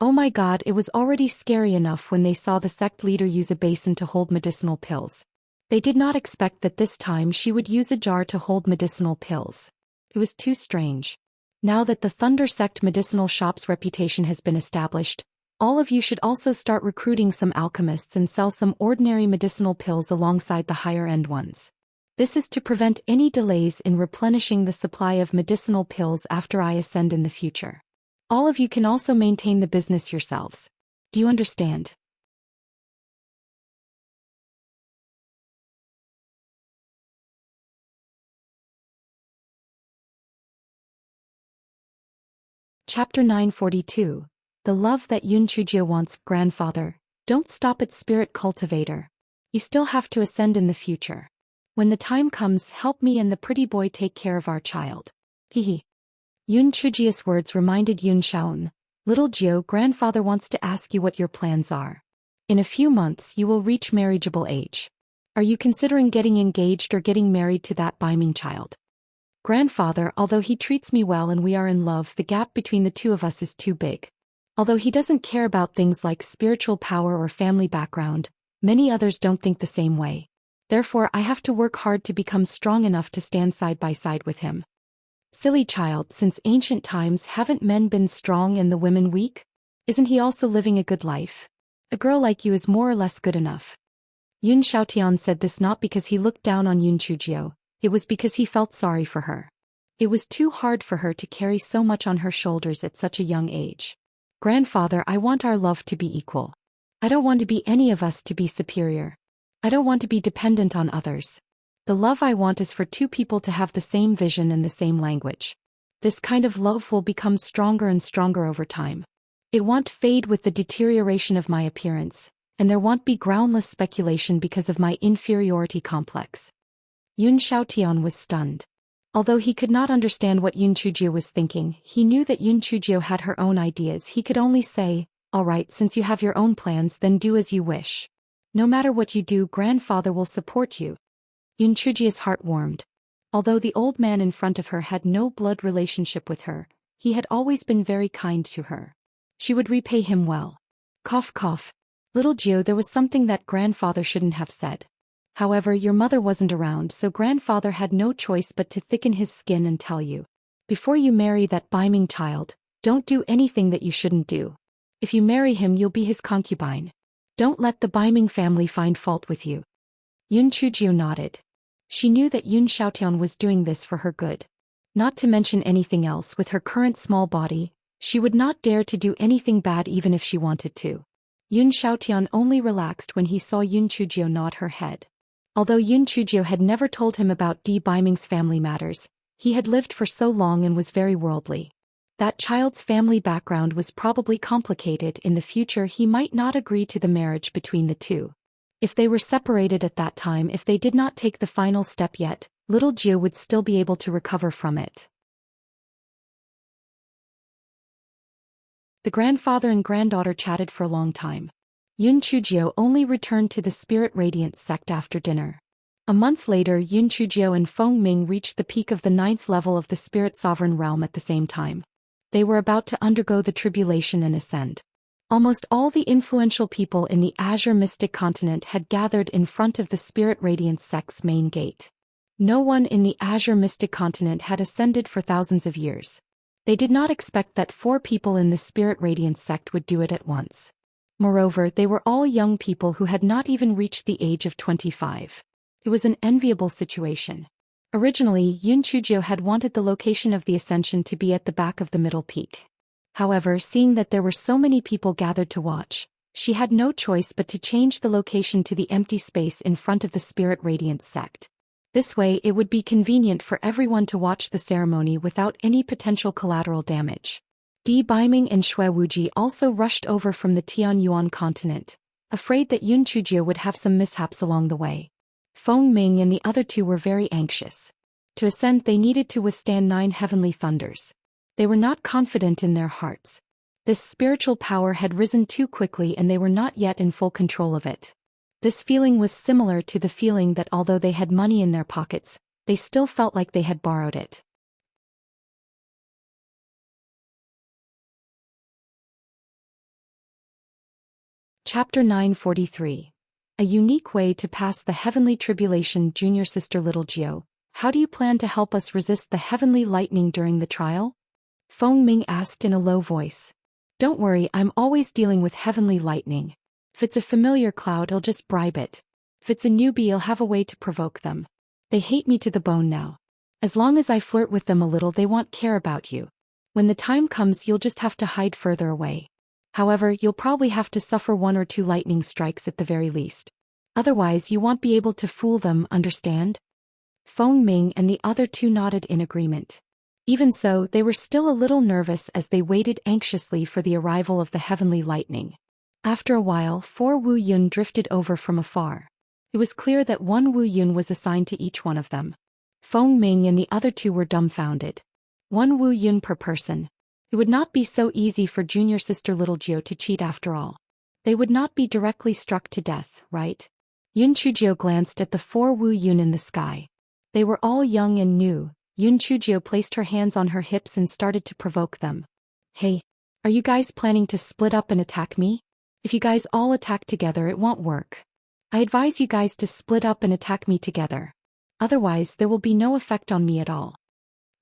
Oh my god, it was already scary enough when they saw the sect leader use a basin to hold medicinal pills. They did not expect that this time she would use a jar to hold medicinal pills. It was too strange. Now that the Thunder Sect medicinal shop's reputation has been established, all of you should also start recruiting some alchemists and sell some ordinary medicinal pills alongside the higher-end ones. This is to prevent any delays in replenishing the supply of medicinal pills after I ascend in the future. All of you can also maintain the business yourselves. Do you understand? Chapter 942. The love that Yun Chujio wants. Grandfather, don't stop at spirit cultivator. You still have to ascend in the future. When the time comes, help me and the pretty boy take care of our child. Hehe. Yun Chujio's words reminded Yun Shaon. Little Jio, grandfather wants to ask you what your plans are. In a few months you will reach marriageable age. Are you considering getting engaged or getting married to that Baiming child? Grandfather, although he treats me well and we are in love, the gap between the two of us is too big. Although he doesn't care about things like spiritual power or family background, many others don't think the same way. Therefore, I have to work hard to become strong enough to stand side by side with him. Silly child, since ancient times haven't men been strong and the women weak? Isn't he also living a good life? A girl like you is more or less good enough. Yun Xiaotian said this not because he looked down on Yun Chujio, it was because he felt sorry for her. It was too hard for her to carry so much on her shoulders at such a young age. Grandfather, I want our love to be equal. I don't want to be any of us to be superior. I don't want to be dependent on others. The love I want is for two people to have the same vision and the same language. This kind of love will become stronger and stronger over time. It won't fade with the deterioration of my appearance, and there won't be groundless speculation because of my inferiority complex. Yun Xiaotian was stunned. Although he could not understand what Yun Chujio was thinking, he knew that Yun Chujio had her own ideas. He could only say, all right, since you have your own plans, then do as you wish. No matter what you do, grandfather will support you. Yun Chujio's heart warmed. Although the old man in front of her had no blood relationship with her, he had always been very kind to her. She would repay him well. Cough cough. Little Jio, there was something that grandfather shouldn't have said. However, your mother wasn't around, so grandfather had no choice but to thicken his skin and tell you. Before you marry that Baiming child, don't do anything that you shouldn't do. If you marry him, you'll be his concubine. Don't let the Baiming family find fault with you. Yun Chujio nodded. She knew that Yun Xiaotian was doing this for her good. Not to mention anything else, with her current small body, she would not dare to do anything bad even if she wanted to. Yun Xiaotian only relaxed when he saw Yun Chujio nod her head. Although Yun Chujio had never told him about Di Baiming's family matters, he had lived for so long and was very worldly. That child's family background was probably complicated. In the future he might not agree to the marriage between the two. If they were separated at that time, if they did not take the final step yet, little Jio would still be able to recover from it. The grandfather and granddaughter chatted for a long time. Yun Chujio only returned to the Spirit Radiance sect after dinner. A month later, Yun Chujio and Feng Ming reached the peak of the 9th level of the Spirit Sovereign Realm at the same time. They were about to undergo the tribulation and ascend. Almost all the influential people in the Azure Mystic Continent had gathered in front of the Spirit Radiance sect's main gate. No one in the Azure Mystic Continent had ascended for thousands of years. They did not expect that 4 people in the Spirit Radiance sect would do it at once. Moreover, they were all young people who had not even reached the age of 25. It was an enviable situation. Originally, Yun Chujio had wanted the location of the ascension to be at the back of the middle peak. However, seeing that there were so many people gathered to watch, she had no choice but to change the location to the empty space in front of the Spirit Radiance sect. This way, it would be convenient for everyone to watch the ceremony without any potential collateral damage. Di Baiming and Xue Wuji also rushed over from the Tianyuan continent, afraid that Yun Chujio would have some mishaps along the way. Feng Ming and the other 2 were very anxious. To ascend, they needed to withstand 9 heavenly thunders. They were not confident in their hearts. This spiritual power had risen too quickly and they were not yet in full control of it. This feeling was similar to the feeling that although they had money in their pockets, they still felt like they had borrowed it. Chapter 943. A unique way to pass the heavenly tribulation. Junior sister Little Jio, how do you plan to help us resist the heavenly lightning during the trial? Feng Ming asked in a low voice. Don't worry, I'm always dealing with heavenly lightning. If it's a familiar cloud, I'll just bribe it. If it's a newbie, I'll have a way to provoke them. They hate me to the bone now. As long as I flirt with them a little, they won't care about you. When the time comes, you'll just have to hide further away. However, you'll probably have to suffer 1 or 2 lightning strikes at the very least. Otherwise, you won't be able to fool them, understand? Feng Ming and the other 2 nodded in agreement. Even so, they were still a little nervous as they waited anxiously for the arrival of the heavenly lightning. After a while, 4 Wu Yun drifted over from afar. It was clear that 1 Wu Yun was assigned to each one of them. Feng Ming and the other 2 were dumbfounded. 1 Wu Yun per person. It would not be so easy for junior sister Little Jiu to cheat after all. They would not be directly struck to death, right? Yun Chujio glanced at the 4 Wu Yun in the sky. They were all young and new. Yun Chujio placed her hands on her hips and started to provoke them. Hey, are you guys planning to split up and attack me? If you guys all attack together, it won't work. I advise you guys to split up and attack me together. Otherwise, there will be no effect on me at all.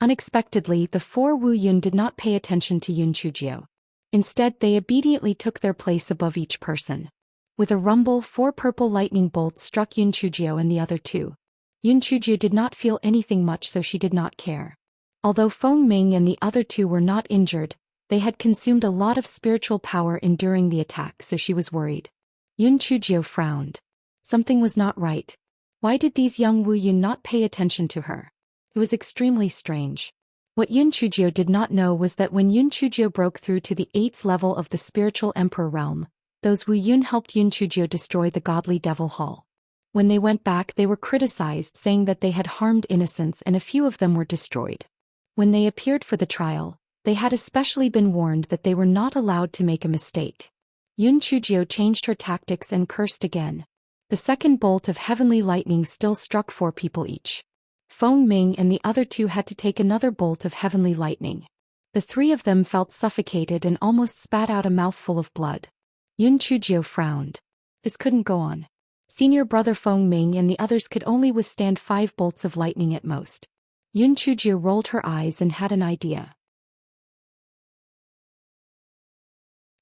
Unexpectedly, the 4 Wu Yun did not pay attention to Yun Chujio. Instead, they obediently took their place above each person. With a rumble, 4 purple lightning bolts struck Yun Chujio and the other 2. Yun Chujio did not feel anything much, so she did not care. Although Feng Ming and the other 2 were not injured, they had consumed a lot of spiritual power enduring the attack, so she was worried. Yun Chujio frowned. Something was not right. Why did these young Wu Yun not pay attention to her? It was extremely strange. What Yun Chujio did not know was that when Yun Chujio broke through to the 8th level of the spiritual emperor realm, those Wu Yun helped Yun Chujio destroy the godly devil hall. When they went back, they were criticized, saying that they had harmed innocents, and a few of them were destroyed. When they appeared for the trial, they had especially been warned that they were not allowed to make a mistake. Yun Chujio changed her tactics and cursed again. The second bolt of heavenly lightning still struck 4 people each. Feng Ming and the other 2 had to take another bolt of heavenly lightning. The 3 of them felt suffocated and almost spat out a mouthful of blood. Yun Chujio frowned. This couldn't go on. Senior brother Feng Ming and the others could only withstand 5 bolts of lightning at most. Yun Chujio rolled her eyes and had an idea.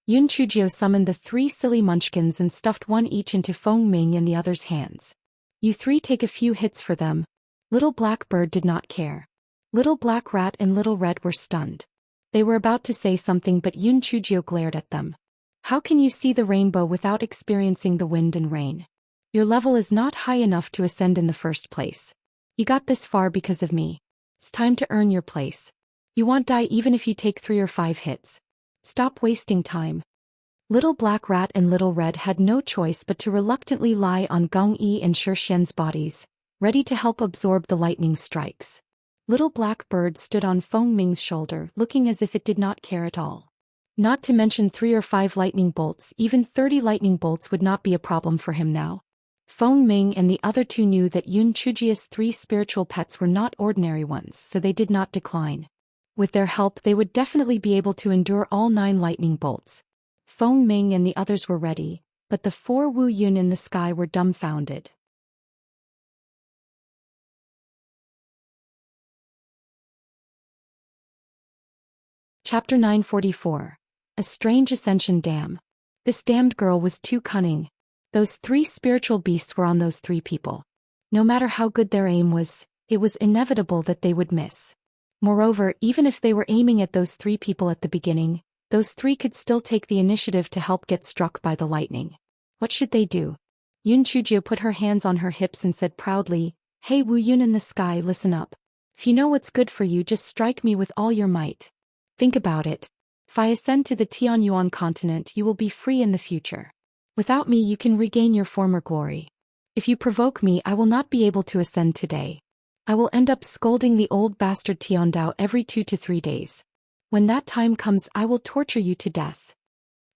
Yun Chujio summoned the 3 silly munchkins and stuffed one each into Feng Ming and the other's hands. You 3 take a few hits for them. Little Black Bird did not care. Little Black Rat and Little Red were stunned. They were about to say something, but Yun Chujio glared at them. How can you see the rainbow without experiencing the wind and rain? Your level is not high enough to ascend in the first place. You got this far because of me. It's time to earn your place. You won't die even if you take 3 or 5 hits. Stop wasting time. Little Black Rat and Little Red had no choice but to reluctantly lie on Gong Yi and Shi Xian's bodies, ready to help absorb the lightning strikes. Little Black Bird stood on Feng Ming's shoulder, looking as if it did not care at all. Not to mention 3 or 5 lightning bolts, even 30 lightning bolts would not be a problem for him now. Feng Ming and the other 2 knew that Yun Chujio's 3 spiritual pets were not ordinary ones, so they did not decline. With their help, they would definitely be able to endure all 9 lightning bolts. Feng Ming and the others were ready, but the 4 Wu Yun in the sky were dumbfounded. Chapter 944. A Strange Ascension Dam. This damned girl was too cunning. Those 3 spiritual beasts were on those 3 people. No matter how good their aim was, it was inevitable that they would miss. Moreover, even if they were aiming at those 3 people at the beginning, those 3 could still take the initiative to help get struck by the lightning. What should they do? Yun Chujio put her hands on her hips and said proudly, Hey Wu Yun in the sky, listen up. If you know what's good for you, just strike me with all your might. Think about it. If I ascend to the Tianyuan continent, you will be free in the future. Without me, you can regain your former glory. If you provoke me, I will not be able to ascend today. I will end up scolding the old bastard Tiandao every 2 to 3 days. When that time comes, I will torture you to death.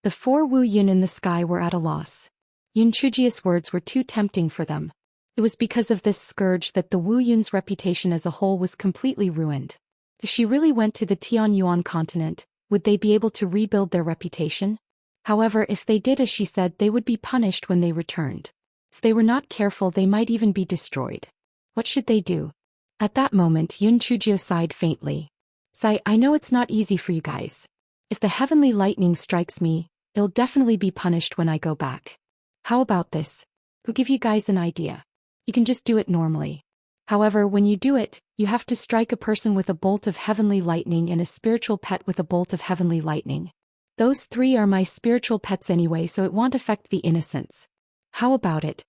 The 4 Wu Yun in the sky were at a loss. Yun Chujio's words were too tempting for them. It was because of this scourge that the Wu Yun's reputation as a whole was completely ruined. If she really went to the Tianyuan continent, would they be able to rebuild their reputation? However, if they did as she said, they would be punished when they returned. If they were not careful, they might even be destroyed. What should they do? At that moment, Yun Chujio sighed faintly. I know it's not easy for you guys. If the heavenly lightning strikes me, it'll definitely be punished when I go back. How about this? I'll give you guys an idea. You can just do it normally. However, when you do it, you have to strike a person with a bolt of heavenly lightning and a spiritual pet with a bolt of heavenly lightning. Those 3 are my spiritual pets anyway, so it won't affect the innocents. How about it?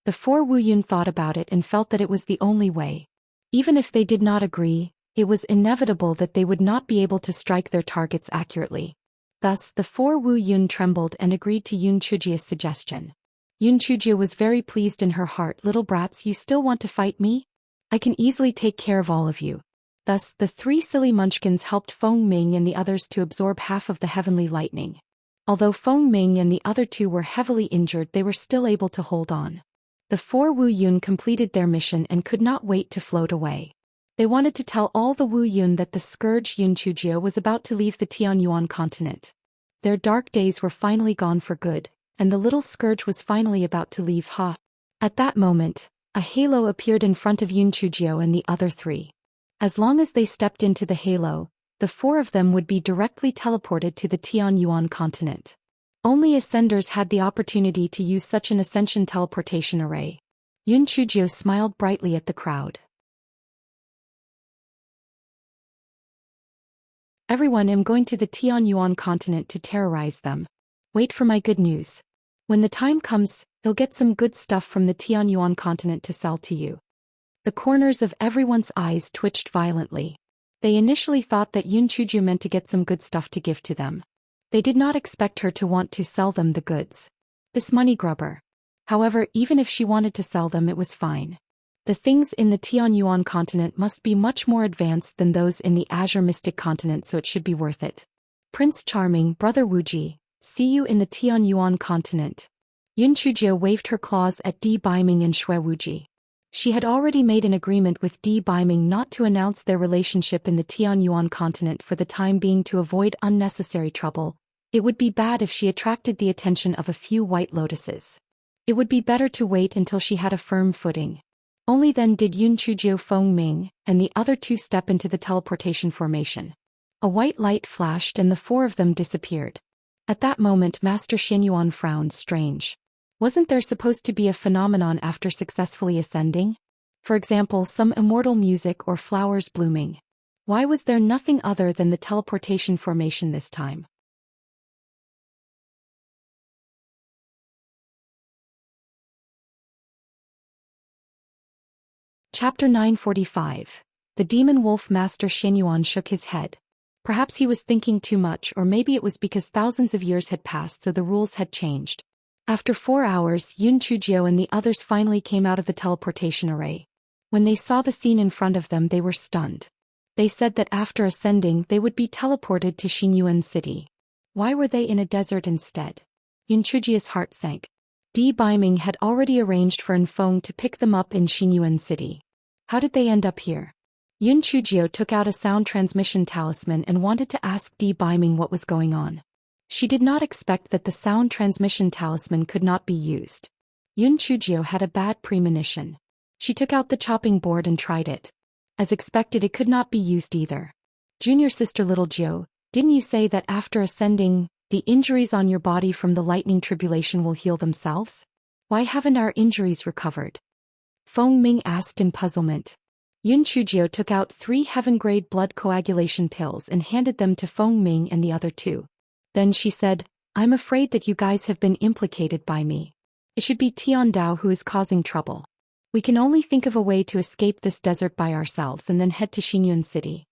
The 4 Wu Yun thought about it and felt that it was the only way. Even if they did not agree, It was inevitable that they would not be able to strike their targets accurately. Thus, the four Wu Yun trembled and agreed to Yun Chujia's suggestion. Yun Chujia was very pleased in her heart. Little brats, you still want to fight me? I can easily take care of all of you. Thus, the three silly munchkins helped Feng Ming and the others to absorb half of the heavenly lightning. Although Feng Ming and the other two were heavily injured, they were still able to hold on. The four Wu Yun completed their mission and could not wait to float away. They wanted to tell all the Wu Yun that the scourge Yun Chujia was about to leave the Tianyuan continent. Their dark days were finally gone for good, and the little scourge was finally about to leave Ha. At that moment, a halo appeared in front of Yun Chujio and the other three. As long as they stepped into the halo, the four of them would be directly teleported to the Tianyuan continent. Only ascenders had the opportunity to use such an ascension teleportation array. Yun Chujio smiled brightly at the crowd. Everyone, I'm going to the Tianyuan continent to terrorize them. Wait for my good news. When the time comes, you'll get some good stuff from the Tianyuan continent to sell to you. The corners of everyone's eyes twitched violently. They initially thought that Yun Chujio meant to get some good stuff to give to them. They did not expect her to want to sell them the goods. This money grubber. However, even if she wanted to sell them, it was fine. The things in the Tianyuan continent must be much more advanced than those in the Azure Mystic continent, so it should be worth it. Prince Charming, Brother Wuji, see you in the Tianyuan continent. Yun Chujio waved her claws at Di Baiming and Shui Wuji. She had already made an agreement with Di Baiming not to announce their relationship in the Tianyuan continent for the time being to avoid unnecessary trouble. It would be bad if she attracted the attention of a few white lotuses. It would be better to wait until she had a firm footing. Only then did Yun Chujio, Feng Ming, and the other two step into the teleportation formation. A white light flashed and the four of them disappeared. At that moment, Master Xinyuan frowned. Strange. Wasn't there supposed to be a phenomenon after successfully ascending? For example, some immortal music or flowers blooming. Why was there nothing other than the teleportation formation this time? Chapter 945. The Demon Wolf. Master Xinyuan shook his head. Perhaps he was thinking too much, or maybe it was because thousands of years had passed so the rules had changed. After 4 hours, Yun Chujio and the others finally came out of the teleportation array. When they saw the scene in front of them, they were stunned. They said that after ascending, they would be teleported to Xinyuan City. Why were they in a desert instead? Yun Chujio's heart sank. Di Baiming had already arranged for Enfeng to pick them up in Xinyuan City. How did they end up here? Yun Chujio took out a sound transmission talisman and wanted to ask Di Baiming what was going on. She did not expect that the sound transmission talisman could not be used. Yun Chujio had a bad premonition. She took out the chopping board and tried it. As expected, it could not be used either. Junior sister Little Jio, didn't you say that after ascending, the injuries on your body from the lightning tribulation will heal themselves? Why haven't our injuries recovered? Feng Ming asked in puzzlement. Yun Chujio took out 3 heaven-grade blood coagulation pills and handed them to Feng Ming and the other two. Then she said, I'm afraid that you guys have been implicated by me. It should be Tian Dao who is causing trouble. We can only think of a way to escape this desert by ourselves and then head to Xinyuan City.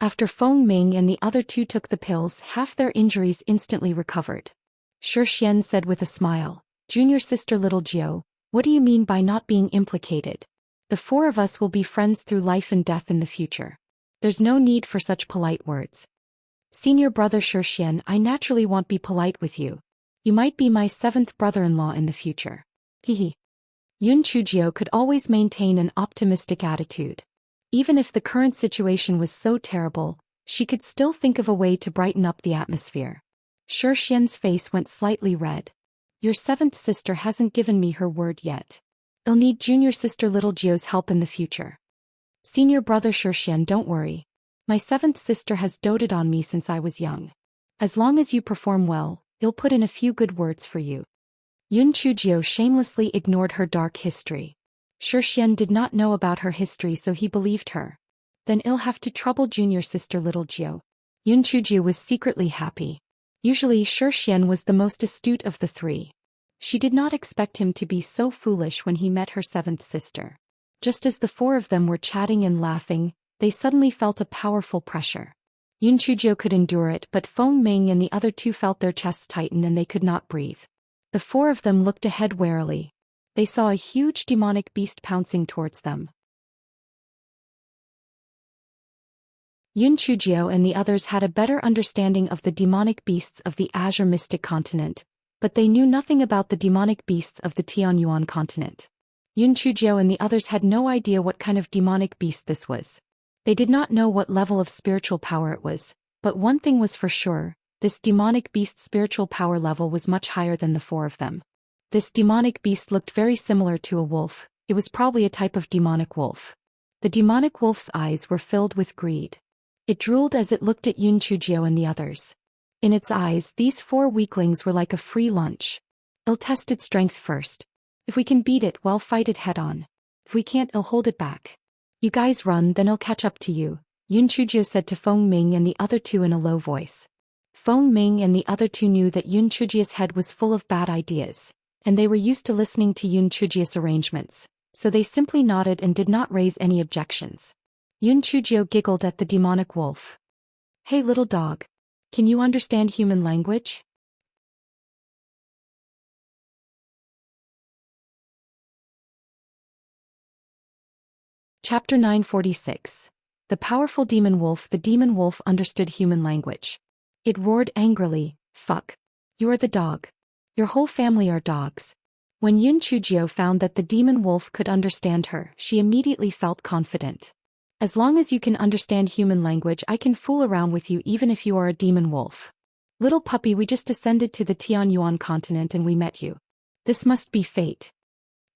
After Feng Ming and the other two took the pills, half their injuries instantly recovered. Shi Xian said with a smile, Junior sister Little Jio, what do you mean by not being implicated? The 4 of us will be friends through life and death in the future. There's no need for such polite words. Senior brother Shi Xian, I naturally won't be polite with you. You might be my 7th brother-in-law in the future. Hehe. Yun Chujio could always maintain an optimistic attitude. Even if the current situation was so terrible, she could still think of a way to brighten up the atmosphere. Shi Xian's face went slightly red. Your 7th sister hasn't given me her word yet. I'll need junior sister Little Jio's help in the future. Senior brother Shi Xian, don't worry. My 7th sister has doted on me since I was young. As long as you perform well, I'll put in a few good words for you. Yun Chujio shamelessly ignored her dark history. Shi Xian did not know about her history, so he believed her. Then I'll have to trouble junior sister Little Jio. Yun Chujio was secretly happy. Usually Shi Xian was the most astute of the 3. She did not expect him to be so foolish when he met her 7th sister. Just as the 4 of them were chatting and laughing, they suddenly felt a powerful pressure. Yun Chujio could endure it, but Feng Ming and the other two felt their chests tighten and they could not breathe. The four of them looked ahead warily. They saw a huge demonic beast pouncing towards them. Yun Chujio and the others had a better understanding of the demonic beasts of the Azure Mystic Continent, but they knew nothing about the demonic beasts of the Tianyuan continent. Yun Chujio and the others had no idea what kind of demonic beast this was. They did not know what level of spiritual power it was, but one thing was for sure, this demonic beast's spiritual power level was much higher than the four of them. This demonic beast looked very similar to a wolf. It was probably a type of demonic wolf. The demonic wolf's eyes were filled with greed. It drooled as it looked at Yun Chujio and the others. In its eyes, these four weaklings were like a free lunch. It'll test its strength first. If we can beat it, well, fight it head on. If we can't, it'll hold it back. You guys run, then it'll catch up to you, Yun Chujio said to Feng Ming and the other two in a low voice. Feng Ming and the other two knew that Yun Chujio's head was full of bad ideas, and they were used to listening to Yun Chujio's arrangements, so they simply nodded and did not raise any objections. Yun Chujio giggled at the demonic wolf. Hey little dog. Can you understand human language? Chapter 946. The powerful demon wolf. The demon wolf understood human language. It roared angrily, fuck. You are the dog. Your whole family are dogs. When Yun Chujio found that the demon wolf could understand her, she immediately felt confident. As long as you can understand human language, I can fool around with you even if you are a demon wolf. Little puppy, we just descended to the Tianyuan continent and we met you. This must be fate.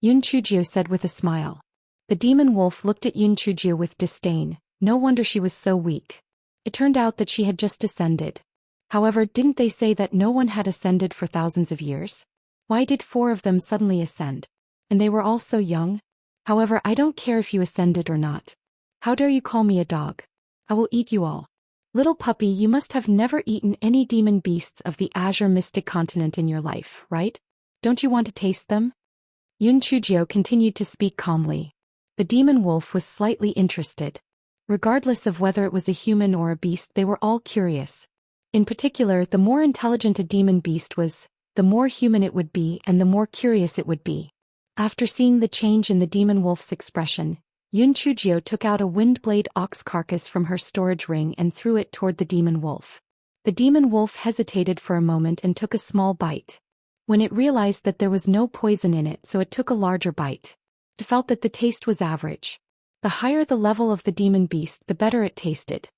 Yun Chujio said with a smile. The demon wolf looked at Yun Chujio with disdain. No wonder she was so weak. It turned out that she had just descended. However, didn't they say that no one had ascended for thousands of years? Why did four of them suddenly ascend? And they were all so young? However, I don't care if you ascended or not. How dare you call me a dog? I will eat you all. Little puppy, you must have never eaten any demon beasts of the Azure Mystic Continent in your life, right? Don't you want to taste them? Yun Chujio continued to speak calmly. The demon wolf was slightly interested. Regardless of whether it was a human or a beast, they were all curious. In particular, the more intelligent a demon beast was, the more human it would be and the more curious it would be. After seeing the change in the demon wolf's expression, Yun Chujio took out a windblade ox carcass from her storage ring and threw it toward the demon wolf. The demon wolf hesitated for a moment and took a small bite. When it realized that there was no poison in it, so it took a larger bite. It felt that the taste was average. The higher the level of the demon beast, the better it tasted.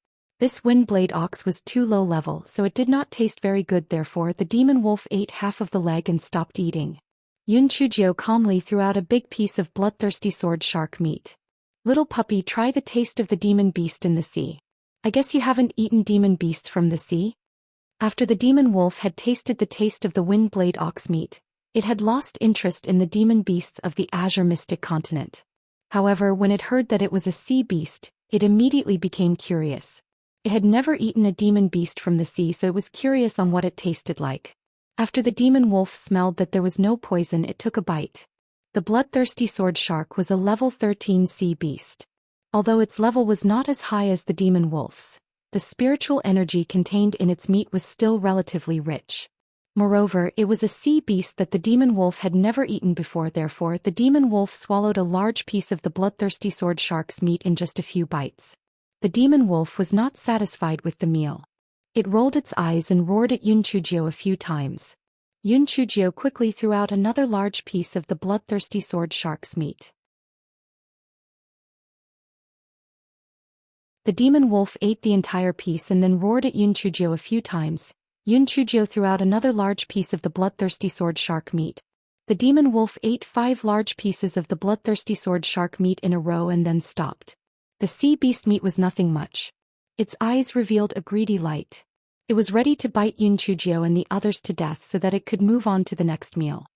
This windblade ox was too low level, so it did not taste very good. Therefore, the demon wolf ate half of the leg and stopped eating. Yun Chujio calmly threw out a big piece of bloodthirsty sword shark meat. Little puppy, try the taste of the demon beast in the sea. I guess you haven't eaten demon beasts from the sea? After the demon wolf had tasted the taste of the windblade ox meat, it had lost interest in the demon beasts of the Azure Mystic Continent. However, when it heard that it was a sea beast, it immediately became curious. It had never eaten a demon beast from the sea, so it was curious on what it tasted like. After the demon wolf smelled that there was no poison, it took a bite. The bloodthirsty sword shark was a level 13 sea beast. Although its level was not as high as the demon wolf's, the spiritual energy contained in its meat was still relatively rich. Moreover, it was a sea beast that the demon wolf had never eaten before. Therefore, the demon wolf swallowed a large piece of the bloodthirsty sword shark's meat in just a few bites. The demon wolf was not satisfied with the meal. It rolled its eyes and roared at Yun Chujio a few times. Yun Chujio quickly threw out another large piece of the bloodthirsty sword shark's meat. The demon wolf ate the entire piece and then roared at Yun Chujio a few times. Yun Chujio threw out another large piece of the bloodthirsty sword shark meat. The demon wolf ate 5 large pieces of the bloodthirsty sword shark meat in a row and then stopped. The sea beast meat was nothing much. Its eyes revealed a greedy light. It was ready to bite Yun Chujio and the others to death so that it could move on to the next meal.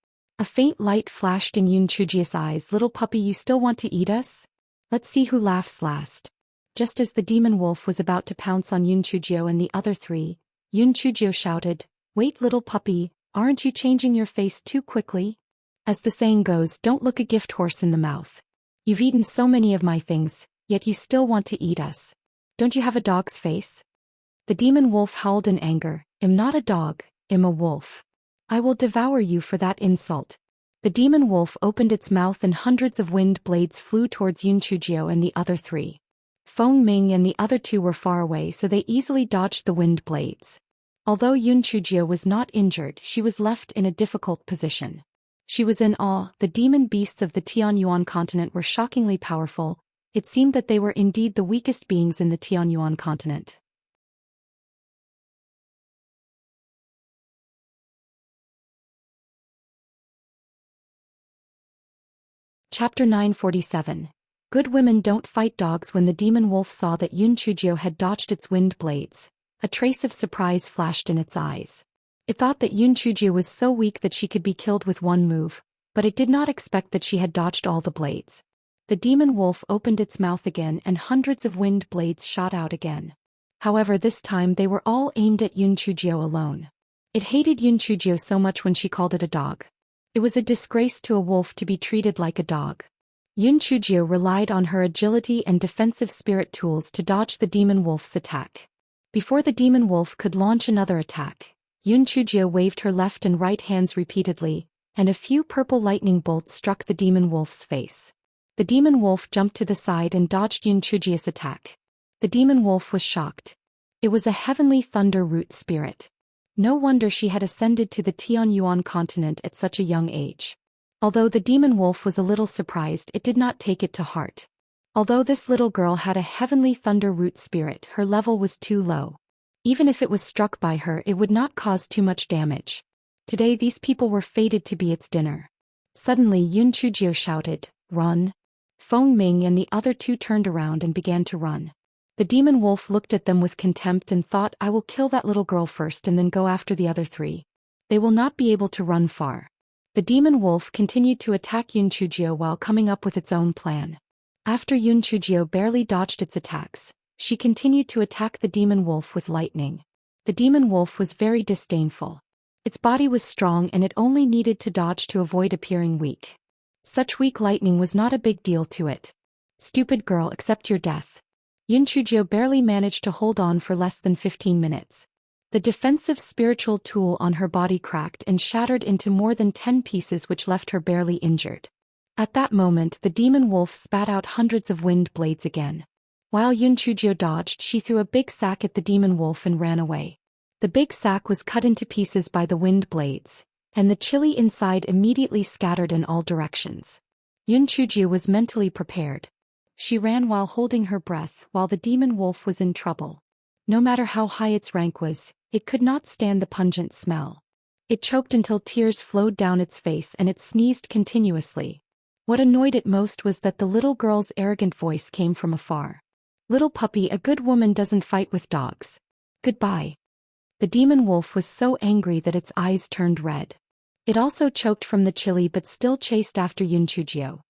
A faint light flashed in Yun Chujio's eyes. Little puppy, you still want to eat us? Let's see who laughs last. Just as the demon wolf was about to pounce on Yun Chujio and the other 3, Yun Chujio shouted, "Wait, little puppy, aren't you changing your face too quickly? As the saying goes, don't look a gift horse in the mouth. You've eaten so many of my things, Yet you still want to eat us. Don't you have a dog's face? The demon wolf howled in anger. I'm not a dog, I'm a wolf. I will devour you for that insult. The demon wolf opened its mouth and hundreds of wind blades flew towards Yun Chujio and the other three. Feng Ming and the other two were far away, so they easily dodged the wind blades. Although Yun Chujio was not injured, she was left in a difficult position. She was in awe. The demon beasts of the Tianyuan continent were shockingly powerful. It seemed that they were indeed the weakest beings in the Tianyuan continent. Chapter 947. Good women don't fight dogs. When the demon wolf saw that Yun Chujio had dodged its wind blades, a trace of surprise flashed in its eyes. It thought that Yun Chujio was so weak that she could be killed with one move, but it did not expect that she had dodged all the blades. The demon wolf opened its mouth again and hundreds of wind blades shot out again. However, this time they were all aimed at Yun Chujio alone. It hated Yun Chujio so much when she called it a dog. It was a disgrace to a wolf to be treated like a dog. Yun Chujio relied on her agility and defensive spirit tools to dodge the demon wolf's attack. Before the demon wolf could launch another attack, Yun Chujio waved her left and right hands repeatedly, and a few purple lightning bolts struck the demon wolf's face. The demon wolf jumped to the side and dodged Yun Chujio's attack. The demon wolf was shocked. It was a heavenly thunder root spirit. No wonder she had ascended to the Tianyuan continent at such a young age. Although the demon wolf was a little surprised, it did not take it to heart. Although this little girl had a heavenly thunder root spirit, her level was too low. Even if it was struck by her, it would not cause too much damage. Today these people were fated to be its dinner. Suddenly Yun Chujio shouted, "Run!" Feng Ming and the other two turned around and began to run. The demon wolf looked at them with contempt and thought, I will kill that little girl first and then go after the other three. They will not be able to run far. The demon wolf continued to attack Yun Chujio while coming up with its own plan. After Yun Chujio barely dodged its attacks, she continued to attack the demon wolf with lightning. The demon wolf was very disdainful. Its body was strong and it only needed to dodge to avoid appearing weak. Such weak lightning was not a big deal to it. Stupid girl, accept your death. Yun Chujio barely managed to hold on for less than 15 minutes. The defensive spiritual tool on her body cracked and shattered into more than 10 pieces, which left her barely injured. At that moment, the demon wolf spat out hundreds of wind blades again. While Yun Chujio dodged, she threw a big sack at the demon wolf and ran away. The big sack was cut into pieces by the wind blades, and the chili inside immediately scattered in all directions. Yun Chujio was mentally prepared. She ran while holding her breath while the demon wolf was in trouble. No matter how high its rank was, it could not stand the pungent smell. It choked until tears flowed down its face and it sneezed continuously. What annoyed it most was that the little girl's arrogant voice came from afar. Little puppy, a good woman doesn't fight with dogs. Goodbye. The demon wolf was so angry that its eyes turned red. It also choked from the chili but still chased after Yun Chujio.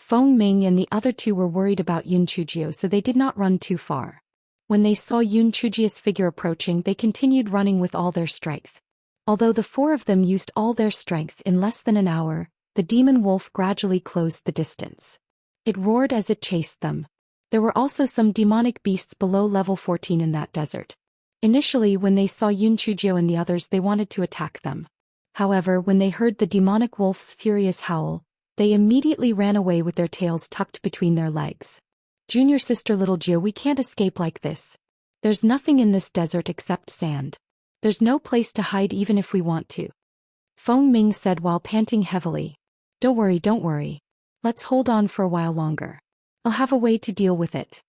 Feng Ming and the other two were worried about Yun Chujio, so they did not run too far. When they saw Yun Chujio's figure approaching, they continued running with all their strength. Although the four of them used all their strength in less than an hour, the demon wolf gradually closed the distance. It roared as it chased them. There were also some demonic beasts below level 14 in that desert. Initially, when they saw Yun Chujio and the others, they wanted to attack them. However, when they heard the demonic wolf's furious howl, they immediately ran away with their tails tucked between their legs. Junior sister Little Gio, we can't escape like this. There's nothing in this desert except sand. There's no place to hide even if we want to. Feng Ming said while panting heavily. Don't worry. Let's hold on for a while longer. I'll have a way to deal with it.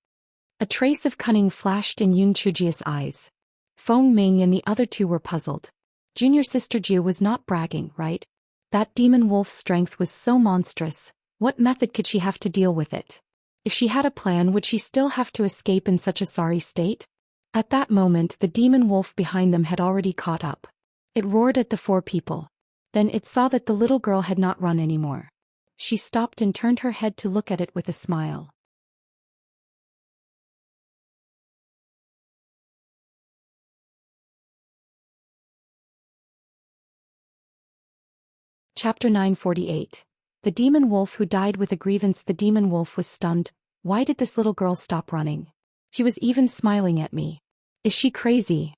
A trace of cunning flashed in Yun Chujio's eyes. Feng Ming and the other two were puzzled. Junior sister Gio was not bragging, right? That demon wolf's strength was so monstrous. What method could she have to deal with it? If she had a plan, would she still have to escape in such a sorry state? At that moment, the demon wolf behind them had already caught up. It roared at the four people. Then it saw that the little girl had not run anymore. She stopped and turned her head to look at it with a smile. Chapter 948. The demon wolf who died with a grievance. The demon wolf was stunned. Why did this little girl stop running? She was even smiling at me. Is she crazy?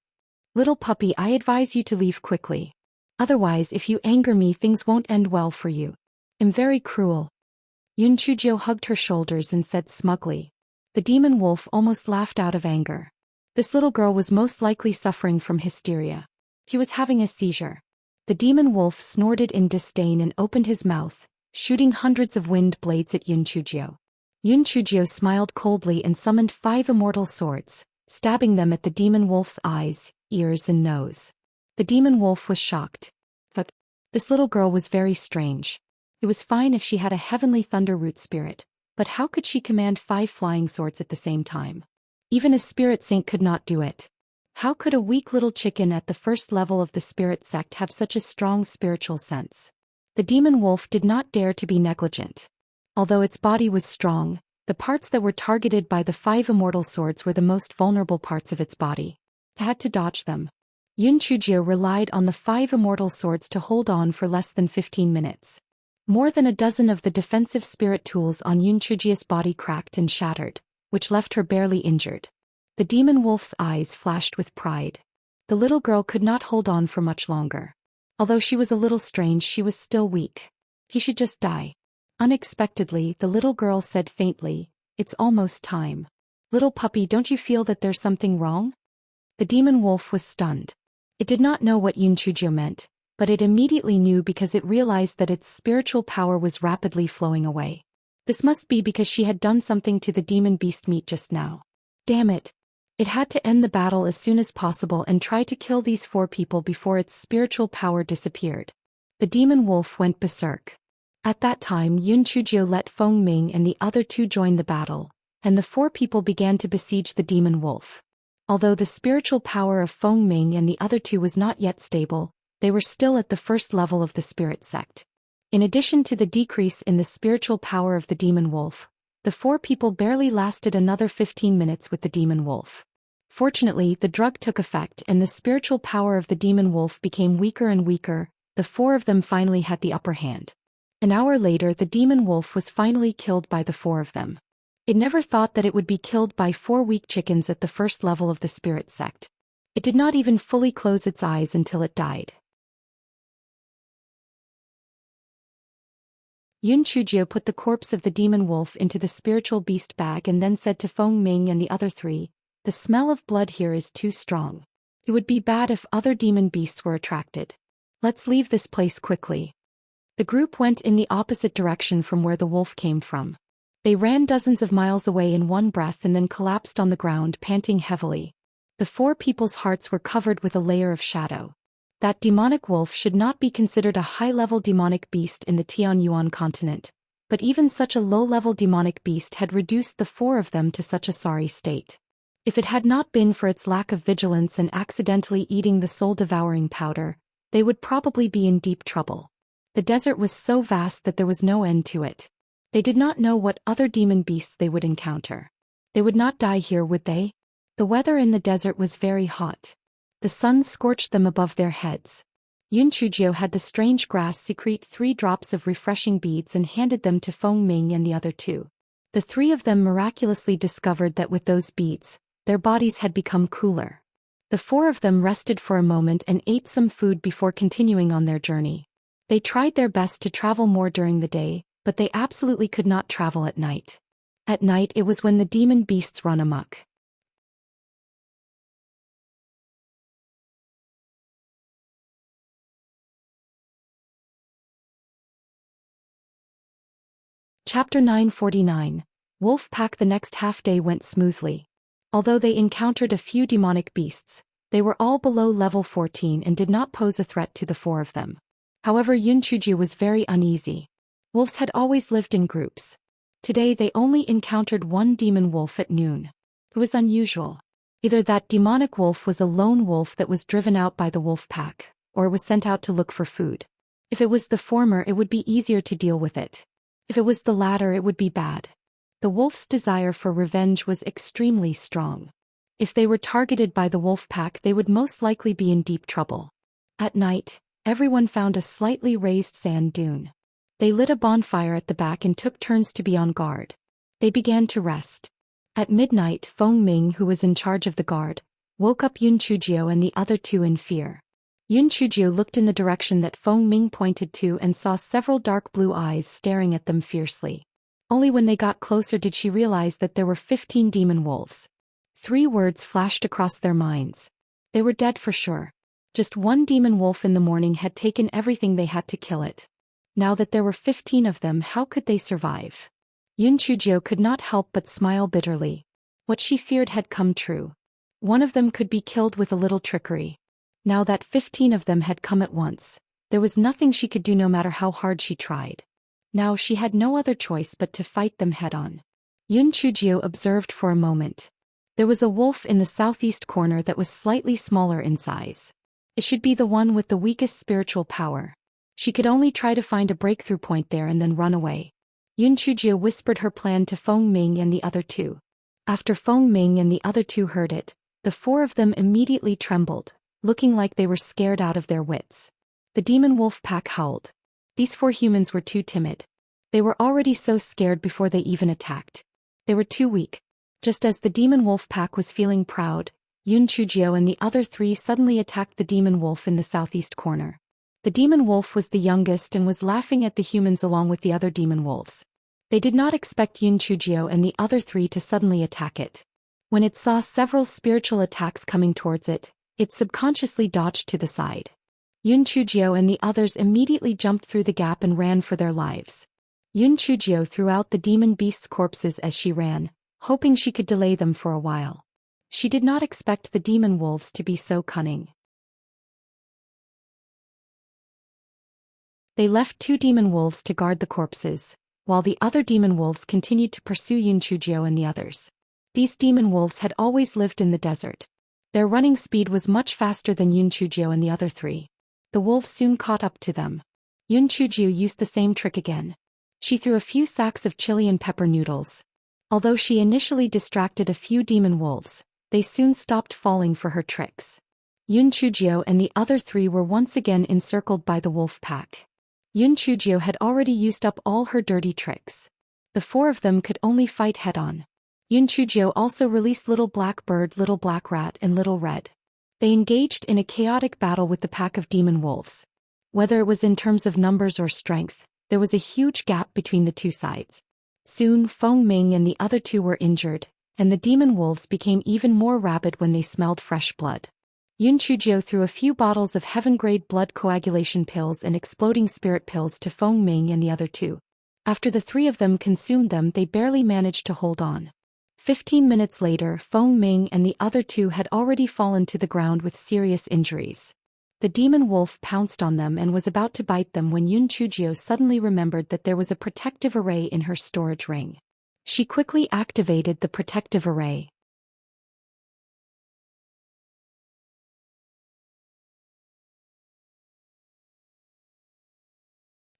Little puppy, I advise you to leave quickly. Otherwise, if you anger me, things won't end well for you. I'm very cruel. Chujio hugged her shoulders and said smugly. The demon wolf almost laughed out of anger. This little girl was most likely suffering from hysteria. He was having a seizure. The demon wolf snorted in disdain and opened his mouth, shooting hundreds of wind blades at Chujio. Chujio smiled coldly and summoned 5 immortal swords, stabbing them at the demon wolf's eyes, ears and nose. The demon wolf was shocked. But this little girl was very strange. It was fine if she had a heavenly thunder root spirit, but how could she command 5 flying swords at the same time? Even a spirit saint could not do it. How could a weak little chicken at the first level of the spirit sect have such a strong spiritual sense? The demon wolf did not dare to be negligent. Although its body was strong, the parts that were targeted by the 5 immortal swords were the most vulnerable parts of its body. It had to dodge them. Chujio relied on the 5 immortal swords to hold on for less than 15 minutes. More than a dozen of the defensive spirit tools on Chujio's body cracked and shattered, which left her barely injured. The demon wolf's eyes flashed with pride. The little girl could not hold on for much longer. Although she was a little strange, she was still weak. He should just die. Unexpectedly, the little girl said faintly, "It's almost time." Little puppy, don't you feel that there's something wrong? The demon wolf was stunned. It did not know what Chujio meant, but it immediately knew because it realized that its spiritual power was rapidly flowing away. This must be because she had done something to the demon beast meat just now. Damn it. It had to end the battle as soon as possible and try to kill these 4 people before its spiritual power disappeared. The demon wolf went berserk. At that time, Chujio let Feng Ming and the other 2 join the battle, and the 4 people began to besiege the demon wolf. Although the spiritual power of Feng Ming and the other 2 was not yet stable, they were still at the first level of the spirit sect. In addition to the decrease in the spiritual power of the demon wolf, the 4 people barely lasted another 15 minutes with the demon wolf. Fortunately, the drug took effect and the spiritual power of the demon wolf became weaker and weaker. The 4 of them finally had the upper hand. An hour later, the demon wolf was finally killed by the 4 of them. It never thought that it would be killed by 4 weak chickens at the first level of the spirit sect. It did not even fully close its eyes until it died. Chujio put the corpse of the demon wolf into the spiritual beast bag and then said to Feng Ming and the other 3, "The smell of blood here is too strong. It would be bad if other demon beasts were attracted. Let's leave this place quickly." The group went in the opposite direction from where the wolf came from. They ran dozens of miles away in one breath and then collapsed on the ground, panting heavily. The 4 people's hearts were covered with a layer of shadow. That demonic wolf should not be considered a high-level demonic beast in the Tianyuan continent, but even such a low-level demonic beast had reduced the 4 of them to such a sorry state. If it had not been for its lack of vigilance and accidentally eating the soul-devouring powder, they would probably be in deep trouble. The desert was so vast that there was no end to it. They did not know what other demon beasts they would encounter. They would not die here, would they? The weather in the desert was very hot. The sun scorched them above their heads. Chujio had the strange grass secrete 3 drops of refreshing beads and handed them to Feng Ming and the other 2. The 3 of them miraculously discovered that with those beads, their bodies had become cooler. The 4 of them rested for a moment and ate some food before continuing on their journey. They tried their best to travel more during the day, but they absolutely could not travel at night. At night it was when the demon beasts run amok. Chapter 949. Wolf Pack. The next half-day went smoothly. Although they encountered a few demonic beasts, they were all below level 14 and did not pose a threat to the 4 of them. However, Chujio was very uneasy. Wolves had always lived in groups. Today they only encountered 1 demon wolf at noon. It was unusual. Either that demonic wolf was a lone wolf that was driven out by the wolf pack, or it was sent out to look for food. If it was the former, it would be easier to deal with it. If it was the latter, it would be bad. The wolf's desire for revenge was extremely strong. If they were targeted by the wolf pack, they would most likely be in deep trouble. At night, everyone found a slightly raised sand dune. They lit a bonfire at the back and took turns to be on guard. They began to rest. At midnight, Feng Ming, who was in charge of the guard, woke up Yun Chujio and the other two in fear. Yun Chujio looked in the direction that Feng Ming pointed to and saw several dark blue eyes staring at them fiercely. Only when they got closer did she realize that there were 15 demon wolves. 3 words flashed across their minds. They were dead for sure. Just one demon wolf in the morning had taken everything they had to kill it. Now that there were 15 of them, how could they survive? Yun Chujio could not help but smile bitterly. What she feared had come true. One of them could be killed with a little trickery. Now that 15 of them had come at once, there was nothing she could do no matter how hard she tried. Now she had no other choice but to fight them head-on. Yun Chujio observed for a moment. There was a wolf in the southeast corner that was slightly smaller in size. It should be the one with the weakest spiritual power. She could only try to find a breakthrough point there and then run away. Yun Chujio whispered her plan to Feng Ming and the other two. After Feng Ming and the other two heard it, the 4 of them immediately trembled, looking like they were scared out of their wits. The demon wolf pack howled. These 4 humans were too timid. They were already so scared before they even attacked. They were too weak. Just as the demon wolf pack was feeling proud, Yun Chujio and the other 3 suddenly attacked the demon wolf in the southeast corner. The demon wolf was the youngest and was laughing at the humans along with the other demon wolves. They did not expect Yun Chujio and the other 3 to suddenly attack it. When it saw several spiritual attacks coming towards it, it subconsciously dodged to the side. Yun Chujio and the others immediately jumped through the gap and ran for their lives. Yun Chujio threw out the demon beasts' corpses as she ran, hoping she could delay them for a while. She did not expect the demon wolves to be so cunning. They left 2 demon wolves to guard the corpses, while the other demon wolves continued to pursue Yun Chujio and the others. These demon wolves had always lived in the desert. Their running speed was much faster than Yun Chujio and the other 3. The wolves soon caught up to them. Yun Chujio used the same trick again. She threw a few sacks of chili and pepper noodles. Although she initially distracted a few demon wolves, they soon stopped falling for her tricks. Yun Chujio and the other 3 were once again encircled by the wolf pack. Yun Chujio had already used up all her dirty tricks. The 4 of them could only fight head-on. Yun Chujio also released Little Black Bird, Little Black Rat, and Little Red. They engaged in a chaotic battle with the pack of demon wolves. Whether it was in terms of numbers or strength, there was a huge gap between the 2 sides. Soon Feng Ming and the other 2 were injured, and the demon wolves became even more rabid when they smelled fresh blood. Yun Chujio threw a few bottles of heaven-grade blood coagulation pills and exploding spirit pills to Feng Ming and the other 2. After the 3 of them consumed them, they barely managed to hold on. 15 minutes later, Feng Ming and the other 2 had already fallen to the ground with serious injuries. The demon wolf pounced on them and was about to bite them when Yun Chujio suddenly remembered that there was a protective array in her storage ring. She quickly activated the protective array.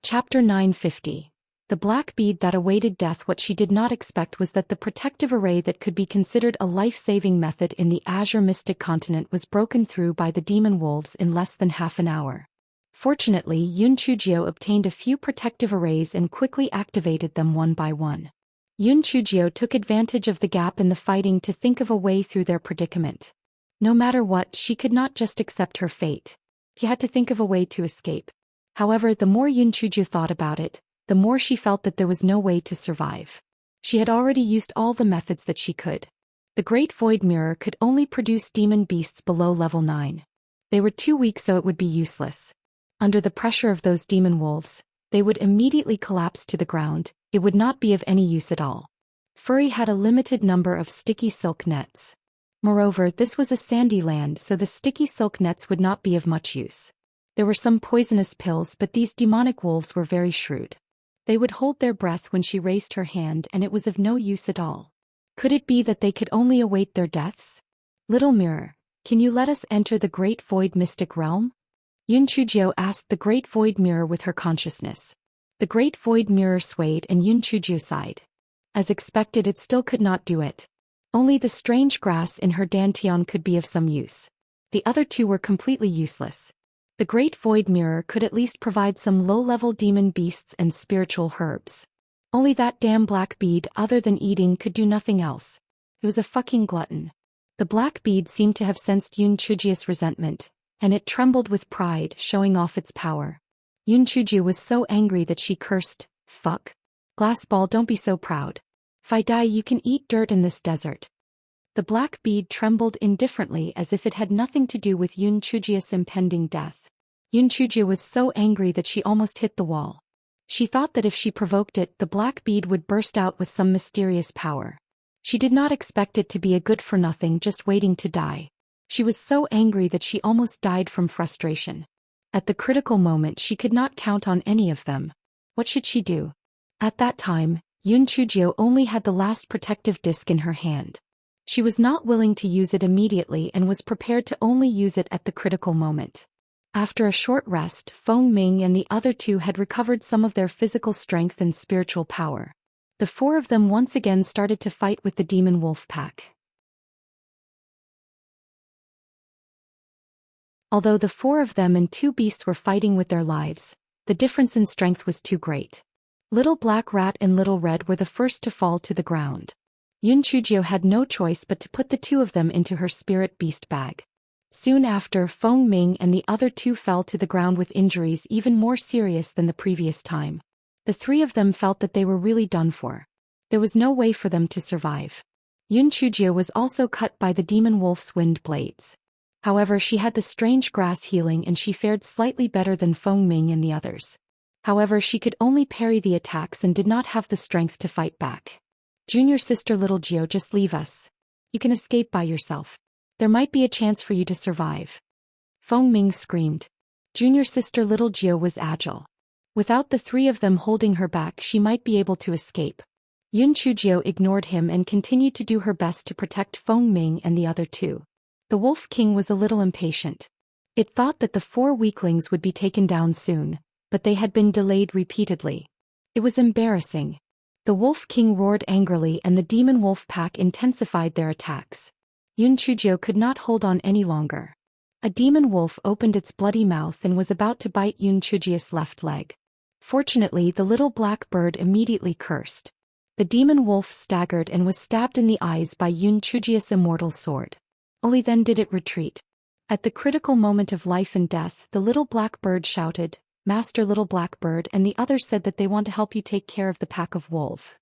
Chapter 950. The black bead that awaited death. What she did not expect was that the protective array that could be considered a life-saving method in the Azure Mystic Continent was broken through by the demon wolves in less than half an hour. Fortunately, Yun Chujio obtained a few protective arrays and quickly activated them one by one. Yun Chujio took advantage of the gap in the fighting to think of a way through their predicament. No matter what, she could not just accept her fate. She had to think of a way to escape. However, the more Yun Chujio thought about it, the more she felt that there was no way to survive. She had already used all the methods that she could. The Great Void Mirror could only produce demon beasts below level 9. They were too weak, so it would be useless. Under the pressure of those demon wolves, they would immediately collapse to the ground. It would not be of any use at all. Furry had a limited number of sticky silk nets. Moreover, this was a sandy land, so the sticky silk nets would not be of much use. There were some poisonous pills, but these demonic wolves were very shrewd. They would hold their breath when she raised her hand, and it was of no use at all. Could it be that they could only await their deaths? Little mirror, can you let us enter the Great Void Mystic Realm? Yun Chujio asked the Great Void Mirror with her consciousness. The Great Void Mirror swayed and Yun Chujio sighed. As expected, it still could not do it. Only the strange grass in her dantian could be of some use. The other 2 were completely useless. The Great Void Mirror could at least provide some low-level demon beasts and spiritual herbs. Only that damn black bead, other than eating, could do nothing else. It was a fucking glutton. The black bead seemed to have sensed Yoon Chujie's resentment, and it trembled with pride, showing off its power. Yoon Chujie was so angry that she cursed, "Fuck. Glass ball, don't be so proud. If I die, you can eat dirt in this desert." The black bead trembled indifferently as if it had nothing to do with Yoon Chujie's impending death. Yoon Chujie was so angry that she almost hit the wall. She thought that if she provoked it, the black bead would burst out with some mysterious power. She did not expect it to be a good-for-nothing just waiting to die. She was so angry that she almost died from frustration. At the critical moment, she could not count on any of them. What should she do? At that time, Yoon Chujie only had the last protective disc in her hand. She was not willing to use it immediately and was prepared to only use it at the critical moment. After a short rest, Feng Ming and the other two had recovered some of their physical strength and spiritual power. The four of them once again started to fight with the demon wolf pack. Although the four of them and two beasts were fighting with their lives, the difference in strength was too great. Little Black Rat and Little Red were the first to fall to the ground. Yoon Chujie had no choice but to put the two of them into her spirit beast bag. Soon after, Feng Ming and the other two fell to the ground with injuries even more serious than the previous time. The three of them felt that they were really done for. There was no way for them to survive. Yoon Chujie was also cut by the demon wolf's wind blades. However, she had the strange grass healing and she fared slightly better than Feng Ming and the others. However, she could only parry the attacks and did not have the strength to fight back. "Junior sister Little Geo, just leave us. You can escape by yourself. There might be a chance for you to survive." Feng Ming screamed. Junior sister Little Geo was agile. Without the three of them holding her back, she might be able to escape. Yoon Chujie ignored him and continued to do her best to protect Feng Ming and the other two. The Wolf King was a little impatient. It thought that the four weaklings would be taken down soon, but they had been delayed repeatedly. It was embarrassing. The Wolf King roared angrily and the demon wolf pack intensified their attacks. Yoon Chujie could not hold on any longer. A demon wolf opened its bloody mouth and was about to bite Yoon Chujie's left leg. Fortunately, the little black bird immediately cursed. The demon wolf staggered and was stabbed in the eyes by Yoon Chujie's immortal sword. Only then did it retreat. At the critical moment of life and death, the little black bird shouted, "Master Little Black Bird," and the others said that they want to help you take care of the pack of wolves.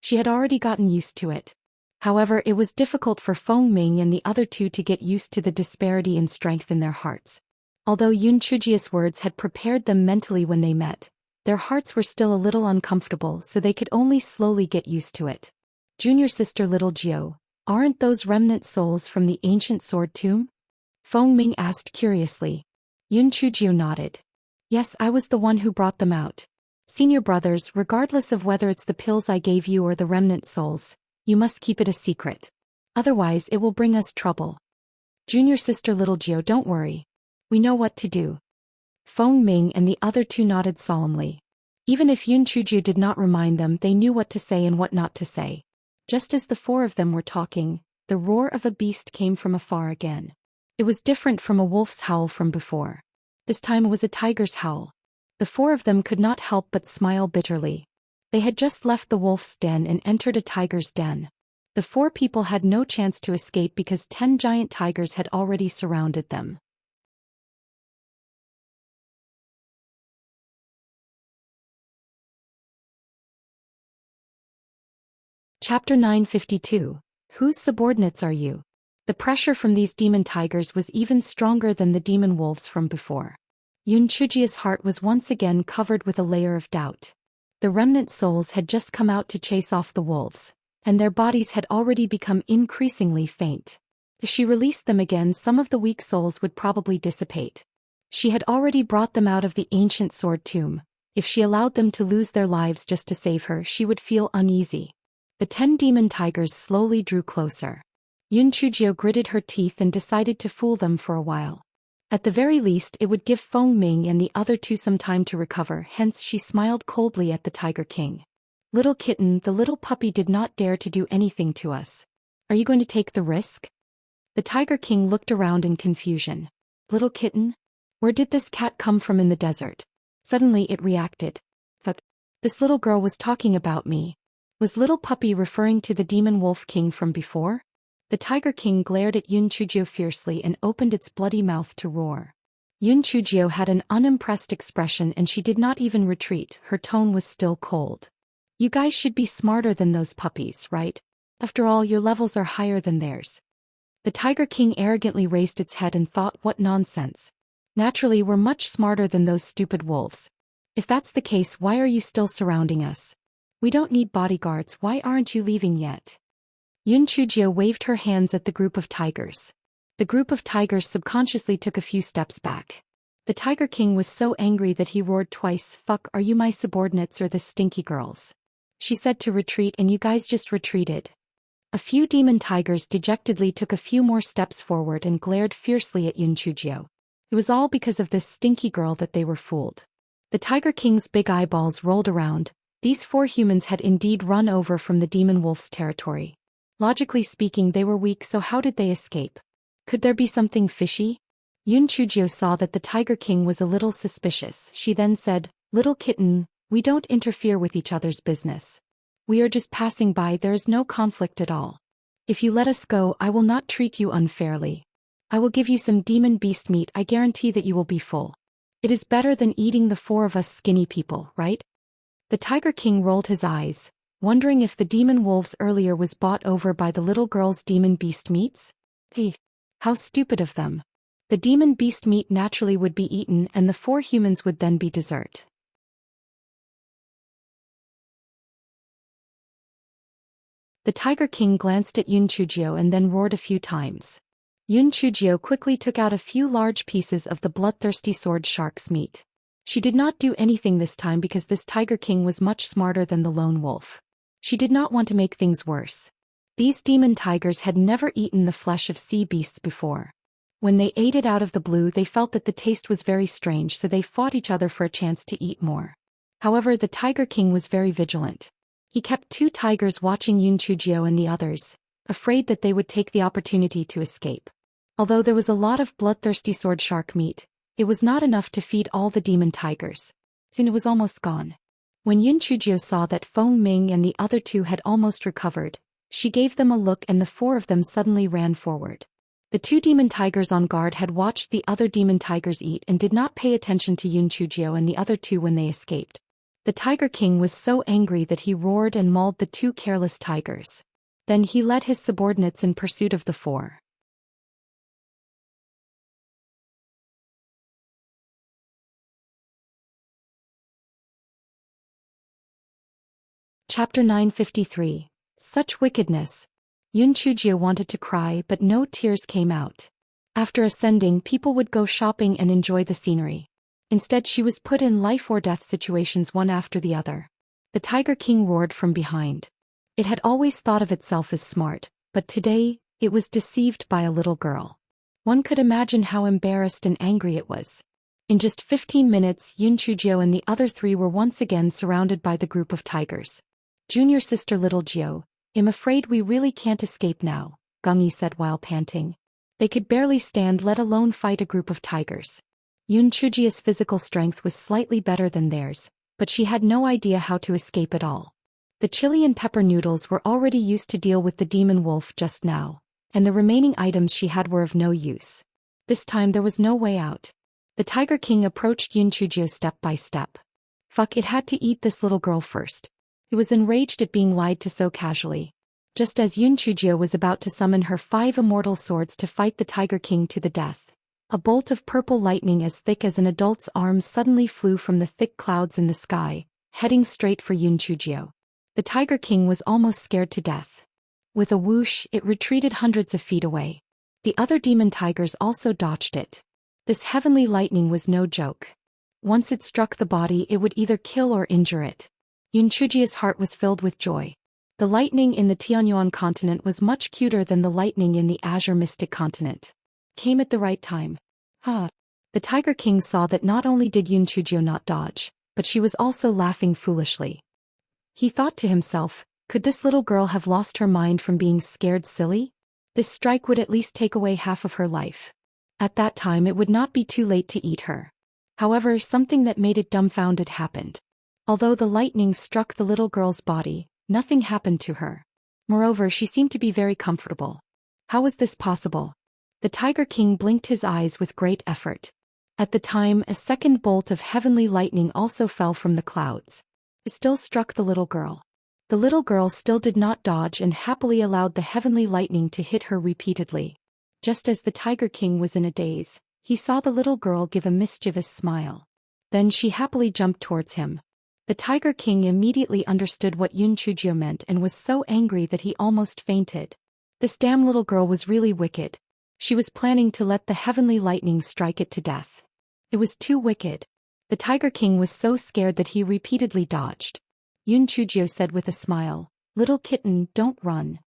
She had already gotten used to it. However, it was difficult for Feng Ming and the other two to get used to the disparity in strength in their hearts. Although Yoon Chujie's words had prepared them mentally when they met, their hearts were still a little uncomfortable, so they could only slowly get used to it. "Junior sister Little Geo, aren't those remnant souls from the ancient sword tomb?" Feng Ming asked curiously. Yoon Chujie nodded. "Yes, I was the one who brought them out. Senior brothers, regardless of whether it's the pills I gave you or the remnant souls, you must keep it a secret. Otherwise it will bring us trouble. Junior sister Little Geo, don't worry. We know what to do." Feng Ming and the other two nodded solemnly. Even if Yoon Chujie did not remind them, they knew what to say and what not to say. Just as the four of them were talking, the roar of a beast came from afar again. It was different from a wolf's howl from before. This time it was a tiger's howl. The four of them could not help but smile bitterly. They had just left the wolf's den and entered a tiger's den. The four people had no chance to escape because 10 giant tigers had already surrounded them. Chapter 952. Whose subordinates are you? The pressure from these demon tigers was even stronger than the demon wolves from before. Yoon Chujie's heart was once again covered with a layer of doubt. The remnant souls had just come out to chase off the wolves, and their bodies had already become increasingly faint. If she released them again, some of the weak souls would probably dissipate. She had already brought them out of the ancient sword tomb. If she allowed them to lose their lives just to save her, she would feel uneasy. The 10 demon tigers slowly drew closer. Yoon Chujie gritted her teeth and decided to fool them for a while. At the very least it would give Feng Ming and the other two some time to recover, hence she smiled coldly at the Tiger King. Little kitten, the little puppy did not dare to do anything to us. Are you going to take the risk? The Tiger King looked around in confusion. Little kitten? Where did this cat come from in the desert? Suddenly it reacted. Fuck. This little girl was talking about me. Was little puppy referring to the demon wolf king from before? The Tiger King glared at Yun Chujio fiercely and opened its bloody mouth to roar. Yun Chujio had an unimpressed expression and she did not even retreat, her tone was still cold. You guys should be smarter than those puppies, right? After all, your levels are higher than theirs. The Tiger King arrogantly raised its head and thought, what nonsense. Naturally, we're much smarter than those stupid wolves. If that's the case, why are you still surrounding us? We don't need bodyguards, why aren't you leaving yet? Yun Chujio waved her hands at the group of tigers. The group of tigers subconsciously took a few steps back. The Tiger King was so angry that he roared twice, fuck, are you my subordinates or the stinky girls? She said to retreat and you guys just retreated. A few demon tigers dejectedly took a few more steps forward and glared fiercely at Yun Chujio. It was all because of this stinky girl that they were fooled. The Tiger King's big eyeballs rolled around. These 4 humans had indeed run over from the demon wolf's territory. Logically speaking, they were weak, so how did they escape? Could there be something fishy? Yun Chujio saw that the Tiger King was a little suspicious. She then said, little kitten, we don't interfere with each other's business. We are just passing by, there is no conflict at all. If you let us go, I will not treat you unfairly. I will give you some demon beast meat, I guarantee that you will be full. It is better than eating the 4 of us skinny people, right? The Tiger King rolled his eyes, wondering if the demon wolves earlier was bought over by the little girl's demon beast meats? How stupid of them. The demon beast meat naturally would be eaten and the 4 humans would then be dessert. The Tiger King glanced at Yun Chujio and then roared a few times. Yun Chujio quickly took out a few large pieces of the bloodthirsty sword shark's meat. She did not do anything this time because this Tiger King was much smarter than the lone wolf. She did not want to make things worse. These demon tigers had never eaten the flesh of sea beasts before. When they ate it out of the blue, they felt that the taste was very strange, so they fought each other for a chance to eat more. However, the Tiger King was very vigilant. He kept 2 tigers watching Yun Chujio and the others, afraid that they would take the opportunity to escape. Although there was a lot of bloodthirsty sword shark meat, it was not enough to feed all the demon tigers. Soon it was almost gone. When Yun Chujio saw that Feng Ming and the other 2 had almost recovered, she gave them a look and the 4 of them suddenly ran forward. The 2 demon tigers on guard had watched the other demon tigers eat and did not pay attention to Yun Chujio and the other 2 when they escaped. The Tiger King was so angry that he roared and mauled the 2 careless tigers. Then he led his subordinates in pursuit of the 4. Chapter 953. Such wickedness. Yun Chujio wanted to cry but no tears came out. After ascending, people would go shopping and enjoy the scenery. Instead, she was put in life or death situations one after the other. The Tiger King roared from behind. It had always thought of itself as smart, but today, it was deceived by a little girl. One could imagine how embarrassed and angry it was. In just 15 minutes, Yun Chujio and the other 3 were once again surrounded by the group of tigers. Junior sister little Jio, I'm afraid we really can't escape now, Gungi said while panting. They could barely stand, let alone fight a group of tigers. Yun Chujio's physical strength was slightly better than theirs, but she had no idea how to escape at all. The chili and pepper noodles were already used to deal with the demon wolf just now, and the remaining items she had were of no use. This time there was no way out. The Tiger King approached Yun Chujio step by step. Fuck, it had to eat this little girl first. He was enraged at being lied to so casually. Just as Yun Chujio was about to summon her 5 immortal swords to fight the Tiger King to the death, a bolt of purple lightning as thick as an adult's arm suddenly flew from the thick clouds in the sky, heading straight for Yun Chujio. The Tiger King was almost scared to death. With a whoosh, it retreated hundreds of feet away. The other demon tigers also dodged it. This heavenly lightning was no joke. Once it struck the body, it would either kill or injure it. Yun Chujio's heart was filled with joy. The lightning in the Tianyuan continent was much cuter than the lightning in the Azure Mystic continent. Came at the right time. The Tiger King saw that not only did Yun Chujio not dodge, but she was also laughing foolishly. He thought to himself, could this little girl have lost her mind from being scared silly? This strike would at least take away half of her life. At that time it would not be too late to eat her. However, something that made it dumbfounded happened. Although the lightning struck the little girl's body, nothing happened to her. Moreover, she seemed to be very comfortable. How was this possible? The Tiger King blinked his eyes with great effort. At the time, a second bolt of heavenly lightning also fell from the clouds. It still struck the little girl. The little girl still did not dodge and happily allowed the heavenly lightning to hit her repeatedly. Just as the Tiger King was in a daze, he saw the little girl give a mischievous smile. Then she happily jumped towards him. The Tiger King immediately understood what Yun Chujio meant and was so angry that he almost fainted. This damn little girl was really wicked. She was planning to let the heavenly lightning strike it to death. It was too wicked. The Tiger King was so scared that he repeatedly dodged. Yun Chujio said with a smile, "Little kitten, don't run.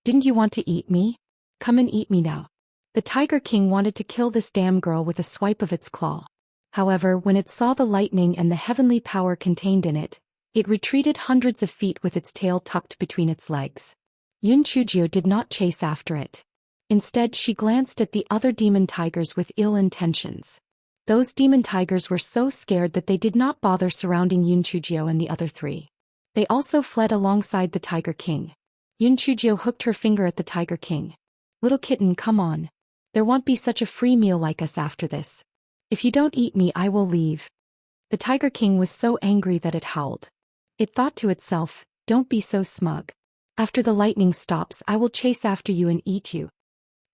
Didn't you want to eat me? Come and eat me now." The Tiger King wanted to kill this damn girl with a swipe of its claw. However, when it saw the lightning and the heavenly power contained in it, it retreated hundreds of feet with its tail tucked between its legs. Yun Chujio did not chase after it. Instead, she glanced at the other demon tigers with ill intentions. Those demon tigers were so scared that they did not bother surrounding Yun Chujio and the other three. They also fled alongside the Tiger King. Yun Chujio hooked her finger at the Tiger King. "Little kitten, come on. There won't be such a free meal like us after this. If you don't eat me, I will leave." The Tiger King was so angry that it howled. It thought to itself, "Don't be so smug. After the lightning stops, I will chase after you and eat you."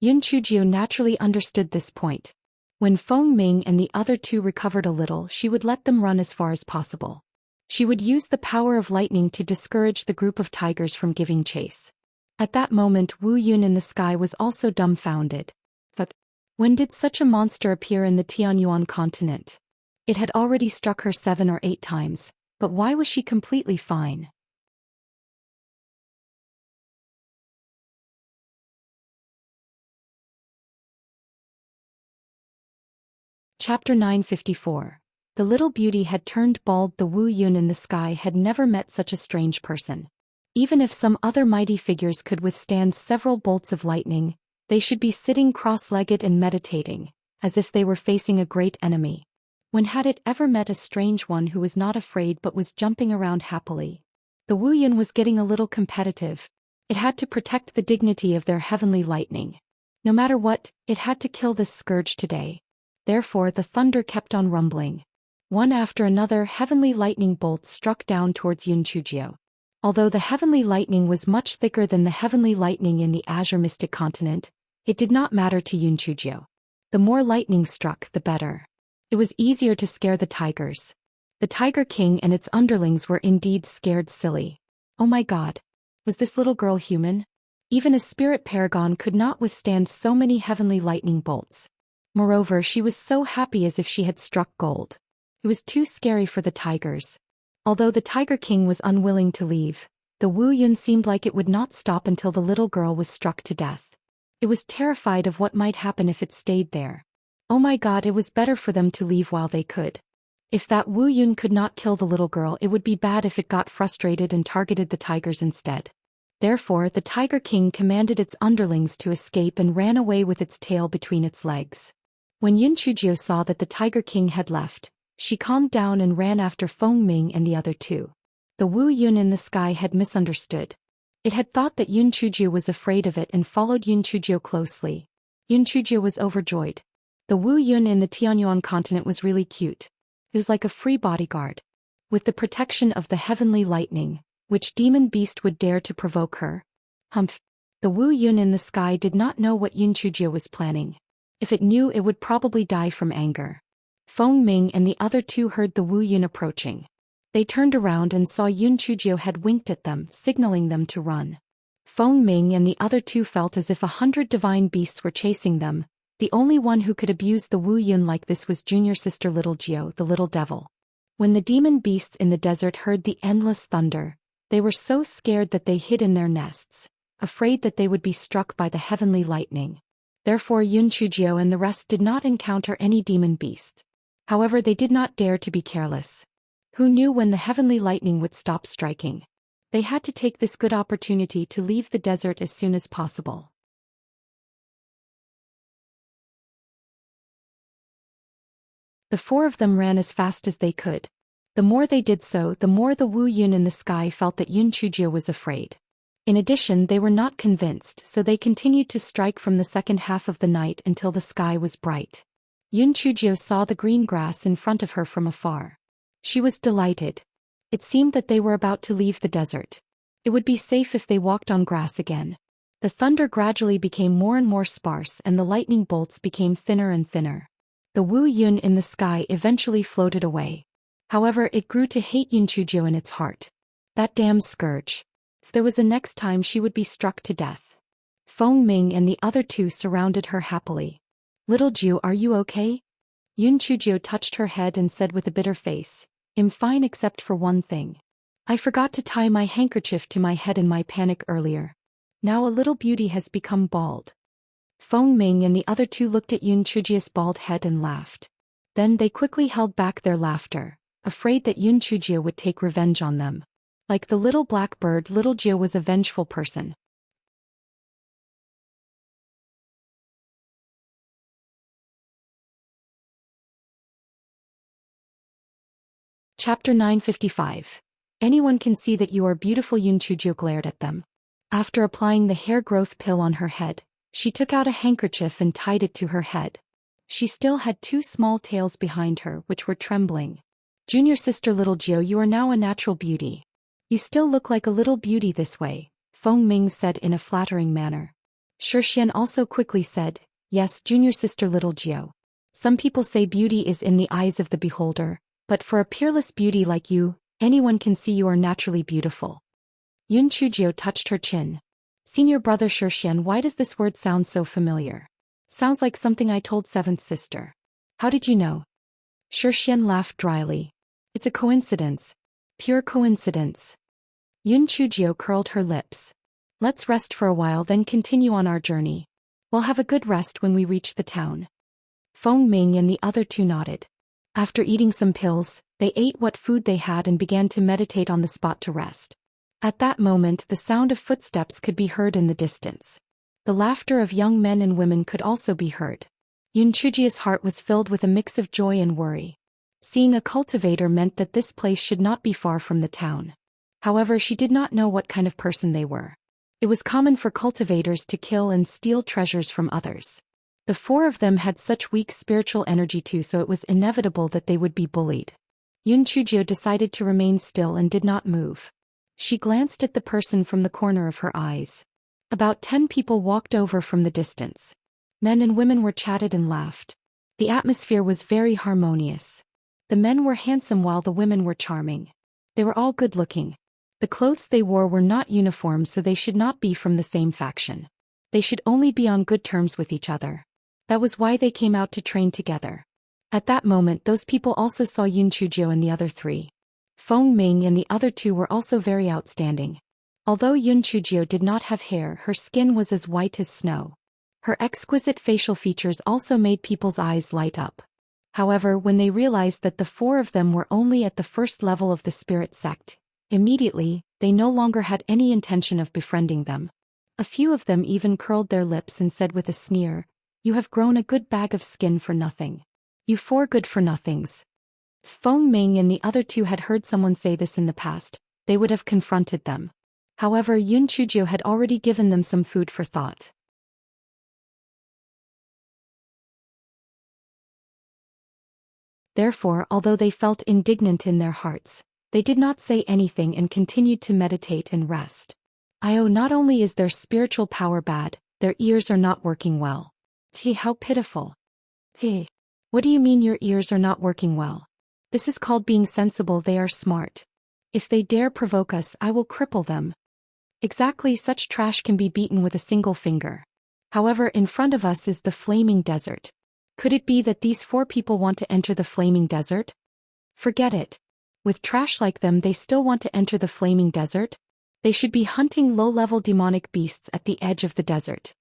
Yun Chujio naturally understood this point. When Feng Ming and the other two recovered a little, she would let them run as far as possible. She would use the power of lightning to discourage the group of tigers from giving chase. At that moment, Wu Yun in the sky was also dumbfounded. But when did such a monster appear in the Tianyuan continent? It had already struck her 7 or 8 times, but why was she completely fine? Chapter 954. The little beauty had turned bald. The Wu Yun in the sky had never met such a strange person. Even if some other mighty figures could withstand several bolts of lightning, they should be sitting cross-legged and meditating, as if they were facing a great enemy. When had it ever met a strange one who was not afraid but was jumping around happily? The Wu Yun was getting a little competitive. It had to protect the dignity of their heavenly lightning. No matter what, it had to kill this scourge today. Therefore the thunder kept on rumbling. One after another heavenly lightning bolts struck down towards Yun Chujio. Although the heavenly lightning was much thicker than the heavenly lightning in the Azure Mystic Continent, it did not matter to Yun Chujio. The more lightning struck, the better. It was easier to scare the tigers. The Tiger King and its underlings were indeed scared silly. Oh my God! Was this little girl human? Even a spirit paragon could not withstand so many heavenly lightning bolts. Moreover, she was so happy as if she had struck gold. It was too scary for the tigers. Although the Tiger King was unwilling to leave, the Wu Yun seemed like it would not stop until the little girl was struck to death. It was terrified of what might happen if it stayed there. Oh my God, it was better for them to leave while they could. If that Wu Yun could not kill the little girl, it would be bad if it got frustrated and targeted the tigers instead. Therefore, the Tiger King commanded its underlings to escape and ran away with its tail between its legs. When Yun Chujio saw that the Tiger King had left, she calmed down and ran after Feng Ming and the other two. The Wu Yun in the sky had misunderstood. It had thought that Yun Chujio was afraid of it and followed Yun Chujio closely. Yun Chujio was overjoyed. The Wu Yun in the Tianyuan continent was really cute. It was like a free bodyguard. With the protection of the heavenly lightning, which demon beast would dare to provoke her? Humph. The Wu Yun in the sky did not know what Yun Chujio was planning. If it knew, it would probably die from anger. Feng Ming and the other two heard the Wu Yun approaching. They turned around and saw Yun Chujio had winked at them, signaling them to run. Feng Ming and the other two felt as if 100 divine beasts were chasing them. The only one who could abuse the Wu Yun like this was junior sister Little Gio, the little devil. When the demon beasts in the desert heard the endless thunder, they were so scared that they hid in their nests. afraid that they would be struck by the heavenly lightning. Therefore Yun Chujio and the rest did not encounter any demon beasts. However, they did not dare to be careless. Who knew when the heavenly lightning would stop striking? They had to take this good opportunity to leave the desert as soon as possible. The four of them ran as fast as they could. The more they did so, the more the Wu Yun in the sky felt that Yun Chujio was afraid. In addition, they were not convinced, so they continued to strike from the second half of the night until the sky was bright. Yun Chujio saw the green grass in front of her from afar. She was delighted. It seemed that they were about to leave the desert. It would be safe if they walked on grass again. The thunder gradually became more and more sparse and the lightning bolts became thinner and thinner. The Wu Yun in the sky eventually floated away. However, it grew to hate Yun Chujio in its heart. That damn scourge. If there was a next time, she would be struck to death. Feng Ming and the other two surrounded her happily. Little Ju, are you okay? Yun Chujio touched her head and said with a bitter face, I'm fine except for one thing. I forgot to tie my handkerchief to my head in my panic earlier. Now a little beauty has become bald. Feng Ming and the other two looked at Yun Chujio's bald head and laughed. Then they quickly held back their laughter, afraid that Yun Chujio would take revenge on them. Like the little black bird, little Jio was a vengeful person. Chapter 955. Anyone can see that you are beautiful. Yun Chujio glared at them. After applying the hair growth pill on her head, she took out a handkerchief and tied it to her head. She still had two small tails behind her which were trembling. Junior sister little Jio, you are now a natural beauty. You still look like a little beauty this way, Feng Ming said in a flattering manner. Shixian also quickly said, yes, junior sister little Jio. Some people say beauty is in the eyes of the beholder, but for a peerless beauty like you, anyone can see you are naturally beautiful. Yun Chujio touched her chin. Senior brother Shixian, why does this word sound so familiar? Sounds like something I told seventh sister. How did you know? Shixian laughed dryly. It's a coincidence. Pure coincidence. Yun Chujio curled her lips. Let's rest for a while, then continue on our journey. We'll have a good rest when we reach the town. Feng Ming and the other two nodded. After eating some pills, they ate what food they had and began to meditate on the spot to rest. At that moment, the sound of footsteps could be heard in the distance. The laughter of young men and women could also be heard. Yun Chujio's heart was filled with a mix of joy and worry. Seeing a cultivator meant that this place should not be far from the town. However, she did not know what kind of person they were. It was common for cultivators to kill and steal treasures from others. The four of them had such weak spiritual energy too, so it was inevitable that they would be bullied. Yun Chujio decided to remain still and did not move. She glanced at the person from the corner of her eyes. About 10 people walked over from the distance. Men and women were chatted and laughed. The atmosphere was very harmonious. The men were handsome while the women were charming. They were all good-looking. The clothes they wore were not uniform, so they should not be from the same faction. They should only be on good terms with each other. That was why they came out to train together. At that moment, those people also saw Yun Chujio and the other three. Feng Ming and the other two were also very outstanding. Although Yun Chujio did not have hair, her skin was as white as snow. Her exquisite facial features also made people's eyes light up. However, when they realized that the four of them were only at the first level of the spirit sect, immediately, they no longer had any intention of befriending them. A few of them even curled their lips and said with a sneer, "You have grown a good bag of skin for nothing. You four good-for-nothings." Feng Ming and the other two had heard someone say this in the past. They would have confronted them. However, Yun Chujio had already given them some food for thought. Therefore, although they felt indignant in their hearts, they did not say anything and continued to meditate and rest. Not only is their spiritual power bad, their ears are not working well. How pitiful. What do you mean your ears are not working well? This is called being sensible. They are smart. If they dare provoke us, I will cripple them. Exactly, such trash can be beaten with a single finger. However, in front of us is the flaming desert. Could it be that these four people want to enter the flaming desert? Forget it. With trash like them, they still want to enter the flaming desert? They should be hunting low-level demonic beasts at the edge of the desert.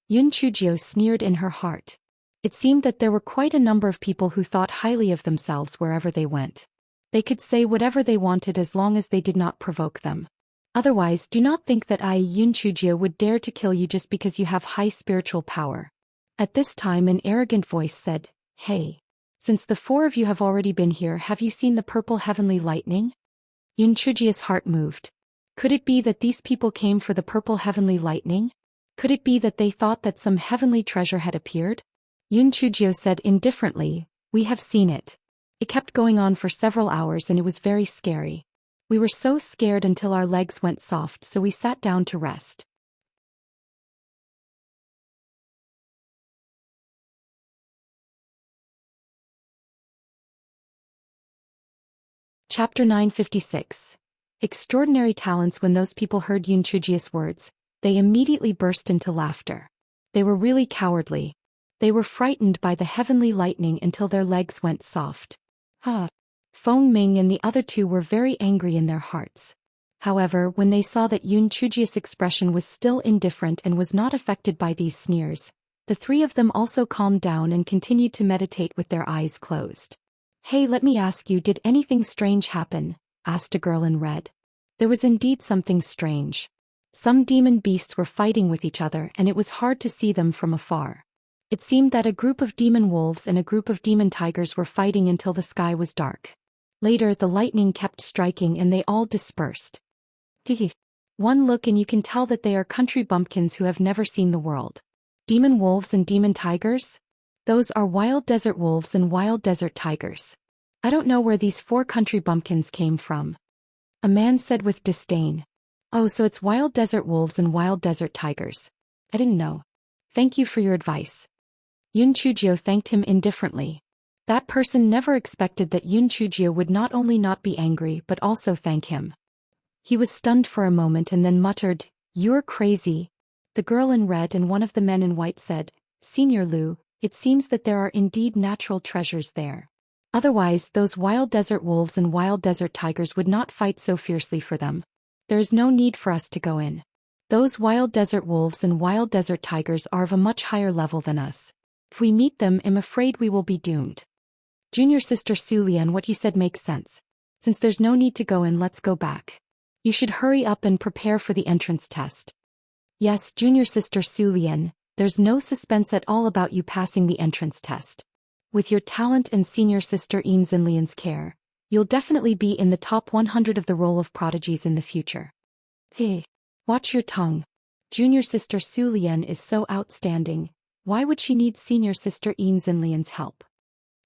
Yun Chujio sneered in her heart. It seemed that there were quite a number of people who thought highly of themselves wherever they went. They could say whatever they wanted as long as they did not provoke them. Otherwise, do not think that I, Yun Chujio, would dare to kill you just because you have high spiritual power. At this time an arrogant voice said, "Hey. Since the four of you have already been here, have you seen the purple heavenly lightning?" Yun Chujio's heart moved. Could it be that these people came for the purple heavenly lightning? Could it be that they thought that some heavenly treasure had appeared? Yun Chujio said indifferently, "We have seen it. It kept going on for several hours and it was very scary. We were so scared until our legs went soft, so we sat down to rest." Chapter 956. Extraordinary talents. When those people heard Yun Chujio's words, they immediately burst into laughter. They were really cowardly. They were frightened by the heavenly lightning until their legs went soft. Feng Ming and the other two were very angry in their hearts. However, when they saw that Yun Chujio's expression was still indifferent and was not affected by these sneers, the three of them also calmed down and continued to meditate with their eyes closed. "Hey, let me ask you, did anything strange happen?" asked a girl in red. There was indeed something strange. Some demon beasts were fighting with each other and it was hard to see them from afar. It seemed that a group of demon wolves and a group of demon tigers were fighting until the sky was dark. Later the lightning kept striking and they all dispersed. One look and you can tell that they are country bumpkins who have never seen the world. Demon wolves and demon tigers? Those are wild desert wolves and wild desert tigers. I don't know where these four country bumpkins came from. A man said with disdain. Oh, so it's wild desert wolves and wild desert tigers. I didn't know. Thank you for your advice. Yun Chujio thanked him indifferently. That person never expected that Yun Chujio would not only not be angry but also thank him. He was stunned for a moment and then muttered, "You're crazy." The girl in red and one of the men in white said, "Senior Liu, it seems that there are indeed natural treasures there. Otherwise, those wild desert wolves and wild desert tigers would not fight so fiercely for them. There is no need for us to go in. Those wild desert wolves and wild desert tigers are of a much higher level than us. If we meet them, I'm afraid we will be doomed." Junior Sister Su Lian, what you said makes sense. Since there's no need to go in, let's go back. You should hurry up and prepare for the entrance test. Yes, Junior Sister Su Lian, there's no suspense at all about you passing the entrance test. With your talent and Senior Sister Yin Xinlian's care, you'll definitely be in the top 100 of the roll of prodigies in the future. Hey, watch your tongue. Junior Sister Su Lian is so outstanding. Why would she need Senior Sister Yin Xinlian's help?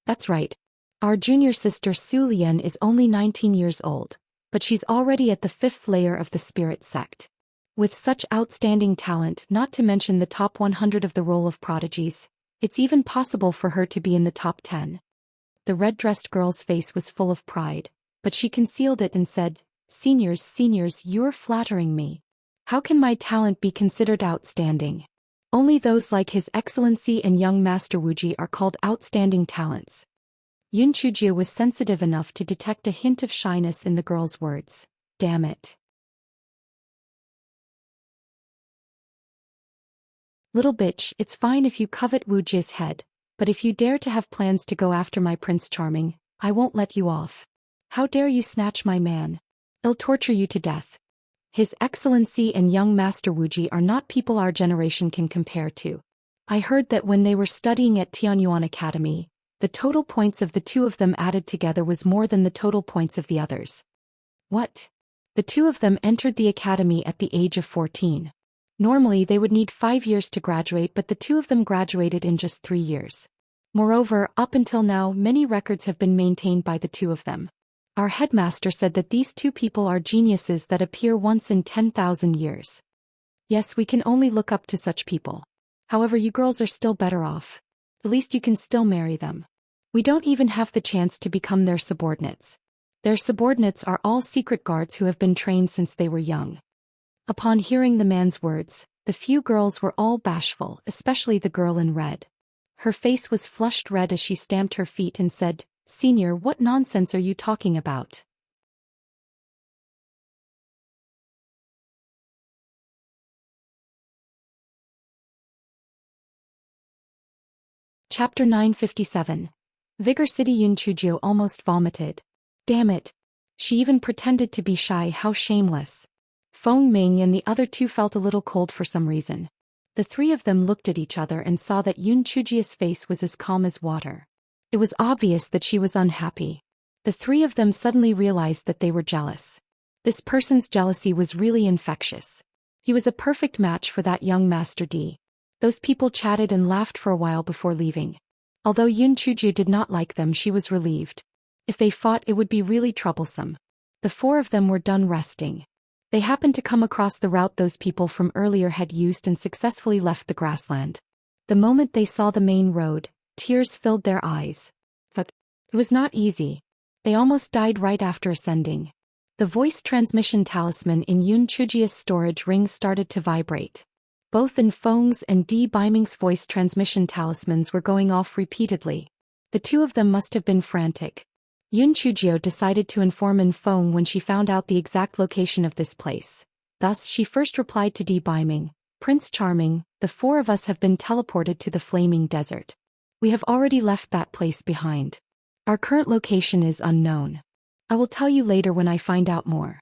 That's right. Our Junior Sister Su Lian is only 19 years old, but she's already at the 5th layer of the spirit sect. With such outstanding talent, not to mention the top 100 of the roll of prodigies, it's even possible for her to be in the top 10. The red-dressed girl's face was full of pride, but she concealed it and said, Seniors, you're flattering me. How can my talent be considered outstanding? Only those like His Excellency and young Master Wuji are called outstanding talents." Yun Chujio was sensitive enough to detect a hint of shyness in the girl's words. Damn it. Little bitch, it's fine if you covet Wuji's head, but if you dare to have plans to go after my Prince Charming, I won't let you off. How dare you snatch my man? I'll torture you to death. His Excellency and young Master Wuji are not people our generation can compare to. I heard that when they were studying at Tianyuan Academy, the total points of the two of them added together was more than the total points of the others. What? The two of them entered the academy at the age of 14. Normally they would need 5 years to graduate, but the two of them graduated in just 3 years. Moreover, up until now many records have been maintained by the two of them. Our headmaster said that these two people are geniuses that appear once in 10,000 years. Yes, we can only look up to such people. However, you girls are still better off. At least you can still marry them. We don't even have the chance to become their subordinates. Their subordinates are all secret guards who have been trained since they were young. Upon hearing the man's words, the few girls were all bashful, especially the girl in red. Her face was flushed red as she stamped her feet and said, Senior, what nonsense are you talking about? Chapter 957. Vigor City. Yun Chujio almost vomited. Damn it. She even pretended to be shy. How shameless. Feng Ming and the other two felt a little cold for some reason. The three of them looked at each other and saw that Yun Chujio's face was as calm as water. It was obvious that she was unhappy. The three of them suddenly realized that they were jealous. This person's jealousy was really infectious. He was a perfect match for that young Master D. Those people chatted and laughed for a while before leaving. Although Yun Chujio did not like them, she was relieved. If they fought, it would be really troublesome. The four of them were done resting. They happened to come across the route those people from earlier had used and successfully left the grassland. The moment they saw the main road, tears filled their eyes. But it was not easy. They almost died right after ascending. The voice transmission talisman in Yun Chujio's storage ring started to vibrate. Both In Feng's and D Biming's voice transmission talismans were going off repeatedly. The two of them must have been frantic. Yun Chujio decided to inform In Feng when she found out the exact location of this place. Thus she first replied to D Biming, "Prince Charming, the four of us have been teleported to the Flaming Desert. We have already left that place behind. Our current location is unknown. I will tell you later when I find out more."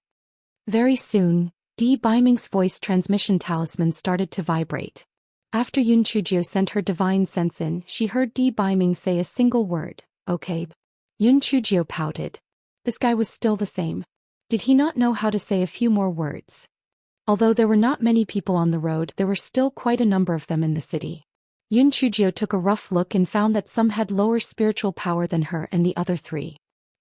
Very soon, D Biming's voice transmission talisman started to vibrate. After Yun Chujio sent her divine sense in, she heard D Biming say a single word, "Okay." Yun Chujio pouted. This guy was still the same. Did he not know how to say a few more words? Although there were not many people on the road, there were still quite a number of them in the city. Yun Chujio took a rough look and found that some had lower spiritual power than her and the other three.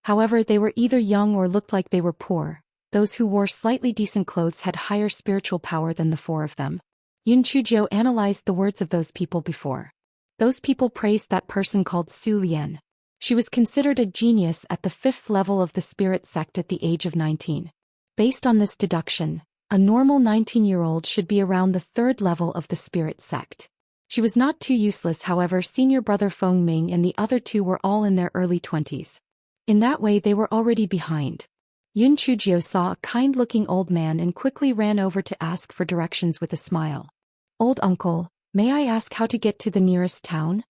However, they were either young or looked like they were poor. Those who wore slightly decent clothes had higher spiritual power than the four of them. Yun Chujio analyzed the words of those people before. Those people praised that person called Su Lian. She was considered a genius at the 5th level of the spirit sect at the age of 19. Based on this deduction, a normal 19-year-old should be around the 3rd level of the spirit sect. She was not too useless. However, senior brother Feng Ming and the other two were all in their early 20s. In that way they were already behind. Yun Chujio saw a kind-looking old man and quickly ran over to ask for directions with a smile. "Old uncle, may I ask how to get to the nearest town?"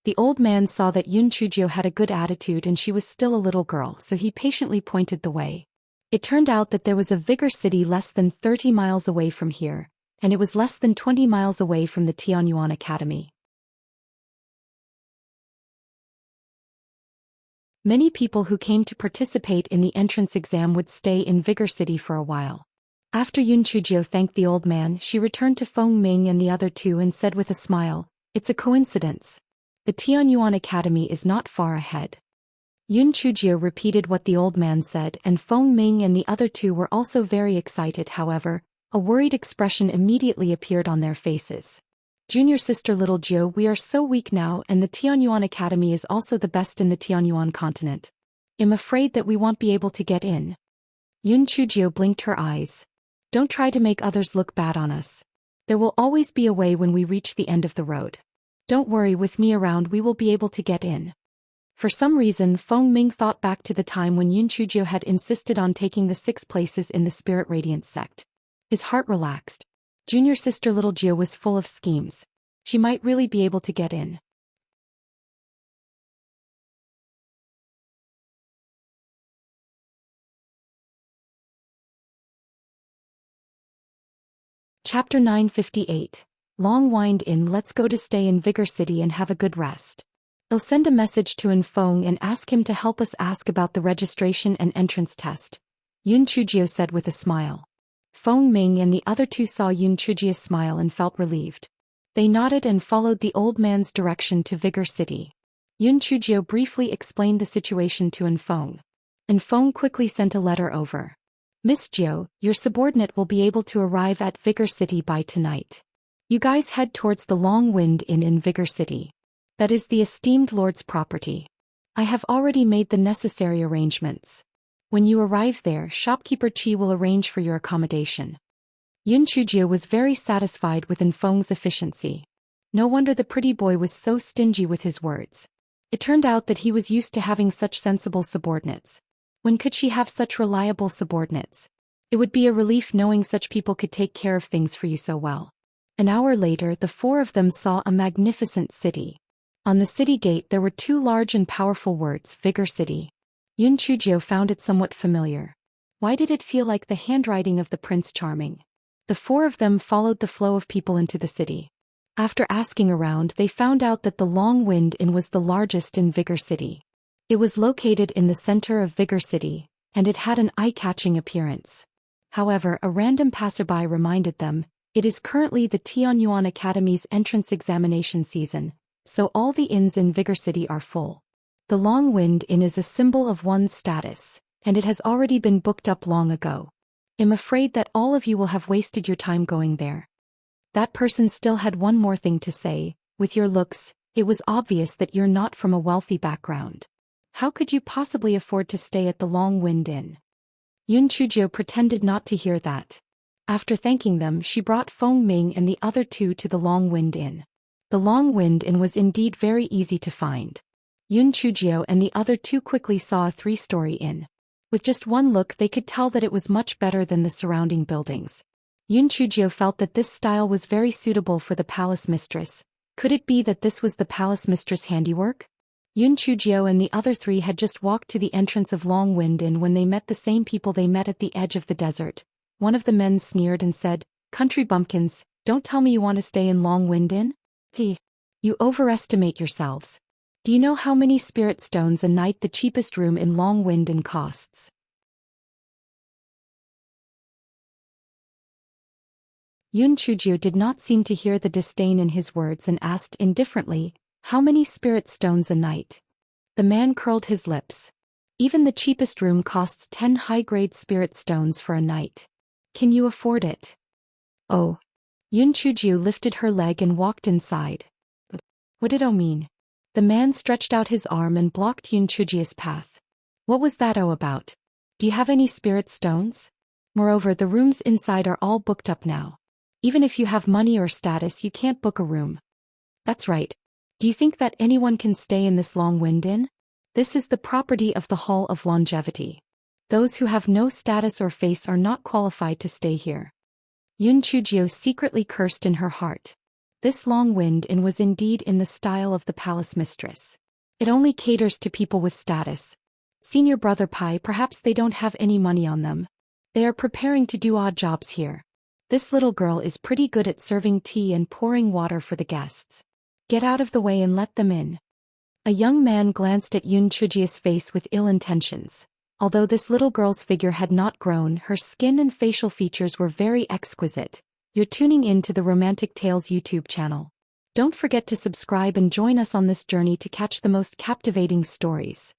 The old man saw that Yun Chujio had a good attitude and she was still a little girl, so he patiently pointed the way. It turned out that there was a Vigor City less than 30 miles away from here, and it was less than 20 miles away from the Tianyuan Academy. Many people who came to participate in the entrance exam would stay in Vigor City for a while. After Yun Chujio thanked the old man, she returned to Feng Ming and the other two and said with a smile, "It's a coincidence. The Tianyuan Academy is not far ahead." Yun Chujio repeated what the old man said, and Feng Ming and the other two were also very excited. However, a worried expression immediately appeared on their faces. "Junior sister little Jiu, we are so weak now, and the Tianyuan Academy is also the best in the Tianyuan continent. I'm afraid that we won't be able to get in." Yun Chujio blinked her eyes. "Don't try to make others look bad on us. There will always be a way when we reach the end of the road. Don't worry, with me around we will be able to get in." For some reason, Feng Ming thought back to the time when Yun Chujio had insisted on taking the 6 places in the Spirit Radiance sect. His heart relaxed. Junior sister little Jiu was full of schemes. She might really be able to get in. Chapter 958. Long wind in. Let's go to stay in Vigor City and have a good rest. I'll send a message to In Feng and ask him to help us ask about the registration and entrance test, Yun Chujio said with a smile. Feng Ming and the other two saw Yun Chujio's smile and felt relieved. They nodded and followed the old man's direction to Vigor City. Yun Chujio briefly explained the situation to In Feng. In Feng quickly sent a letter over. "Miss Jiu, your subordinate will be able to arrive at Vigor City by tonight. You guys head towards the Long Wind Inn in Vigor City. That is the esteemed lord's property. I have already made the necessary arrangements. When you arrive there, shopkeeper Chi will arrange for your accommodation." Yun Chujio was very satisfied with In Feng's efficiency. No wonder the pretty boy was so stingy with his words. It turned out that he was used to having such sensible subordinates. When could she have such reliable subordinates? It would be a relief knowing such people could take care of things for you so well. An hour later, the four of them saw a magnificent city. On the city gate there were two large and powerful words, Vigor City. Yun Chujio found it somewhat familiar. Why did it feel like the handwriting of the Prince Charming? The four of them followed the flow of people into the city. After asking around, they found out that the Long Wind Inn was the largest in Vigor City. It was located in the center of Vigor City, and it had an eye-catching appearance. However, a random passerby reminded them, it is currently the Tianyuan Academy's entrance examination season, so all the inns in Vigor City are full. The Long Wind Inn is a symbol of one's status, and it has already been booked up long ago. I'm afraid that all of you will have wasted your time going there. That person still had one more thing to say. With your looks, it was obvious that you're not from a wealthy background. How could you possibly afford to stay at the Long Wind Inn? Yun Chujio pretended not to hear that. After thanking them, she brought Feng Ming and the other two to the Long Wind Inn. The Long Wind Inn was indeed very easy to find. Yun Chujio and the other two quickly saw a three-story inn. With just one look they could tell that it was much better than the surrounding buildings. Yun Chujio felt that this style was very suitable for the palace mistress. Could it be that this was the palace mistress' handiwork? Yun Chujio and the other three had just walked to the entrance of Long Wind Inn when they met the same people they met at the edge of the desert. One of the men sneered and said, "Country bumpkins, don't tell me you want to stay in Long Wind Inn? You overestimate yourselves. Do you know how many spirit stones a night the cheapest room in Long Wind Inn costs?" Yun Chujio did not seem to hear the disdain in his words and asked indifferently, "How many spirit stones a night?" The man curled his lips. "Even the cheapest room costs 10 high-grade spirit stones for a night. Can you afford it?" "Oh." Yun Chujio lifted her leg and walked inside. "What did O mean?" The man stretched out his arm and blocked Yun Chujio's path. "What was that about? Do you have any spirit stones? Moreover, the rooms inside are all booked up now. Even if you have money or status, you can't book a room." "That's right. Do you think that anyone can stay in this Long Wind Inn? This is the property of the Hall of Longevity. Those who have no status or face are not qualified to stay here." Yun Chujio secretly cursed in her heart. This Long Wind Inn was indeed in the style of the palace mistress. It only caters to people with status. Senior Brother Pai, perhaps they don't have any money on them. They are preparing to do odd jobs here. This little girl is pretty good at serving tea and pouring water for the guests. Get out of the way and let them in. A young man glanced at Yun Chujio's face with ill intentions. Although this little girl's figure had not grown, her skin and facial features were very exquisite. You're tuning in to the Romantic Tales YouTube channel. Don't forget to subscribe and join us on this journey to catch the most captivating stories.